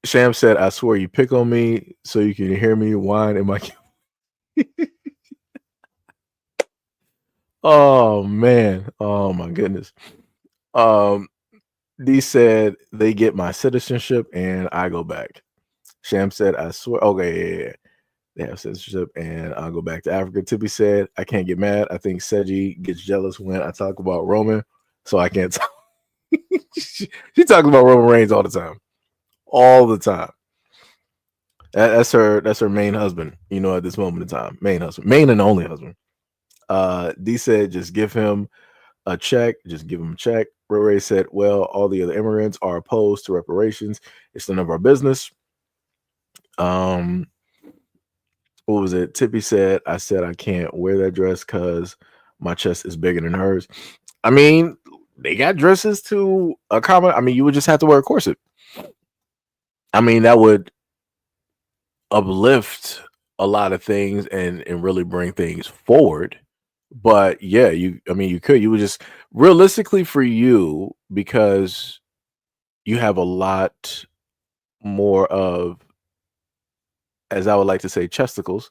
Sham said, I swear you pick on me so you can hear me whine in my Oh man. Oh my goodness. D said they get my citizenship and I go back. Sham said, I swear. Okay, yeah. They have citizenship and I'll go back to Africa. Tippy said, I can't get mad. I think Seji gets jealous when I talk about Roman, so I can't talk. she talks about Roman Reigns all the time. All the time. That's her main husband, at this moment in time. Main husband. Main and only husband. D said, just give him a check. Just give him a check. Ray said, well, all the other immigrants are opposed to reparations. It's none of our business. What was it? Tippy said, I said I can't wear that dress because my chest is bigger than hers. I mean, they got dresses to accommodate. I mean, you would just have to wear a corset. I mean, that would uplift a lot of things and really bring things forward. But yeah, you could. You would just realistically for you, because you have a lot more of, as I would like to say, chesticles,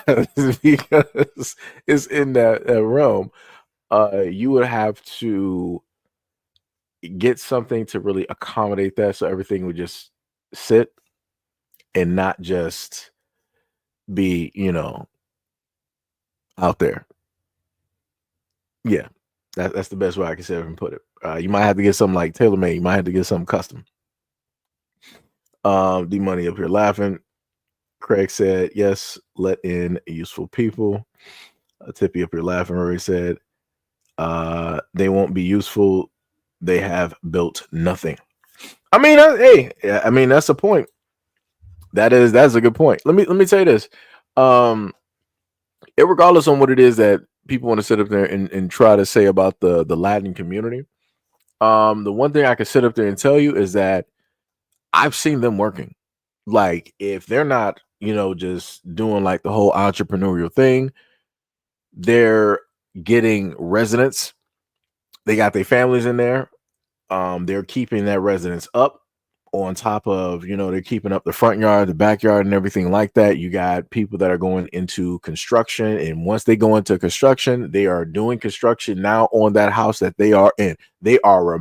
because it's in that realm. You would have to get something to really accommodate that, so everything would just sit and not just be, out there. Yeah, that's the best way I can say and put it. You might have to get something like tailor-made. You might have to get something custom. D Money up here laughing. Craig said, yes, let in useful people. Tippy up here laughing. Rory said, They won't be useful. They have built nothing. I mean, hey, I mean that's a point. That's a good point. Let me tell you this. Regardless on what it is that people want to sit up there and try to say about the Latin community, the one thing I can sit up there and tell you is that I've seen them working. Like if they're not, just doing like the whole entrepreneurial thing, they're getting residents. They got their families in there. They're keeping that residence up on top of, they're keeping up the front yard, the backyard, and everything like that. You got people that are going into construction, and once they go into construction, they are doing construction now on that house that they are in. They are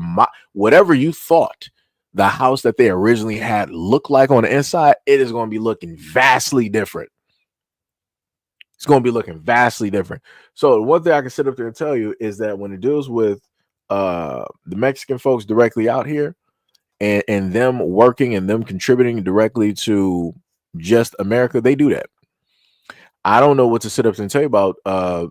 whatever you thought the house that they originally had looked like on the inside, it is going to be looking vastly different. It's going to be looking vastly different. So one thing I can sit up there and tell you is that when it deals with the Mexican folks directly out here and them working and them contributing directly to just America, they do that. I don't know what to sit up and tell you about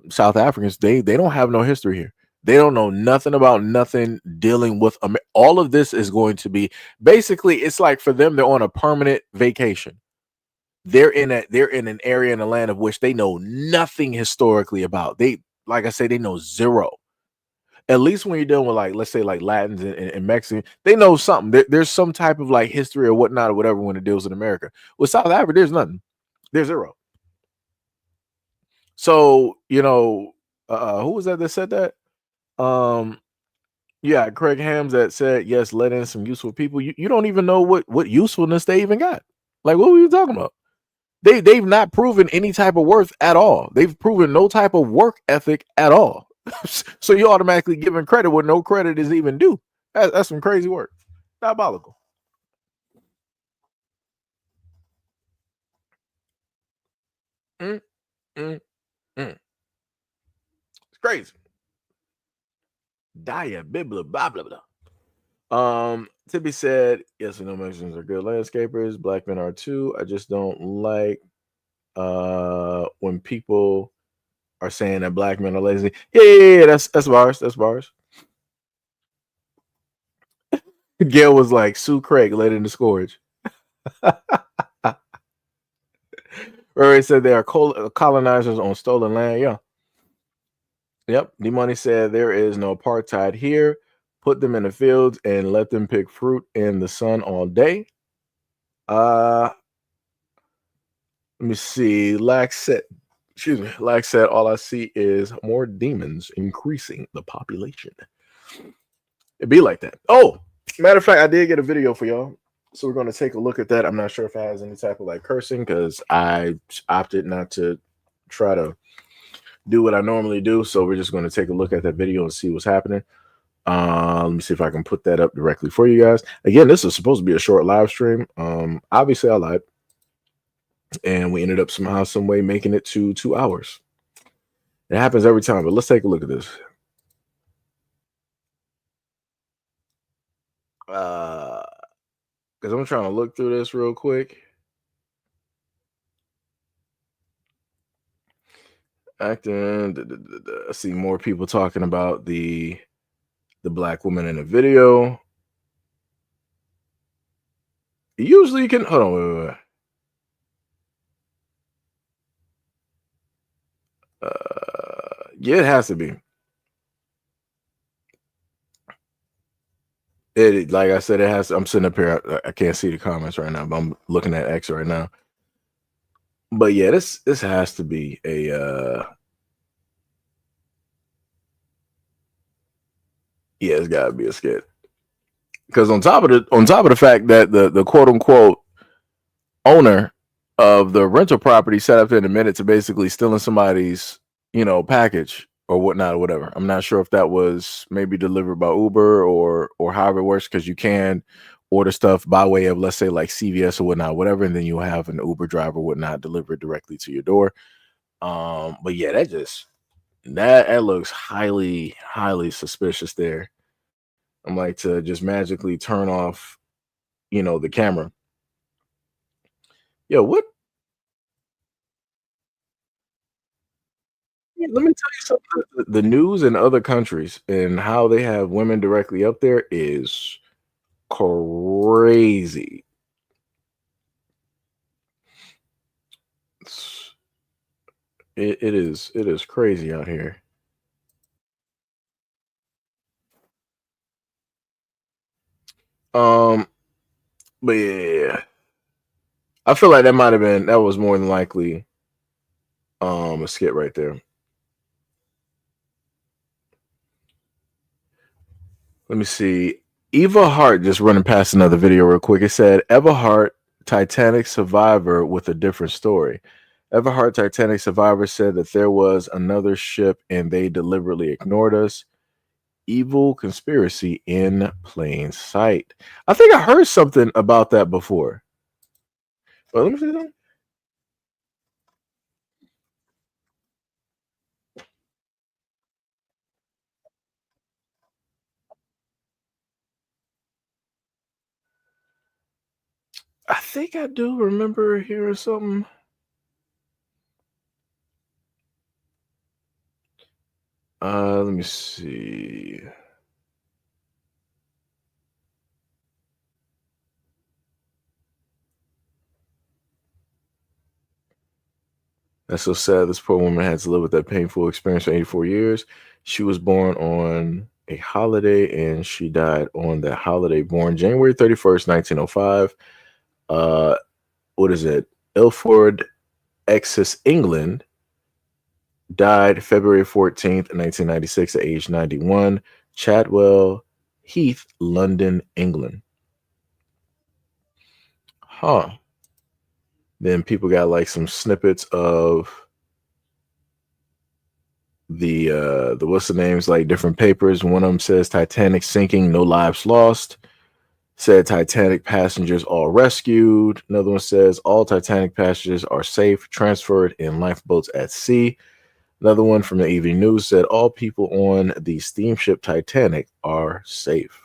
South Africans. They don't have no history here. They don't know nothing about nothing dealing with all of this is going to be basically, it's like for them, they're on a permanent vacation. They're in an area in the land of which they know nothing historically about. Like I say, they know zero. At least when you're dealing with like, let's say like Latins and Mexican, they know something. There's some type of like history or whatnot or whatever when it deals with America. With South Africa, there's nothing. There's zero. So, who was that said that? Yeah, Craig Hams that said, yes, let in some useful people. You don't even know what usefulness they even got. Like, what were you talking about? They've not proven any type of worth at all. They've proven no type of work ethic at all. So you automatically giving credit where no credit is even due. That's some crazy work. Diabolical. It's crazy. Dia bibla blah blah blah. Tibby said, yes, we know Mexicans are good landscapers. Black men are too. I just don't like when people are saying that black men are lazy. Yeah, that's bars. That's bars. Gail was like, Sue Craig led in the scourge. Rory said they are colonizers on stolen land. Yeah. Yep. D-Money said there is no apartheid here. Put them in the fields and let them pick fruit in the sun all day. Let me see. Lax said, all I see is more demons increasing the population. It'd be like that. Oh, matter of fact, I did get a video for y'all. So we're going to take a look at that. I'm not sure if it has any type of like cursing because I opted not to try to do what I normally do. So we're just going to take a look at that video and see what's happening. Let me see if I can put that up directly for you guys. Again, this is supposed to be a short live stream. Obviously I lied. And we ended up somehow, some way making it to 2 hours. It happens every time, but let's take a look at this. Because I'm trying to look through this real quick. Acting. I see more people talking about the black woman in the video. Usually you can hold on. Wait. Yeah, it has to be. It, like I said, it has. I'm sitting up here. I can't see the comments right now, but I'm looking at X right now. But yeah, this has to be a. Yeah, it's got to be a skit. Because on top of the fact that the quote unquote owner of the rental property set up there in a minute to basically stealing somebody's package or whatnot or whatever. I'm not sure if that was maybe delivered by Uber or however it works, because you can order stuff by way of, let's say, like CVS or whatnot, whatever, and then you'll have an Uber driver or whatnot deliver it directly to your door. But yeah, that looks highly suspicious there. I'm like, to just magically turn off the camera. Yo, what? Let me tell you something. The news in other countries and how they have women directly up there is crazy. It is crazy out here. But yeah, I feel like that was more than likely a skit right there. Let me see. Eva Hart just running past another video real quick. It said Eva Hart, Titanic survivor with a different story. Eva Hart, Titanic survivor, said that there was another ship and they deliberately ignored us. Evil conspiracy in plain sight. I think I heard something about that before. Well, let me see something. I think I do remember hearing something. Let me see. That's so sad. This poor woman had to live with that painful experience for 84 years. She was born on a holiday and she died on that holiday, born January 31st, 1905. What is it? Ilford, Essex, England. Died February 14th, 1996 at age 91. Chadwell Heath, London, England. Huh. Then people got like some snippets of the what's the names, like different papers. One of them says Titanic sinking, no lives lost. Said Titanic passengers all rescued. Another one says all Titanic passengers are safe, transferred in lifeboats at sea. Another one from the Evening News said all people on the steamship Titanic are safe.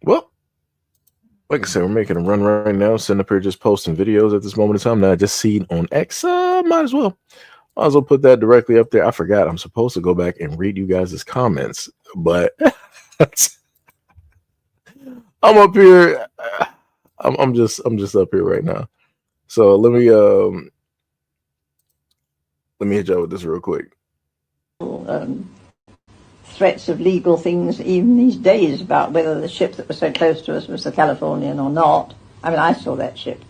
Well, like I said, we're making a run right now. Sitting up here just posting videos at this moment in time. Now I just seen on X. Might as well put that directly up there. I forgot I'm supposed to go back and read you guys' comments, but I'm up here. I'm just up here right now. So let me hit y'all with this real quick. Threats of legal things even these days about whether the ship that was so close to us was the Californian or not. I mean, I saw that ship.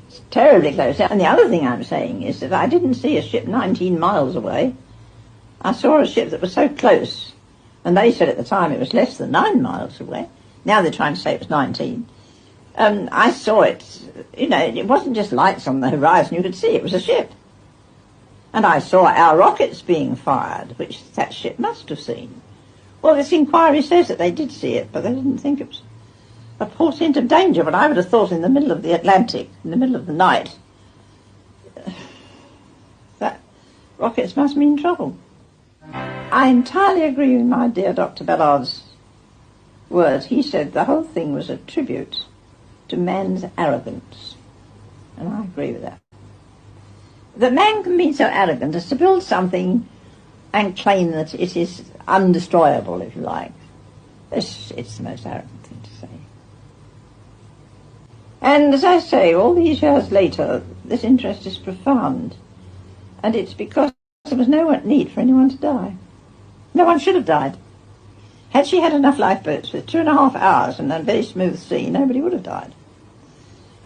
It's terribly close. And the other thing I'm saying is that I didn't see a ship 19 miles away. I saw a ship that was so close, and they said at the time it was less than 9 miles away. Now they're trying to say it was 19. I saw it, it wasn't just lights on the horizon, you could see it was a ship. And I saw our rockets being fired, which that ship must have seen. Well, this inquiry says that they did see it, but they didn't think it was a portent of danger. But I would have thought in the middle of the Atlantic, in the middle of the night, that rockets must mean trouble. I entirely agree with my dear Dr. Ballard's words. He said the whole thing was a tribute to man's arrogance. And I agree with that. That man can be so arrogant as to build something and claim that it is undestroyable, if you like. It's the most arrogant thing to say. And as I say, all these years later, this interest is profound. And it's because there was no need for anyone to die. No one should have died. Had she had enough lifeboats with 2.5 hours and a very smooth sea, nobody would have died.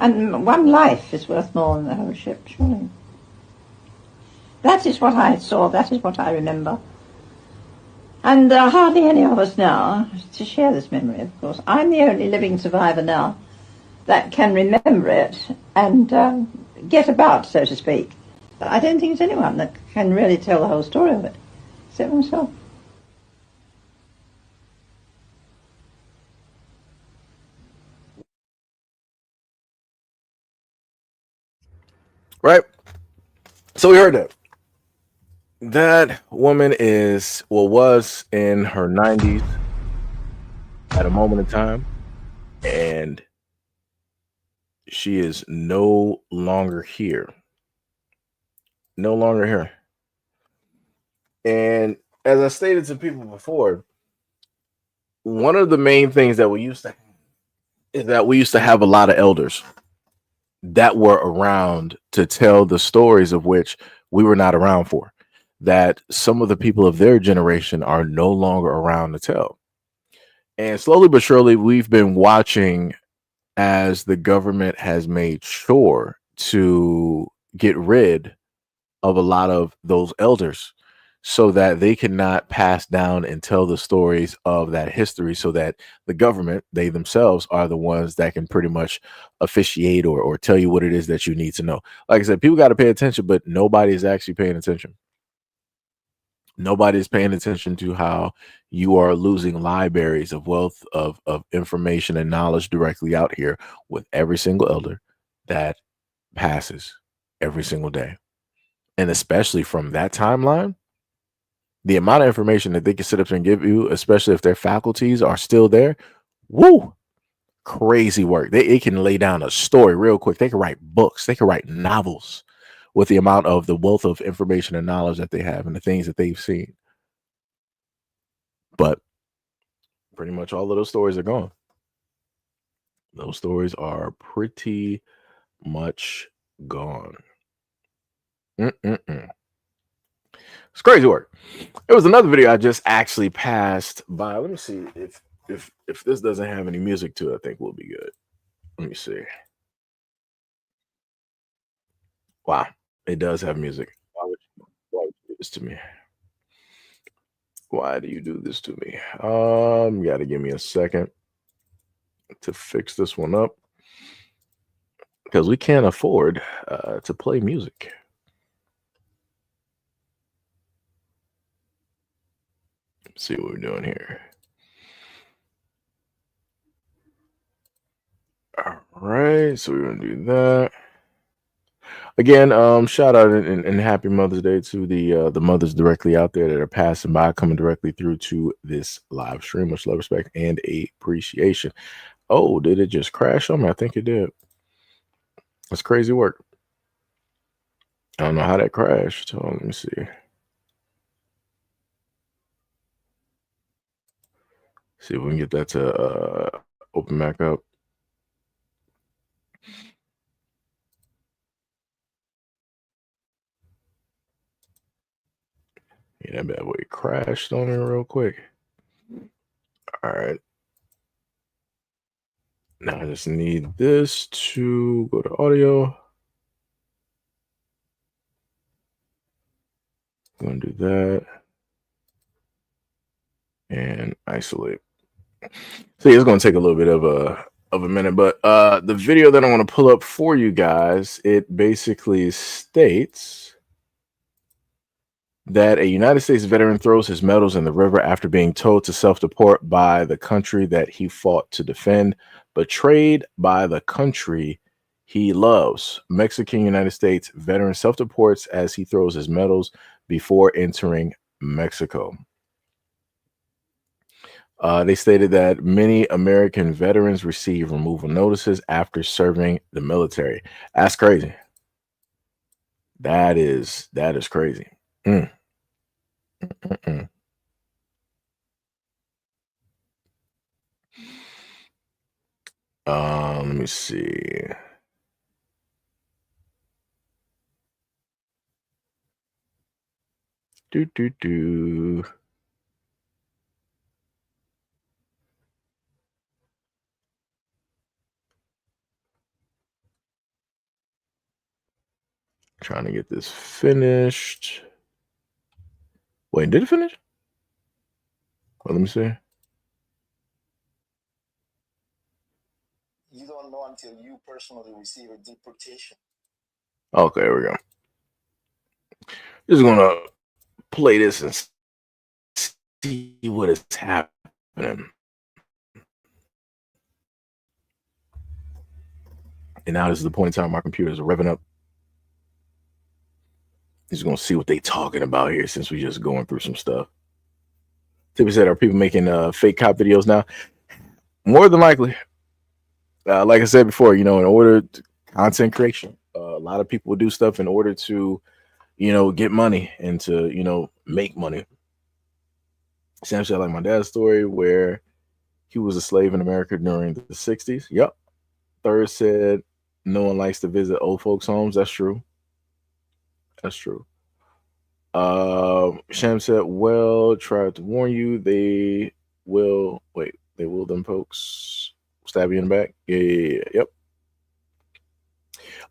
And one life is worth more than the whole ship, surely. That is what I saw, that is what I remember. And hardly any of us now to share this memory, of course. I'm the only living survivor now that can remember it and get about, so to speak. But I don't think there's anyone that can really tell the whole story of it, except myself. Right? So we heard that. That woman was in her 90s at a moment in time. and she is no longer here. No longer here. And as I stated to people before, one of the main things that we used to have is that we used to have a lot of elders that were around to tell the stories of which we were not around for, that some of the people of their generation are no longer around to tell. And slowly but surely, we've been watching as the government has made sure to get rid of a lot of those elders so that they cannot pass down and tell the stories of that history, so that the government, they themselves, are the ones that can pretty much officiate or tell you what it is that you need to know. Like I said, people got to pay attention, but nobody is actually paying attention. Nobody is paying attention to how you are losing libraries of wealth of information and knowledge directly out here with every single elder that passes every single day. And especially from that timeline, the amount of information that they can sit up and give you, especially if their faculties are still there, woo, crazy work. They can lay down a story real quick. They can write books. They can write novels with the amount of the wealth of information and knowledge that they have and the things that they've seen. But pretty much all of those stories are gone. Those stories are pretty much gone. It's crazy work. It was another video I just actually passed by. Let me see if this doesn't have any music to it. I think we'll be good. Let me see. Wow, it does have music. Why would you do this to me? Why do you do this to me? You got to give me a second to fix this one up because we can't afford to play music. Let's see what we're doing here. All right, so we're gonna do that. Again, shout out and happy Mother's Day to the mothers directly out there that are passing by, coming directly through to this live stream. Much love, respect, and appreciation. Oh, did it just crash on me? I think it did. That's crazy work. I don't know how that crashed. So let me see. See if we can get that to open back up. Yeah, that bad boy crashed on me real quick. All right. Now I just need this to go to audio. I'm going to do that and isolate. So it's going to take a little bit of a minute, but the video that I want to pull up for you guys, it basically states that a United States veteran throws his medals in the river after being told to self-deport by the country that he fought to defend, betrayed by the country he loves. Mexican United States veteran self-deports as he throws his medals before entering Mexico. They stated that many American veterans receive removal notices after serving the military. That's crazy. That is crazy. Let me see. Trying to get this finished. Wait, did it finish? Well, let me see. You don't know until you personally receive a deportation. Okay, there we go. Just gonna play this and see what is happening. And now this is the point in time my computers are revving up. Just gonna see what they talking about here since we just going through some stuff. Tippy said, are people making fake cop videos now? More than likely. like I said before, in order to content creation, a lot of people do stuff in order to, get money and to, make money. Essentially, like my dad's story where he was a slave in America during the 60s. Yep. Third said no one likes to visit old folks' homes. That's true. That's true. Sham said, well, tried to warn you. They will, them folks stab you in the back. Yeah. Yep.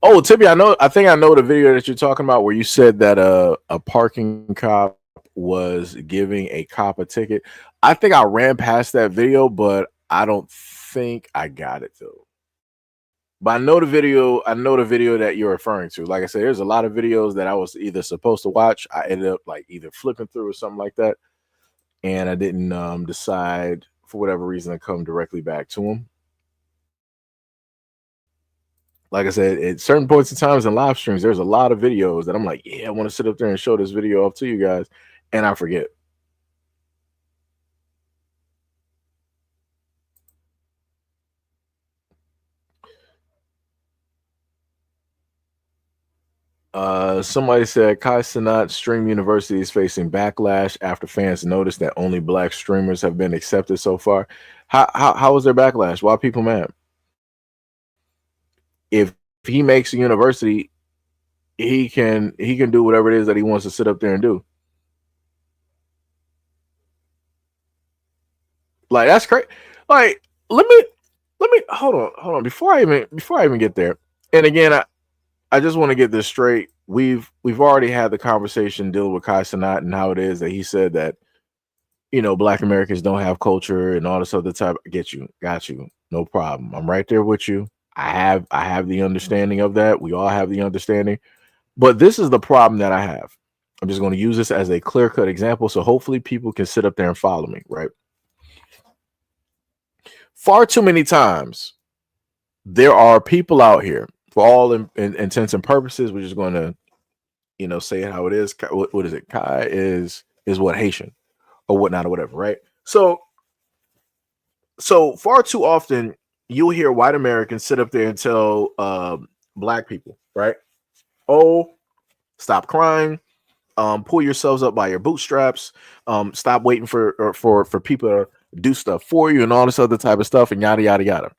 Oh, Tippy, I think I know the video that you're talking about where you said that a parking cop was giving a cop a ticket. I think I ran past that video, but I don't think I got it though. But I know the video that you're referring to. Like I said, there's a lot of videos that I was either supposed to watch. I ended up like either flipping through or something like that. And I didn't decide for whatever reason to come directly back to them. Like I said, at certain points in times in live streams, there's a lot of videos that I'm like, yeah, I want to sit up there and show this video off to you guys. And I forget. Somebody said Kai Cenat Stream University is facing backlash after fans noticed that only black streamers have been accepted so far. How was there backlash? Why are people mad? If he makes a university, he can do whatever it is that he wants to sit up there and do. Like that's crazy. Like let me hold on before I even get there. And again, I just want to get this straight. We've already had the conversation dealing with Kai Cenat and how it is that he said that Black Americans don't have culture and all this other type. Got you, no problem. I'm right there with you. I have the understanding of that. We all have the understanding, but this is the problem that I have. I'm just going to use this as a clear-cut example, so hopefully people can sit up there and follow me. Right? Far too many times, there are people out here. For all intents and purposes, we're just going to, say it how it is. What is it? Kai is what, Haitian or whatnot or whatever, right? So far too often you'll hear white Americans sit up there and tell black people, right? Oh, stop crying. Pull yourselves up by your bootstraps. Stop waiting for people to do stuff for you and all this other type of stuff and yada yada yada.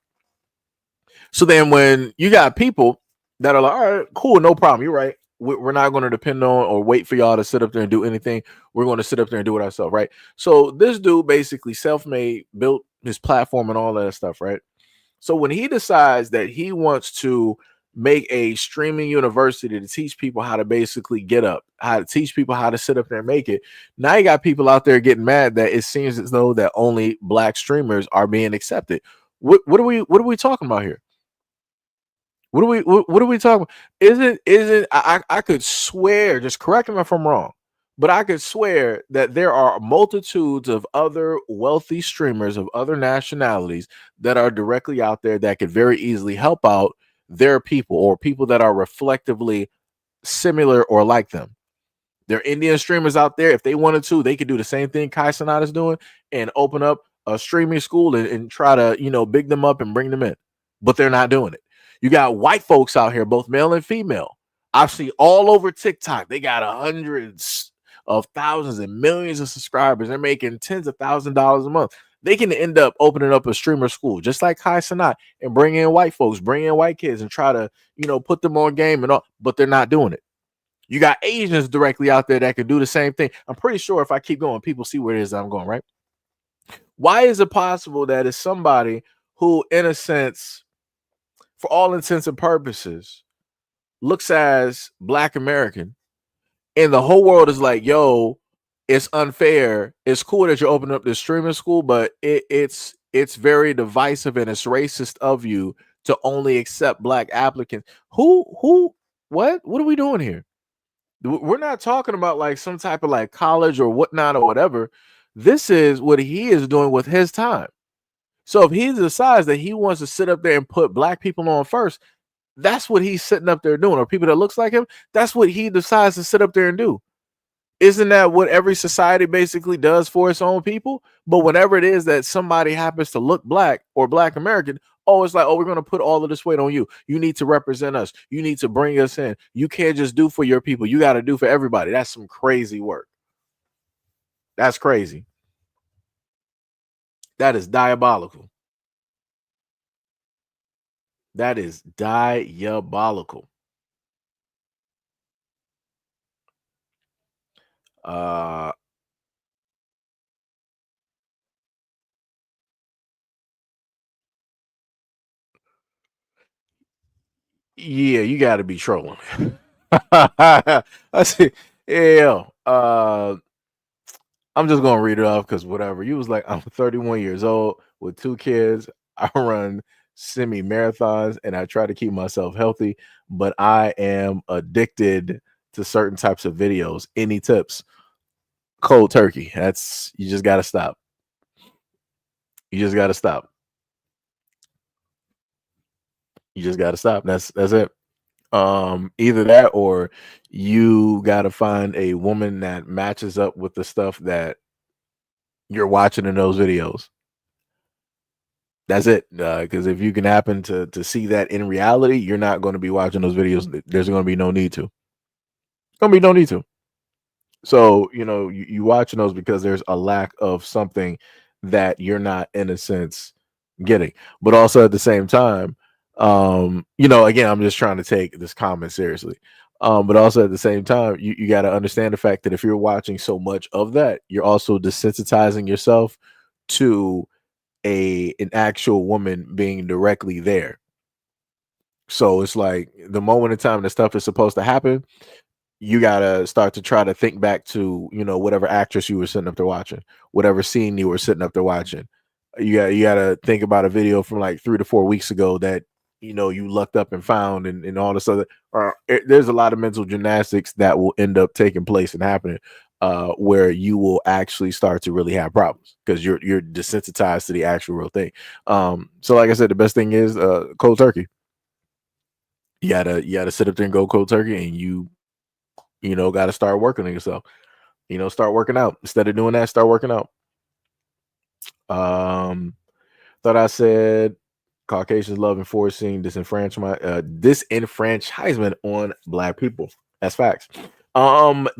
So then when you got people that are like, all right, cool, no problem. You're right. We're not going to depend on or wait for y'all to sit up there and do anything. We're going to sit up there and do it ourselves, right? So this dude basically self-made, built his platform and all that stuff, right? So when he decides that he wants to make a streaming university to teach people how to basically get up, how to teach people how to sit up there and make it, now you got people out there getting mad that it seems as though that only black streamers are being accepted. What are we talking about here? What are we talking about? Isn't I could swear, just correct me if I'm wrong, but I could swear that there are multitudes of other wealthy streamers of other nationalities that are directly out there that could very easily help out their people or people that are reflectively similar or like them. There are Indian streamers out there. If they wanted to, they could do the same thing Kai Cenat is doing and open up a streaming school and try to, big them up and bring them in. But they're not doing it. You got white folks out here, both male and female. I've seen all over TikTok. They got hundreds of thousands and millions of subscribers. They're making tens of thousands of dollars a month. They can end up opening up a streamer school, just like Kai Cenat, and bring in white folks, bring in white kids and try to, put them on game and all, but they're not doing it. You got Asians directly out there that can do the same thing. I'm pretty sure if I keep going, people see where it is I'm going, right? Why is it possible that it's somebody who, in a sense, for all intents and purposes, looks as Black American, and the whole world is like, yo, it's unfair. It's cool that you open up this streaming school, but it's very divisive and it's racist of you to only accept Black applicants. What are we doing here? We're not talking about like some type of like college or whatnot or whatever. This is what he is doing with his time. So if he decides that he wants to sit up there and put Black people on first, that's what he's sitting up there doing. Or people that looks like him, that's what he decides to sit up there and do. Isn't that what every society basically does for its own people? But whenever it is that somebody happens to look Black or Black American, Oh, it's like, oh, we're going to put all of this weight on you. You need to represent us. You need to bring us in. You can't just do for your people. You got to do for everybody. That's some crazy work. That's crazy. That is diabolical. That is diabolical. Yeah, you got to be trolling. I see. Yeah. I'm just gonna read it off because whatever. You was like, I'm 31 years old with 2 kids. I run semi-marathons and I try to keep myself healthy, but I am addicted to certain types of videos. Any tips? Cold turkey. That's you just gotta stop. You just gotta stop. You just gotta stop. That's it. Either that or you gotta find a woman that matches up with the stuff that you're watching in those videos. That's it. Because if you can happen to see that in reality, you're not going to be watching those videos. There's going to be no need to. Gonna be no need to. So you watching those because there's a lack of something that you're not, in a sense, getting. But also at the same time, again, I'm just trying to take this comment seriously. But also at the same time, you got to understand the fact that if you're watching so much of that, you're also desensitizing yourself to an actual woman being directly there. So it's like the moment in time that stuff is supposed to happen, you gotta start to try to think back to whatever actress you were sitting up there watching, whatever scene you were sitting up there watching. You gotta think about a video from like 3 to 4 weeks ago that you looked up and found, and all this other. There's a lot of mental gymnastics that will end up taking place and happening, where you will actually start to really have problems because you're desensitized to the actual real thing. So like I said, the best thing is cold turkey. You gotta sit up there and go cold turkey, and you got to start working on yourself. Start working out. Instead of doing that, start working out. Thought I said Caucasians love enforcing disenfranchisement on Black people. That's facts.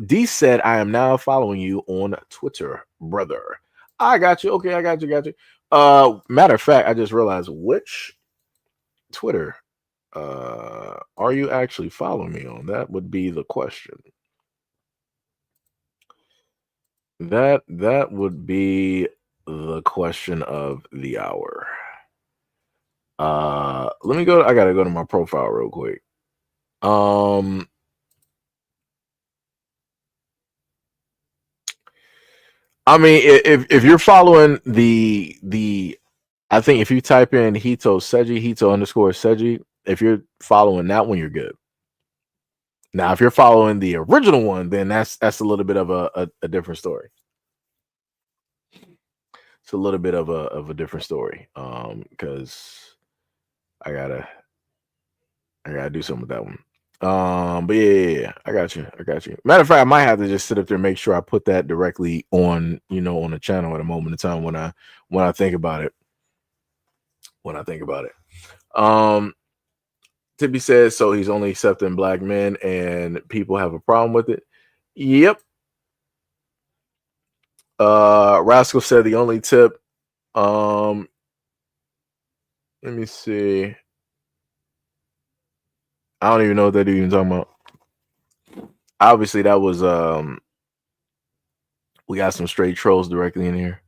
D said, I am now following you on Twitter, brother. I got you. Okay, I got you. Matter of fact, I just realized which Twitter are you actually following me on? That would be the question. That would be the question of the hour. Let me go. I gotta go to my profile real quick. I mean, if you're following the I think if you type in Hito _Seiji, if you're following that one, you're good. Now, if you're following the original one, then that's a little bit of a different story. It's a little bit of a different story. Because I gotta do something with that one. But yeah, I got you. Matter of fact, I might have to just sit up there and make sure I put that directly on, on the channel at a moment in time when I think about it. Tippy says, so he's only accepting Black men and people have a problem with it. Yep. Rascal said the only tip. Let me see. I don't even know what they're even talking about. Obviously, that was we got some straight trolls directly in here.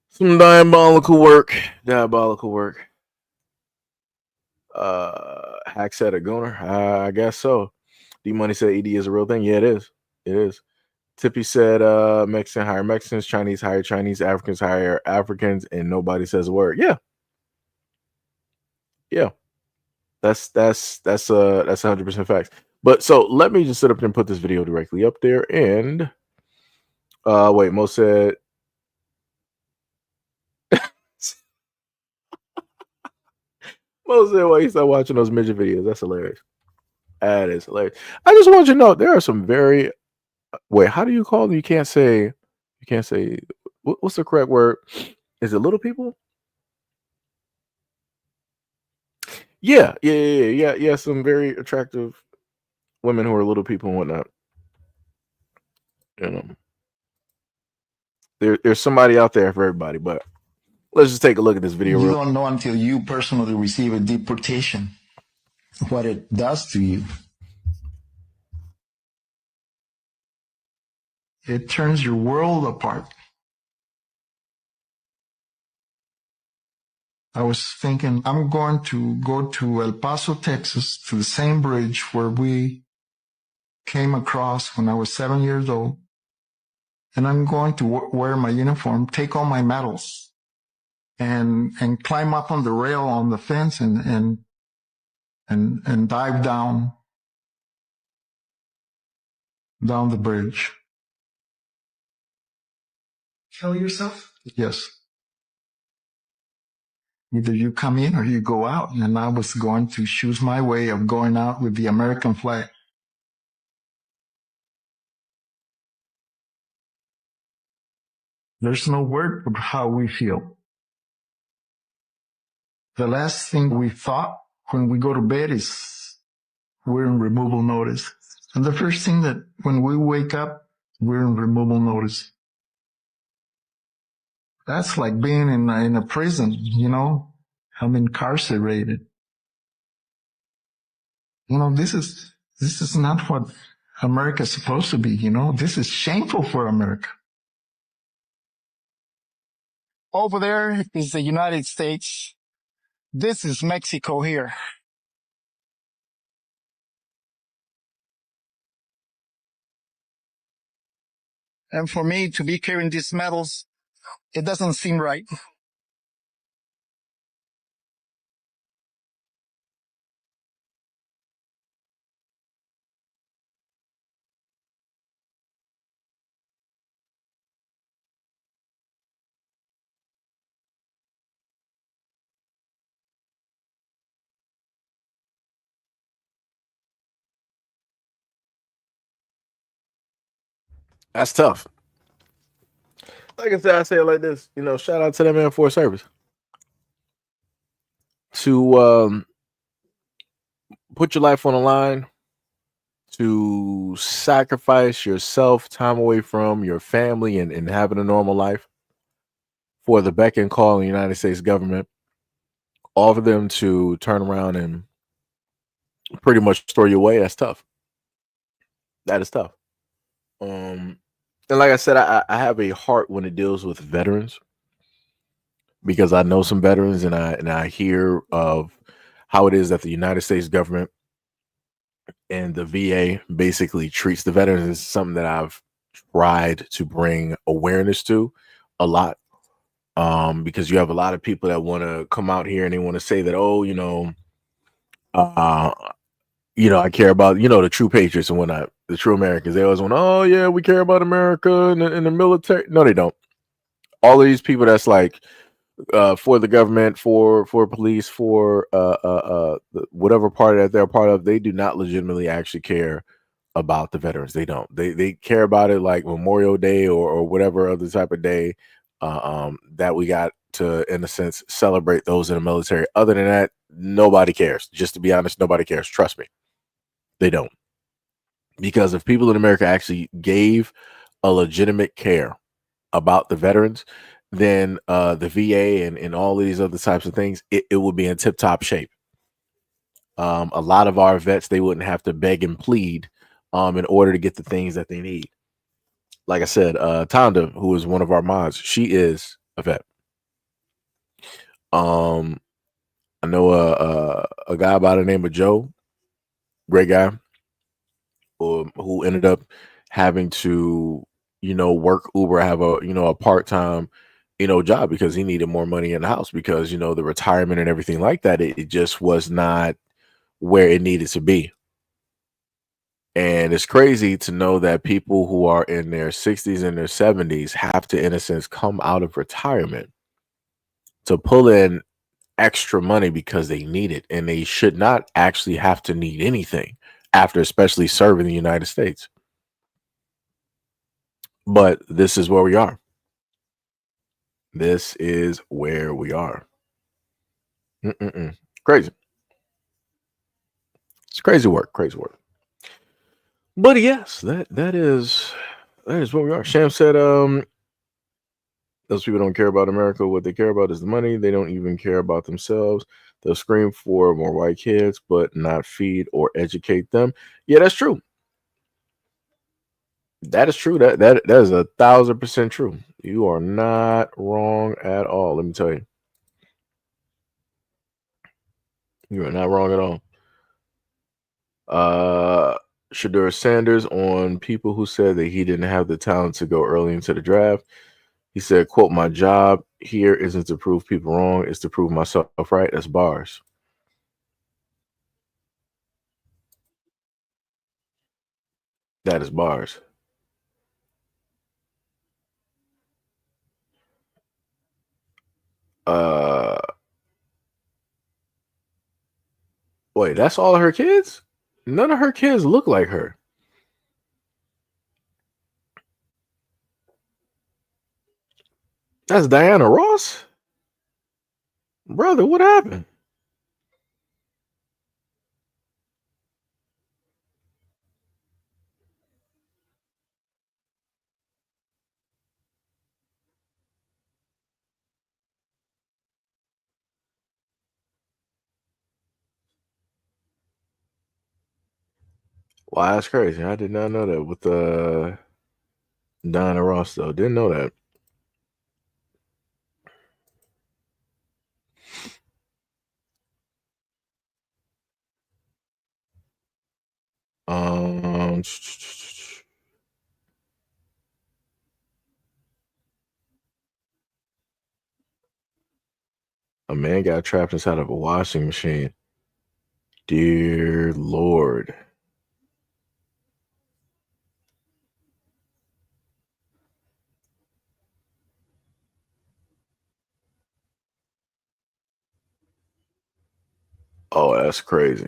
Some diabolical work. Hack said a gooner. I guess so. D Money said ED is a real thing. Yeah, it is. Tippy said Mexican hire Mexicans, Chinese hire Chinese, Africans hire Africans, and nobody says a word. Yeah. That's 100% facts. But so let me just sit up and put this video directly up there. And wait, Mo said why you start watching those midget videos. That's hilarious. That is hilarious. I just want you to know there are some very wait, how do you call them? You can't say what's the correct word? Is it little people? Yeah. Some very attractive women who are little people and whatnot. You know, there's somebody out there for everybody. But let's just take a look at this video. You don't know until you personally receive a deportation what it does to you. It turns your world apart. I was thinking, I'm going to go to El Paso, Texas, to the same bridge where we came across when I was 7 years old. And I'm going to wear my uniform, take all my medals, and climb up on the rail on the fence and dive down the bridge. Kill yourself? Yes. Either you come in or you go out. And I was going to choose my way of going out with the American flag. There's no word for how we feel. The last thing we thought when we go to bed is we're in removal notice. And the first thing that when we wake up, we're in removal notice. That's like being in a prison, you know? I'm incarcerated. You know, this is not what America's supposed to be, you know? This is shameful for America. Over there is the United States. This is Mexico here. And for me to be carrying these medals, it doesn't seem right. That's tough. Like I said, I say it like this. You know, shout out to that man for his service. To put your life on the line, to sacrifice yourself, time away from your family and having a normal life for the beck and call of the United States government, all for them to turn around and pretty much throw you away. That's tough. That is tough. And like I said, I have a heart when it deals with veterans because I know some veterans and I hear of how it is that the United States government and the VA basically treats the veterans. Is something that I've tried to bring awareness to a lot. Because you have a lot of people that want to come out here and they want to say that, oh, I care about, the true patriots and whatnot, the true Americans. They always want, oh yeah, we care about America and the military. No, they don't. All of these people that's like for the government, for police, for whatever party that they're a part of, they do not legitimately actually care about the veterans. They don't. They care about it like Memorial Day or whatever other type of day that we got to, in a sense, celebrate those in the military. Other than that, nobody cares. Just to be honest, nobody cares. Trust me, they don't. Because if people in America actually gave a legitimate care about the veterans, then the VA and all of these other types of things, it would be in tip-top shape. A lot of our vets, they wouldn't have to beg and plead in order to get the things that they need. Like I said, Tonda, who is one of our mods, she is a vet. I know a guy by the name of Joe, great guy, who ended up having to, work Uber, have a part-time, job because he needed more money in the house because, the retirement and everything like that, it just was not where it needed to be. And it's crazy to know that people who are in their 60s and their 70s have to, in a sense, come out of retirement to pull in extra money because they need it. And they should not actually have to need anything after especially serving the United States. But this is where we are. This is where we are. Crazy. It's crazy work, crazy work. But yes, that is what we are. Sham said, those people don't care about America. What they care about is the money. They don't even care about themselves. They'll scream for more white kids, but not feed or educate them. Yeah, that's true. That is true. That is 1,000% true. You are not wrong at all. Let me tell you, you are not wrong at all. Shadur Sanders on people who said that he didn't have the talent to go early into the draft. He said, "quote My job here isn't to prove people wrong; it's to prove myself right." That's bars. That is bars. Uh, wait, that's all her kids? None of her kids look like her. That's Diana Ross? Brother, what happened? Wow, that's crazy. I did not know that with Diana Ross though. Didn't know that. Um a man got trapped inside of a washing machine. Dear Lord. Oh, that's crazy.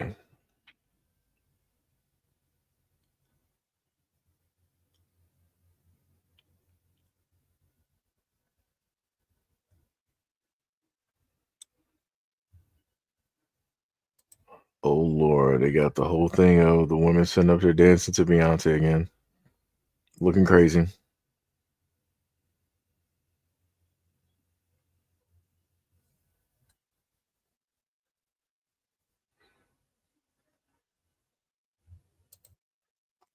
Oh Lord, they got the whole thing of the women sitting up there dancing to Beyonce again. Looking crazy.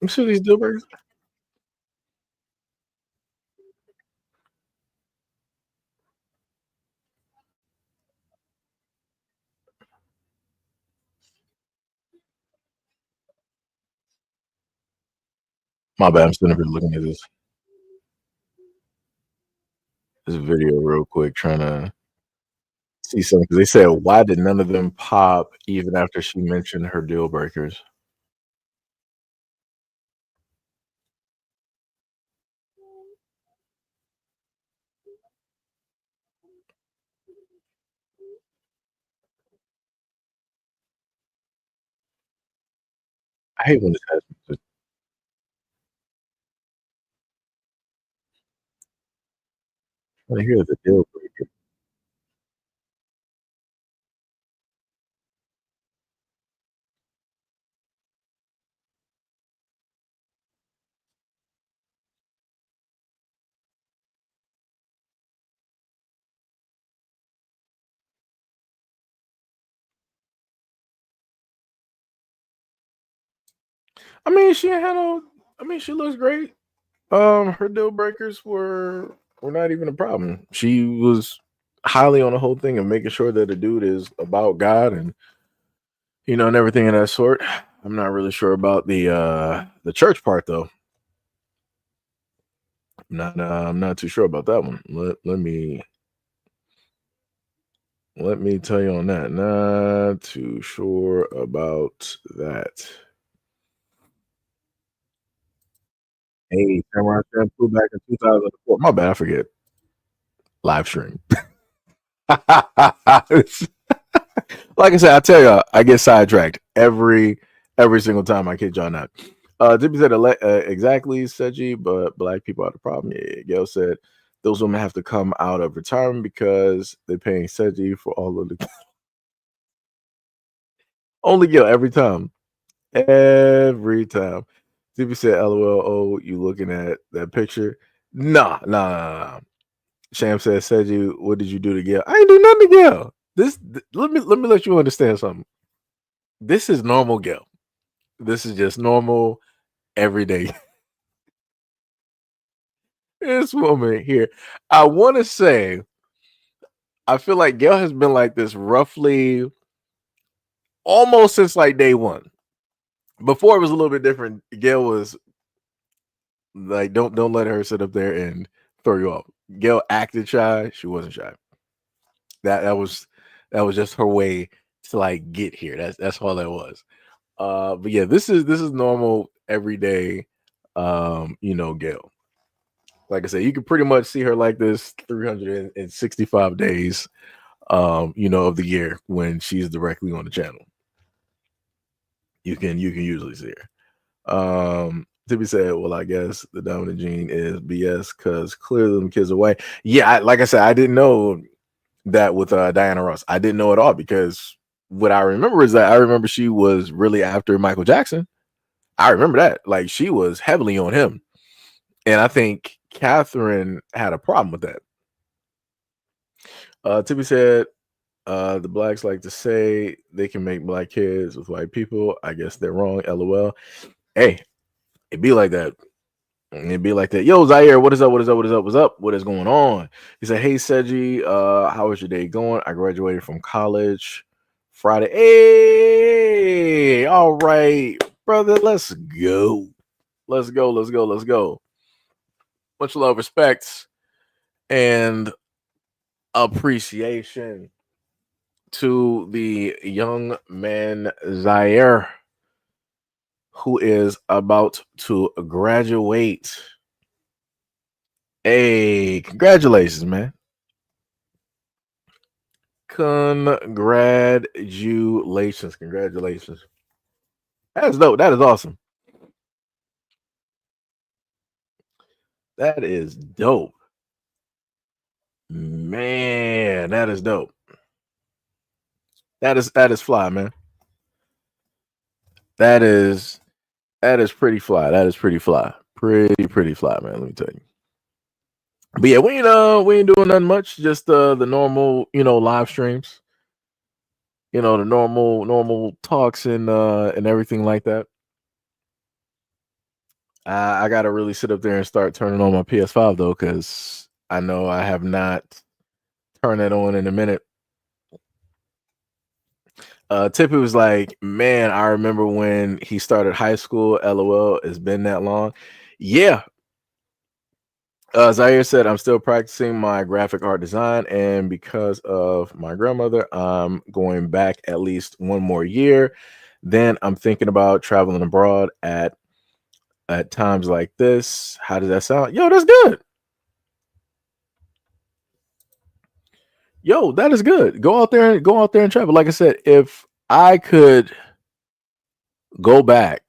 You see these deal breakers? My bad. I'm sitting up here looking at this video real quick, trying to see something. Because they said, why did none of them pop even after she mentioned her deal breakers? I hate when this happens. I hear the deal breaker. I mean, she ain't had no. I mean, she looks great. Her deal breakers were not even a problem. She was highly on the whole thing of making sure that the dude is about God and and everything of that sort. I'm not really sure about the church part though. I'm not too sure about that one. Let me tell you on that. Not too sure about that. Hey, Samurai Shampoo back in 2004. My bad, I forget. Live stream. Like I said, I tell you, I get sidetracked every single time. I kid y'all not. Dippy said exactly, Seji, but black people are the problem. Yeah, Gail said those women have to come out of retirement because they're paying Seji for all of the only Gail every time. Every time. TB said, LOL, oh, you looking at that picture? Nah. Sham said, Seji, what did you do to Gail? I ain't do nothing to Gail. Let me let you understand something. This is normal Gail. This is just normal everyday. This woman here. I want to say, I feel like Gail has been like this roughly almost since like day one. Before it was a little bit different. Gail was like, don't let her sit up there and throw you off. Gail acted shy. She wasn't shy. That was just her way to like get here. That's all that was. But yeah, this is normal everyday. Gail. Like I said, you can pretty much see her like this 365 days. Of the year when she's directly on the channel. You can usually see her. Tippy said, well, I guess the dominant gene is BS because clearly them kids are white. Yeah, like I said, I didn't know that with Diana Ross. I didn't know at all because what I remember is that I remember she was really after Michael Jackson. I remember that. Like she was heavily on him. And I think Catherine had a problem with that. Tippy said, the blacks like to say they can make black kids with white people. I guess they're wrong. LOL. Hey, it be like that. It'd be like that. Yo, Zaire, what is up? What is going on? He said, hey, Seji, how is your day going? I graduated from college Friday. Hey, all right, brother, let's go. Let's go. Much love, respect, and appreciation to the young man Zaire, who is about to graduate. Hey, congratulations, man. Congratulations. That is dope. That is awesome. That is dope. Man, that is dope. That is fly, man. That is pretty fly. That is pretty fly. Pretty fly, man. Let me tell you. But yeah, we ain't doing nothing much. Just the normal, live streams. The normal talks and everything like that. I gotta really sit up there and start turning on my PS5 though, because I know I have not turned that on in a minute. Tippy was like, man, I remember when he started high school. LOL, it's been that long. Yeah. Zaire said, I'm still practicing my graphic art design, and because of my grandmother, I'm going back at least one more year. Then I'm thinking about traveling abroad at times like this. How does that sound? Yo, that's good. Yo, that is good. Go out there and travel. Like I said, if I could go back,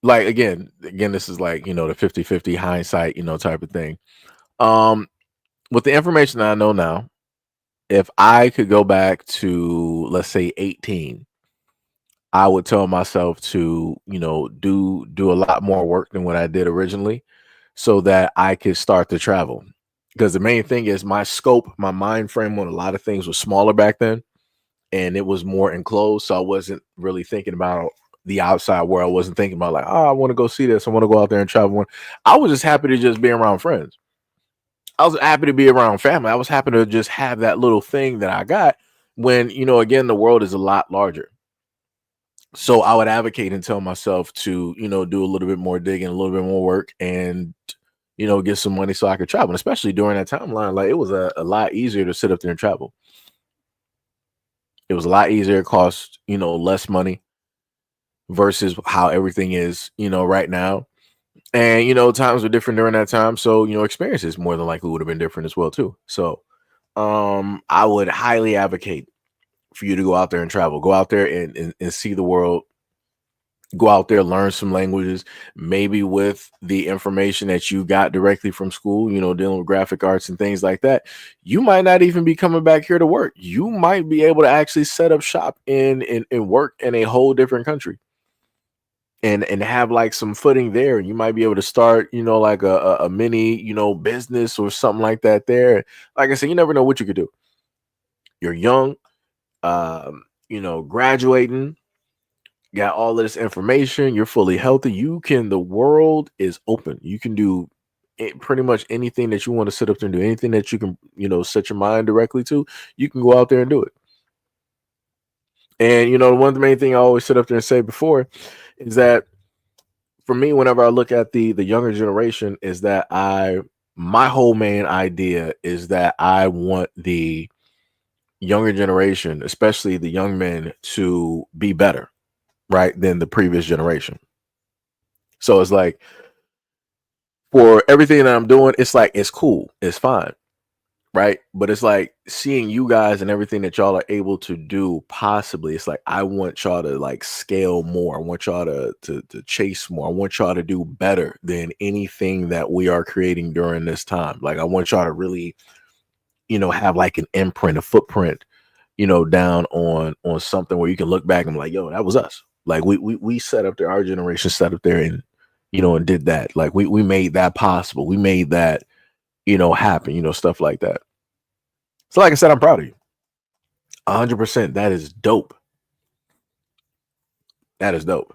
like again, this is like, the 50-50 hindsight, type of thing. With the information that I know now, if I could go back to, let's say 18, I would tell myself to, do a lot more work than what I did originally so that I could start to travel. Because the main thing is my scope, my mind frame on a lot of things was smaller back then, and it was more enclosed. So I wasn't really thinking about the outside world. I wasn't thinking about like, oh, I want to go see this. I want to go out there and travel. I was just happy to just be around friends. I was happy to be around family. I was happy to just have that little thing that I got when, again, the world is a lot larger. So I would advocate and tell myself to, do a little bit more digging, a little bit more work, and, get some money so I could travel. And especially during that timeline, like it was a lot easier to sit up there and travel. It was a lot easier. It cost, less money versus how everything is, right now. And, times were different during that time. So, experiences more than likely would have been different as well, too. So I would highly advocate for you to go out there and travel, go out there and see the world, go out there, learn some languages, maybe with the information that you got directly from school, dealing with graphic arts and things like that. You might not even be coming back here to work. You might be able to actually set up shop and work in a whole different country. and have like some footing there. You might be able to start, like a mini, business or something like that there. Like I said, you never know what you could do. You're young, graduating, got all of this information, you're fully healthy. The world is open. You can do pretty much anything that you want to sit up there and do, anything that you can, set your mind directly to, you can go out there and do it. And, the one main thing I always sit up there and say before is that for me, whenever I look at the younger generation, is that my whole main idea is that I want the younger generation, especially the young men, to be better, right, than the previous generation. So it's like, for everything that I'm doing, it's like, it's cool, it's fine, right? But it's like seeing you guys and everything that y'all are able to do, possibly, it's like, I want y'all to like scale more. I want y'all to chase more. I want y'all to do better than anything that we are creating during this time. Like, I want y'all to really, have like an imprint, a footprint, down on something where you can look back and be like, yo, that was us. Like, we set up there, our generation set up there and, and did that. Like, we made that possible. We made that, happen, stuff like that. So like I said, I'm proud of you. 100%. That is dope. That is dope.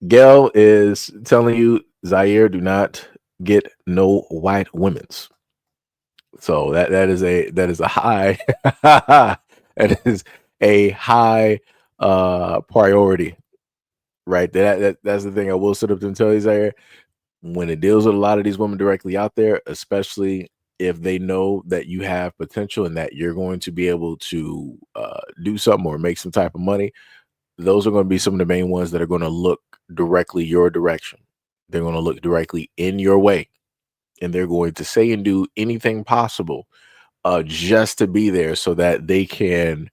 Gail is telling you, Zaire, do not get no white women's. So that is a high that is a high priority, right? That's the thing I will sit up and tell you, Zaire. When it deals with a lot of these women directly out there, especially if they know that you have potential and that you're going to be able to do something or make some type of money, those are going to be some of the main ones that are going to look directly your direction. They're going to look directly in your way, and they're going to say and do anything possible just to be there so that they can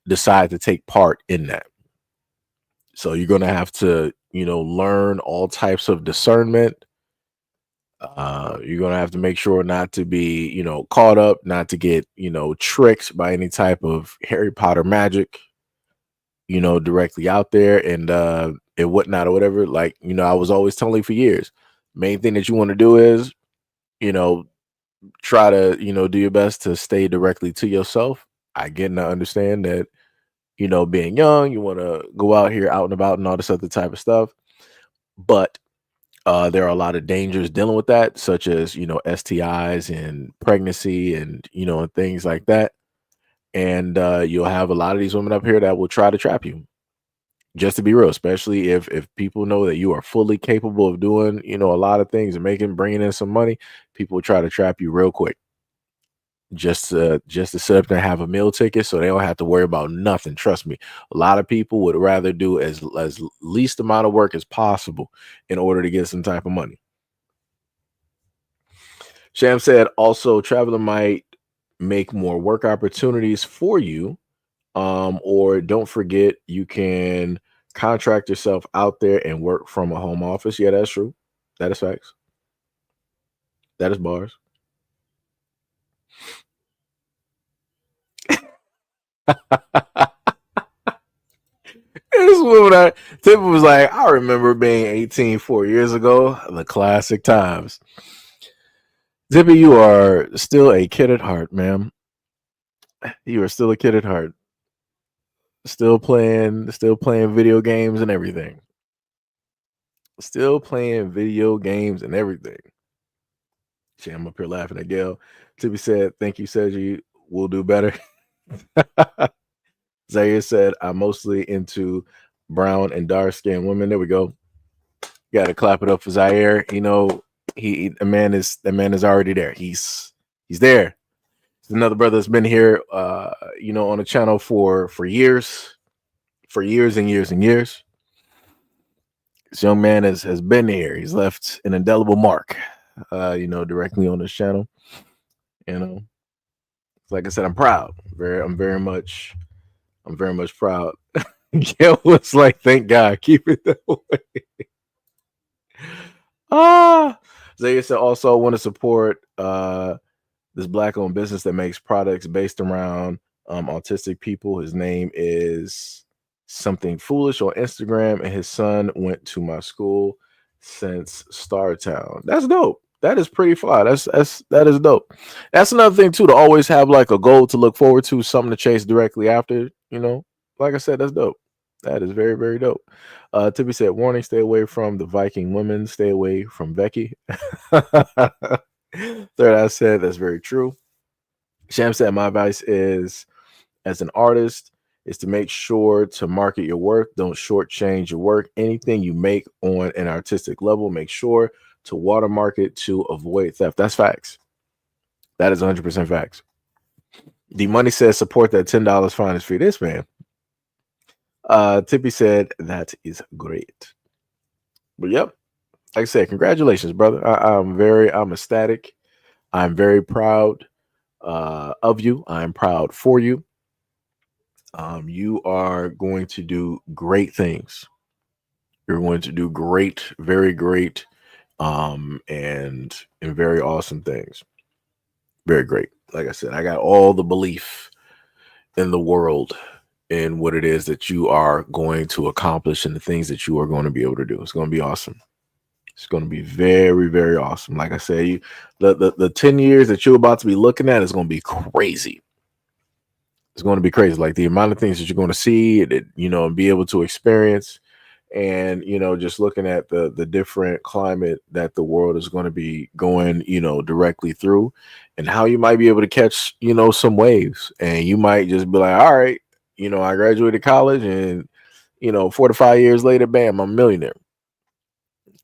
decide to take part in that. So you're going to have to, learn all types of discernment. You're going to have to make sure not to be, caught up, not to get, tricked by any type of Harry Potter magic, directly out there and whatnot or whatever. Like, I was always telling you for years, main thing that you want to do is, try to, do your best to stay directly to yourself. I get and I understand that, being young, you want to go out here out and about and all this other type of stuff. But there are a lot of dangers dealing with that, such as, STIs and pregnancy and, and things like that. And you'll have a lot of these women up here that will try to trap you. Just to be real, especially if people know that you are fully capable of doing, a lot of things and bringing in some money, people will try to trap you real quick. Just to sit up there and have a meal ticket so they don't have to worry about nothing. Trust me, a lot of people would rather do as least amount of work as possible in order to get some type of money. Sham said also traveler might make more work opportunities for you, or don't forget you can contract yourself out there and work from a home office. Yeah, that's true. That is facts. That is bars. This woman, Tiffany was like, I remember being 18 4 years ago, the classic times. Zippy, you are still a kid at heart, ma'am. You are still a kid at heart. Still playing video games and everything. Still playing video games and everything. See, I'm up here laughing at Gail. Tippy said, thank you, Sergi. We'll do better. Zaire said, I'm mostly into brown and dark skinned women. There we go. Gotta clap it up for Zaire. The man is already there. He's there. There's another brother that's been here on the channel for years and years and years. This young man has been here. He's left an indelible mark directly on this channel. Like I said, I'm proud. I'm very much proud. Gail was like, thank God, keep it that way. Zaire said also want to support this black-owned business that makes products based around autistic people. His name is something foolish on Instagram, and his son went to my school since Startown. That's dope. That is pretty fly. That is dope. That's another thing too, to always have like a goal to look forward to, something to chase directly after. Like I said, that's dope. That is very, very dope. Tippy said, warning, stay away from the Viking women, stay away from Becky. Third Eye said, that's very true. Sham said, my advice is, as an artist, is to make sure to market your work. Don't shortchange your work. Anything you make on an artistic level, make sure to watermark it to avoid theft. That's facts. That is 100% facts. The Money says, support that $10 finder's fee. This man. Tippy said, that is great. But yep, like I said, congratulations, brother. I'm ecstatic. I'm very proud of you. I'm proud for you. You are going to do great things. You're going to do great, very great, and very awesome things. Very great. Like I said, I got all the belief in the world in what it is that you are going to accomplish and the things that you are going to be able to do. It's going to be awesome. It's going to be very, very awesome. Like I said, the 10 years that you're about to be looking at is going to be crazy. It's going to be crazy. Like the amount of things that you're going to see, and be able to experience, and just looking at the different climate that the world is going to be going, directly through, and how you might be able to catch, some waves, and you might just be like, all right, I graduated college, and 4 to 5 years later, bam, I'm a millionaire,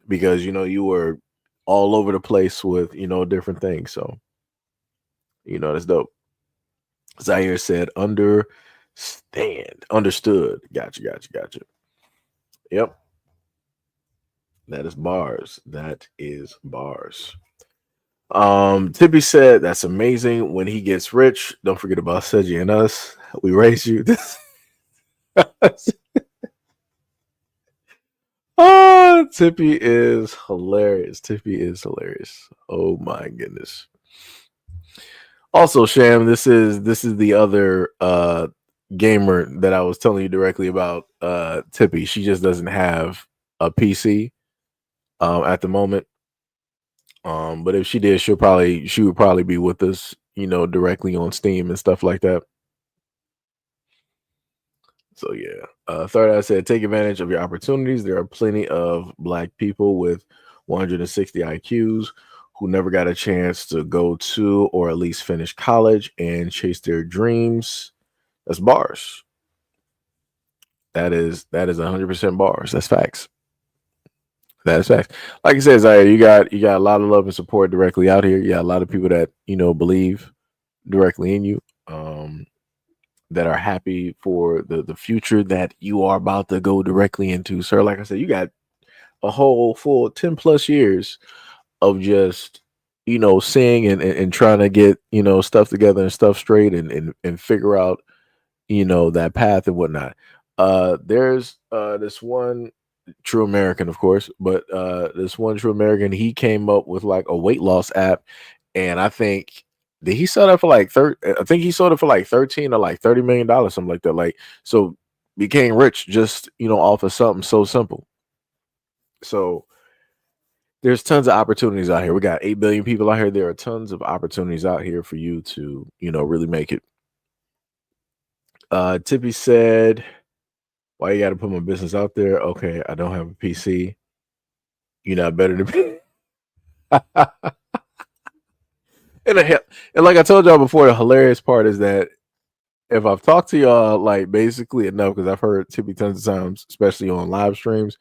because you were all over the place with different things. So that's dope. Zaire said, understood. Gotcha. Yep. That is bars. Tippy said, that's amazing. When he gets rich, don't forget about Seji and us. We raised you. Oh, Tippy is hilarious. Oh my goodness. Also, Sham, this is the other gamer that I was telling you directly about, Tippy. She just doesn't have a PC at the moment. But if she did, she would probably be with us, directly on Steam and stuff like that. So yeah. Third Eye said, take advantage of your opportunities. There are plenty of Black people with 160 IQs who never got a chance to go to or at least finish college and chase their dreams. That's bars. That is 100% bars. That's facts. That is facts. Like I said, Zaire, you got a lot of love and support directly out here. You got a lot of people that believe directly in you, that are happy for the future that you are about to go directly into, sir. Like I said, you got a whole full 10 plus years of just seeing and trying to get stuff together and stuff straight, and figure out that path and whatnot. There's this one true American, of course, but this one true American, he came up with like a weight loss app, and I think he sold it for like 13 or like $30 million, something like that. Like, so became rich just off of something so simple. So there's tons of opportunities out here. We got 8 billion people out here. There are tons of opportunities out here for you to really make it. Tippy said, why you got to put my business out there? Okay, I don't have a PC. You're not better than me. And like I told y'all before, the hilarious part is that if I've talked to y'all like basically enough, because I've heard Tippy tons of times, especially on live streams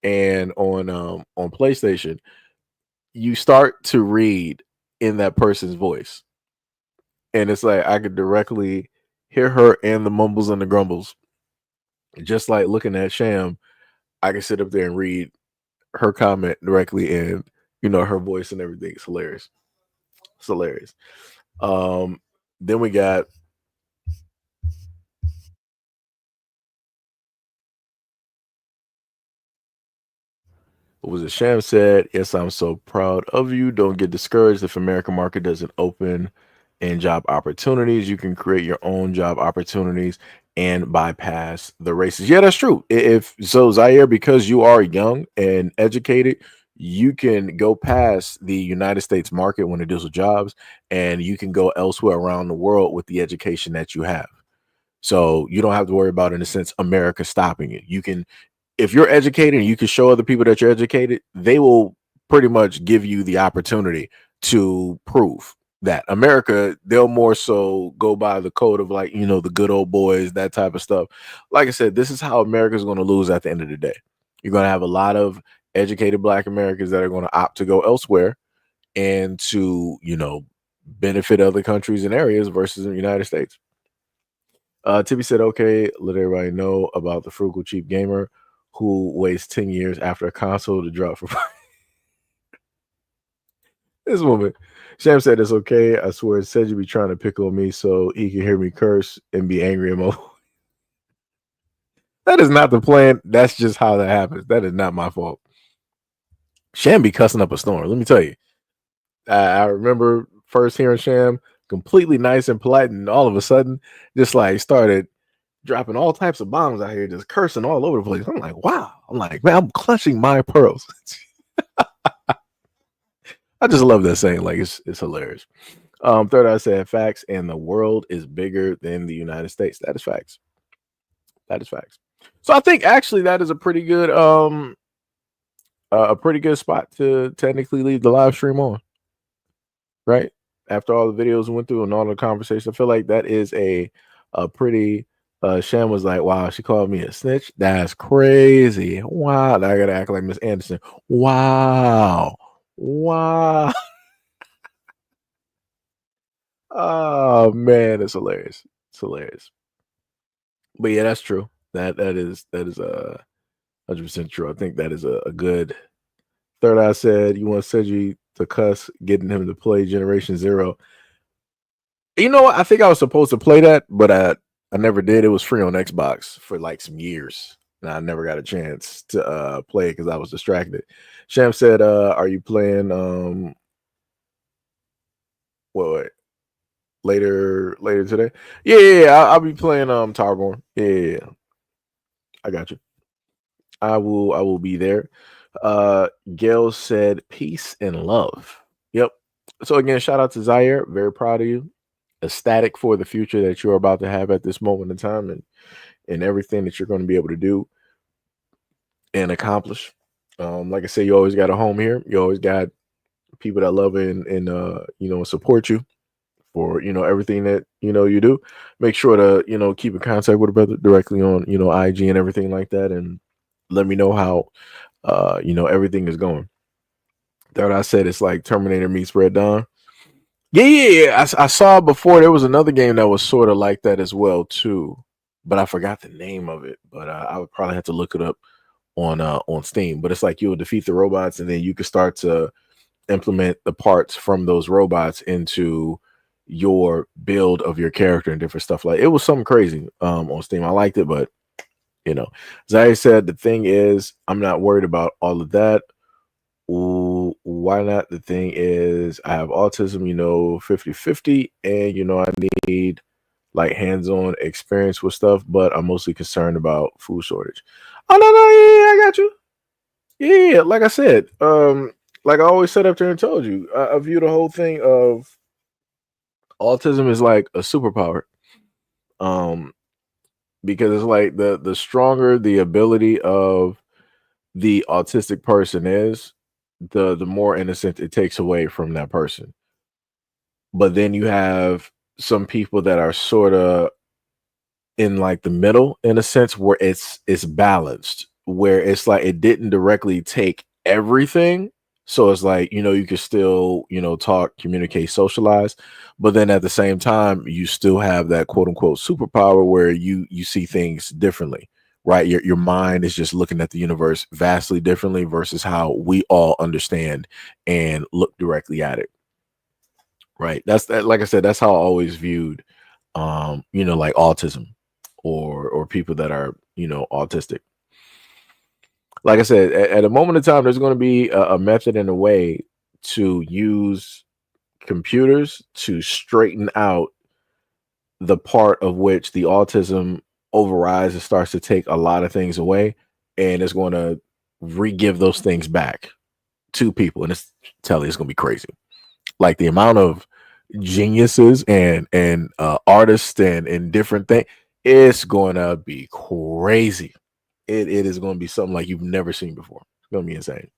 and on PlayStation, you start to read in that person's voice, and it's like I could directly hear her and the mumbles and the grumbles. Just like looking at Sham, I can sit up there and read her comment directly in her voice and everything. It's hilarious. It's hilarious. Then we got what was it? Sham said, yes, I'm so proud of you. Don't get discouraged if American market doesn't open and job opportunities. You can create your own job opportunities and bypass the races. Yeah, that's true. If so, Zaire, because you are young and educated, you can go past the United States market when it deals with jobs, and you can go elsewhere around the world with the education that you have. So you don't have to worry about, in a sense, America stopping you. You can, if you're educated and you can show other people that you're educated, they will pretty much give you the opportunity to prove that. America, they'll more so go by the code of, like, the good old boys, that type of stuff. Like I said, this is how America's going to lose at the end of the day. You're going to have a lot of educated Black Americans that are going to opt to go elsewhere and to, benefit other countries and areas versus the United States. Tippy said, okay, let everybody know about the frugal cheap gamer who waits 10 years after a console to drop for this woman. Sham said it's okay. I swear, said you be trying to pick on me so he can hear me curse and be angry and That is not the plan. That's just how that happens. That is not my fault. Sham be cussing up a storm. Let me tell you. I remember first hearing Sham completely nice and polite, and all of a sudden, just like started dropping all types of bombs out here, just cursing all over the place. I'm like, wow. I'm like, man, I'm clutching my pearls. I just love that saying. Like, it's hilarious. Third Eye said facts, and the world is bigger than the United States. That is facts. That is facts. So I think actually that is a pretty good spot to technically leave the live stream on. Right? After all the videos we went through and all the conversations, I feel like that is a pretty Sham was like, wow, she called me a snitch. That's crazy. Wow. Now I gotta act like Miss Anderson. Wow. Wow. Oh man, it's hilarious. It's hilarious. But yeah, that's true. That is 100% true. I think that is a good. Third Eye said you want Cedric to cuss, getting him to play Generation Zero. You know what? I think I was supposed to play that, but I never did. It was free on Xbox for like some years, and I never got a chance to play it because I was distracted. Sham said, "Are you playing what later today?" Yeah. I'll be playing Towerborn. Yeah. I got you. I will be there. Gail said, "Peace and love." Yep. So again, shout out to Zaire. Very proud of you. Ecstatic for the future that you're about to have at this moment in time, and everything that you're going to be able to do and accomplish. Like I said, you always got a home here. You always got people that love and support you for everything that you do. Make sure to keep in contact with a brother directly on IG and everything like that, and let me know how everything is going. That I said it's like Terminator meets Red Dawn. Yeah. I saw before there was another game that was sort of like that as well too, but I forgot the name of it. But I would probably have to look it up on Steam. But it's like you'll defeat the robots, and then you can start to implement the parts from those robots into your build of your character and different stuff. Like, it was something crazy on Steam. I liked it, but Zaire said the thing is, I'm not worried about all of that. Ooh, why not? The thing is, I have autism, 50-50, and I need like hands-on experience with stuff, but I'm mostly concerned about food shortage. Oh no, yeah, I got you. Yeah, like I said, like I always said up there and told you, I view the whole thing of autism is like a superpower. Because it's like the stronger the ability of the autistic person is, the more innocent it takes away from that person. But then you have some people that are sort of in like the middle, in a sense, where it's balanced, where it's like it didn't directly take everything. So it's like, you can still, talk, communicate, socialize, but then at the same time, you still have that quote unquote superpower where you see things differently, right? Your mind is just looking at the universe vastly differently versus how we all understand and look directly at it. Right. That's that, like I said, that's how I always viewed like autism or people that are, autistic. Like I said, at a moment in time, there's going to be a method and a way to use computers to straighten out the part of which the autism overrides and starts to take a lot of things away, and it's going to re-give those things back to people, and it's telling it's going to be crazy. Like the amount of geniuses and artists and different things, it's going to be crazy. It is going to be something like you've never seen before. It's going to be insane.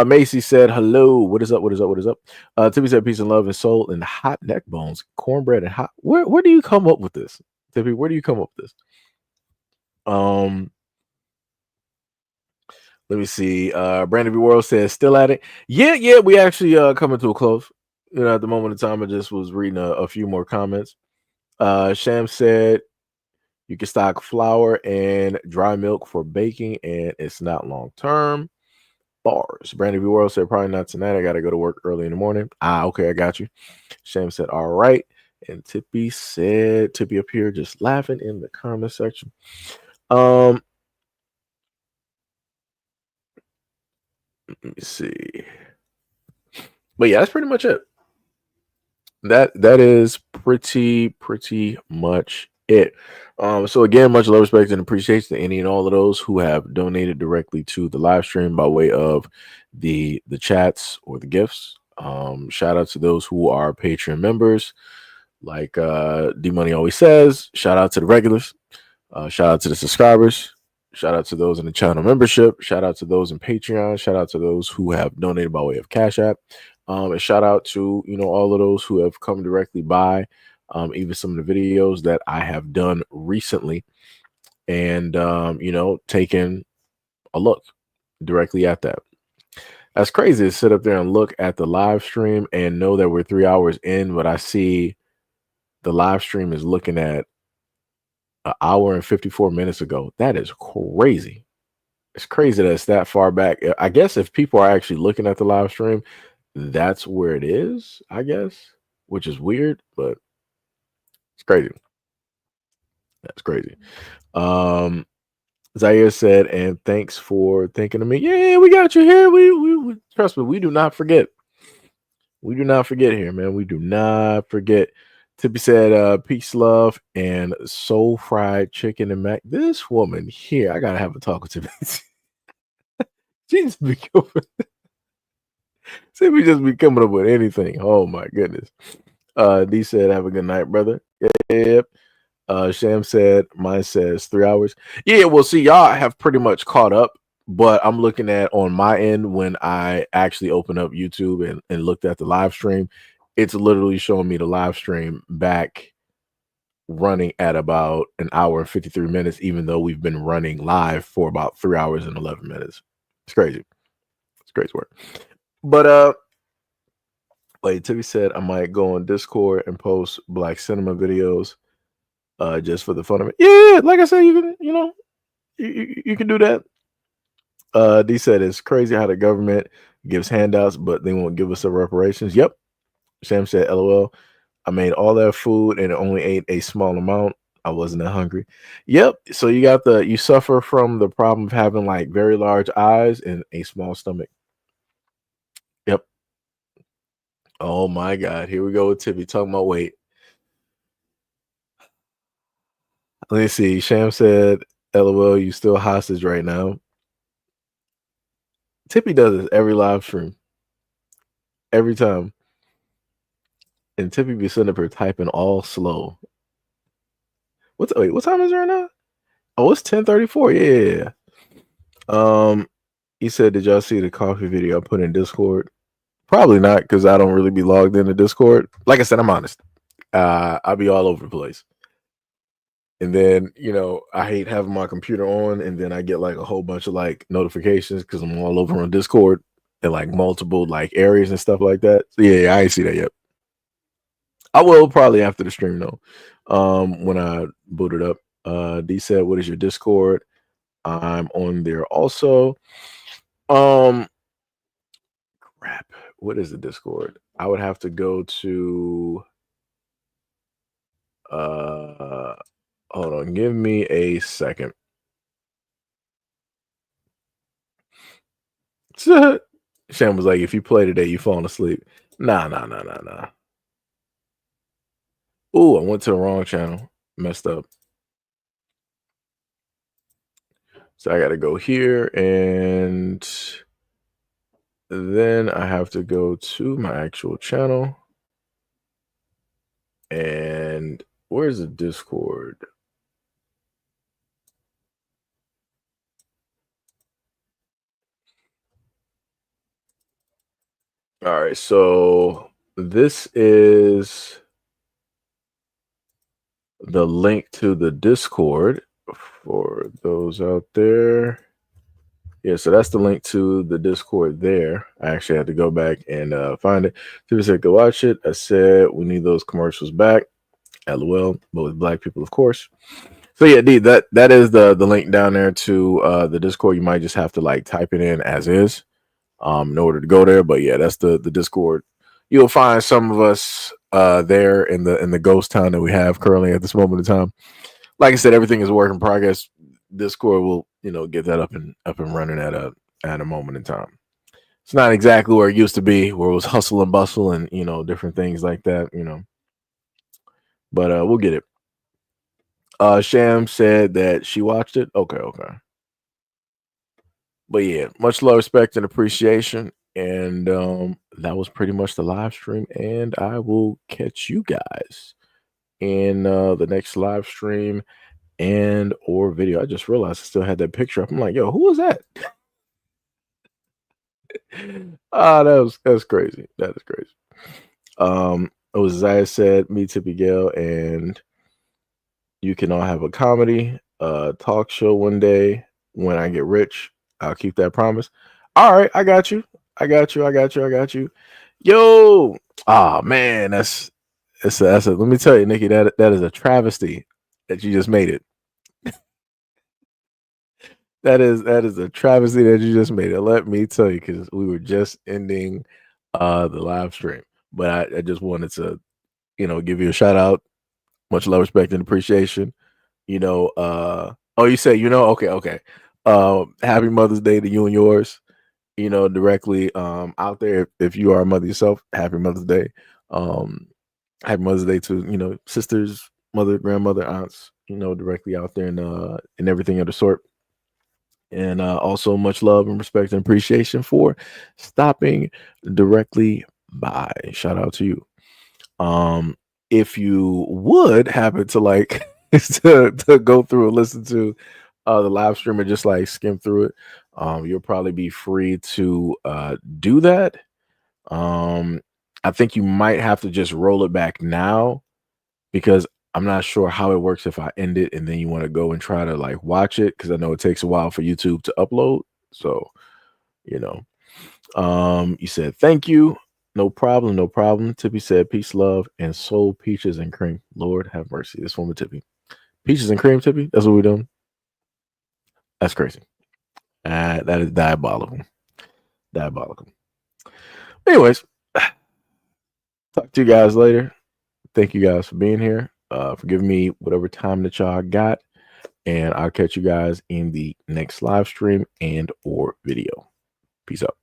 Macy said, hello. What is up? What is up? What is up? Tippy said, peace and love and soul and hot neck bones, cornbread and hot. Where do you come up with this? Tippy, where do you come up with this? Let me see. Brandon B. World says, still at it. Yeah, we actually coming to a close. You know, at the moment of time, I just was reading a few more comments. Sham said, you can stock flour and dry milk for baking, and it's not long term. Bars. Brandon B. World said, probably not tonight. I got to go to work early in the morning. Okay, I got you. Sham said, all right. And Tippy said, Tippy up here just laughing in the comment section. Let me see. But yeah, that's pretty much it. That is pretty much it. So again, much love, respect, and appreciation to any and all of those who have donated directly to the live stream by way of the chats or the gifts. Shout out to those who are Patreon members, like D Money always says. Shout out to the regulars. Shout out to the subscribers. Shout out to those in the channel membership. Shout out to those in Patreon. Shout out to those who have donated by way of Cash App. And shout out to, you know, all of those who have come directly by, even some of the videos that I have done recently, and you know, taking a look directly at that. That's crazy to sit up there and look at the live stream and know that we're 3 hours in, but I see the live stream is looking at an hour and 54 minutes ago. That is crazy. It's crazy that it's that far back. I guess if people are actually looking at the live stream, that's where it is, I guess, which is weird, but it's crazy. That's crazy. Zaire said, and thanks for thinking of me. Yeah, we got you here. We trust me, we do not forget. We do not forget here, man. We do not forget. Tippy said, peace, love, and soul fried chicken and mac. This woman here, I gotta have a talk with Tippy. She just be Tippy just be coming up with anything. Oh my goodness. D said, have a good night, brother. Yep. Sham said, mine says 3 hours. Yeah, well, see, y'all have pretty much caught up, but I'm looking at on my end when I actually opened up YouTube and looked at the live stream, it's literally showing me the live stream back running at about an hour and 53 minutes, even though we've been running live for about 3 hours and 11 minutes. It's crazy. It's crazy work. But wait, Tippy said I might go on Discord and post Black Cinema videos just for the fun of it. Yeah, like I said, you can, you know, you can do that. D said it's crazy how the government gives handouts, but they won't give us the reparations. Yep. Sam said, LOL. I made all that food and only ate a small amount. I wasn't that hungry. Yep. So you suffer from the problem of having like very large eyes and a small stomach. Yep. Oh my God. Here we go with Tippy talking about weight. Let me see. Sham said, LOL, you still hostage right now. Tippy does this every live stream. Every time. And Tippy be sitting up here typing all slow. What time is it right now? Oh, it's 10:34. Yeah. He said, did y'all see the coffee video I put in Discord? Probably not, because I don't really be logged into Discord. Like I said, I'm honest. I'll be all over the place. And then, you know, I hate having my computer on, and then I get like a whole bunch of like notifications because I'm all over on Discord and like multiple like areas and stuff like that. So yeah, I ain't see that yet. I will probably after the stream though. When I boot it up. D said, what is your Discord? I'm on there also. Crap. What is the Discord? I would have to go to hold on, give me a second. Sham was like, if you play today, you falling asleep. Nah. Ooh, I went to the wrong channel. Messed up. So I got to go here, and then I have to go to my actual channel. And where's the Discord? All right, so this is the link to the Discord for those out there. Yeah, so that's the link to the Discord there. I actually had to go back and find it. People said go watch it. I said we need those commercials back. LOL, but with black people, of course. So yeah, D, that is the link down there to the Discord. You might just have to like type it in as is in order to go there. But yeah, that's the Discord. You'll find some of us there in the ghost town that we have currently at this moment in time. Like I said, everything is a work in progress. Discord will, get that up and running at a moment in time. It's not exactly where it used to be, where it was hustle and bustle and different things like that, But we'll get it. Sham said that she watched it. Okay. But yeah, much love, respect, and appreciation. And that was pretty much the live stream. And I will catch you guys in the next live stream and or video. I just realized I still had that picture up. I'm like, yo, who was that? That's crazy. That is crazy. It was, as I said, me, Tippy Gale, and you can all have a comedy talk show one day when I get rich. I'll keep that promise. All right, I got you. Yo, man, that's let me tell you, Nikki, that is a travesty that you just made it. That is a travesty that you just made it. Let me tell you, because we were just ending the live stream, but I just wanted to, give you a shout out. Much love, respect, and appreciation. Oh, you say, okay. Happy Mother's Day to you and yours. Directly out there. If you are a mother yourself, happy Mother's Day. Happy Mother's Day to sisters, mother, grandmother, aunts. Directly out there and everything of the sort. And also much love and respect and appreciation for stopping directly by. Shout out to you. If you would happen to like to go through and listen to the live stream or just like skim through it, you'll probably be free to do that. I think you might have to just roll it back now, because I'm not sure how it works if I end it and then you want to go and try to like watch it, because I know it takes a while for YouTube to upload. So, you said thank you. No problem. Tippy said peace, love, and soul, peaches and cream. Lord have mercy. This one with Tippy. Peaches and cream, Tippy? That's what we're doing? That's crazy. That is diabolical. Anyways, talk to you guys later. Thank you guys for being here. For giving me whatever time that y'all got. And I'll catch you guys in the next live stream and or video. Peace out.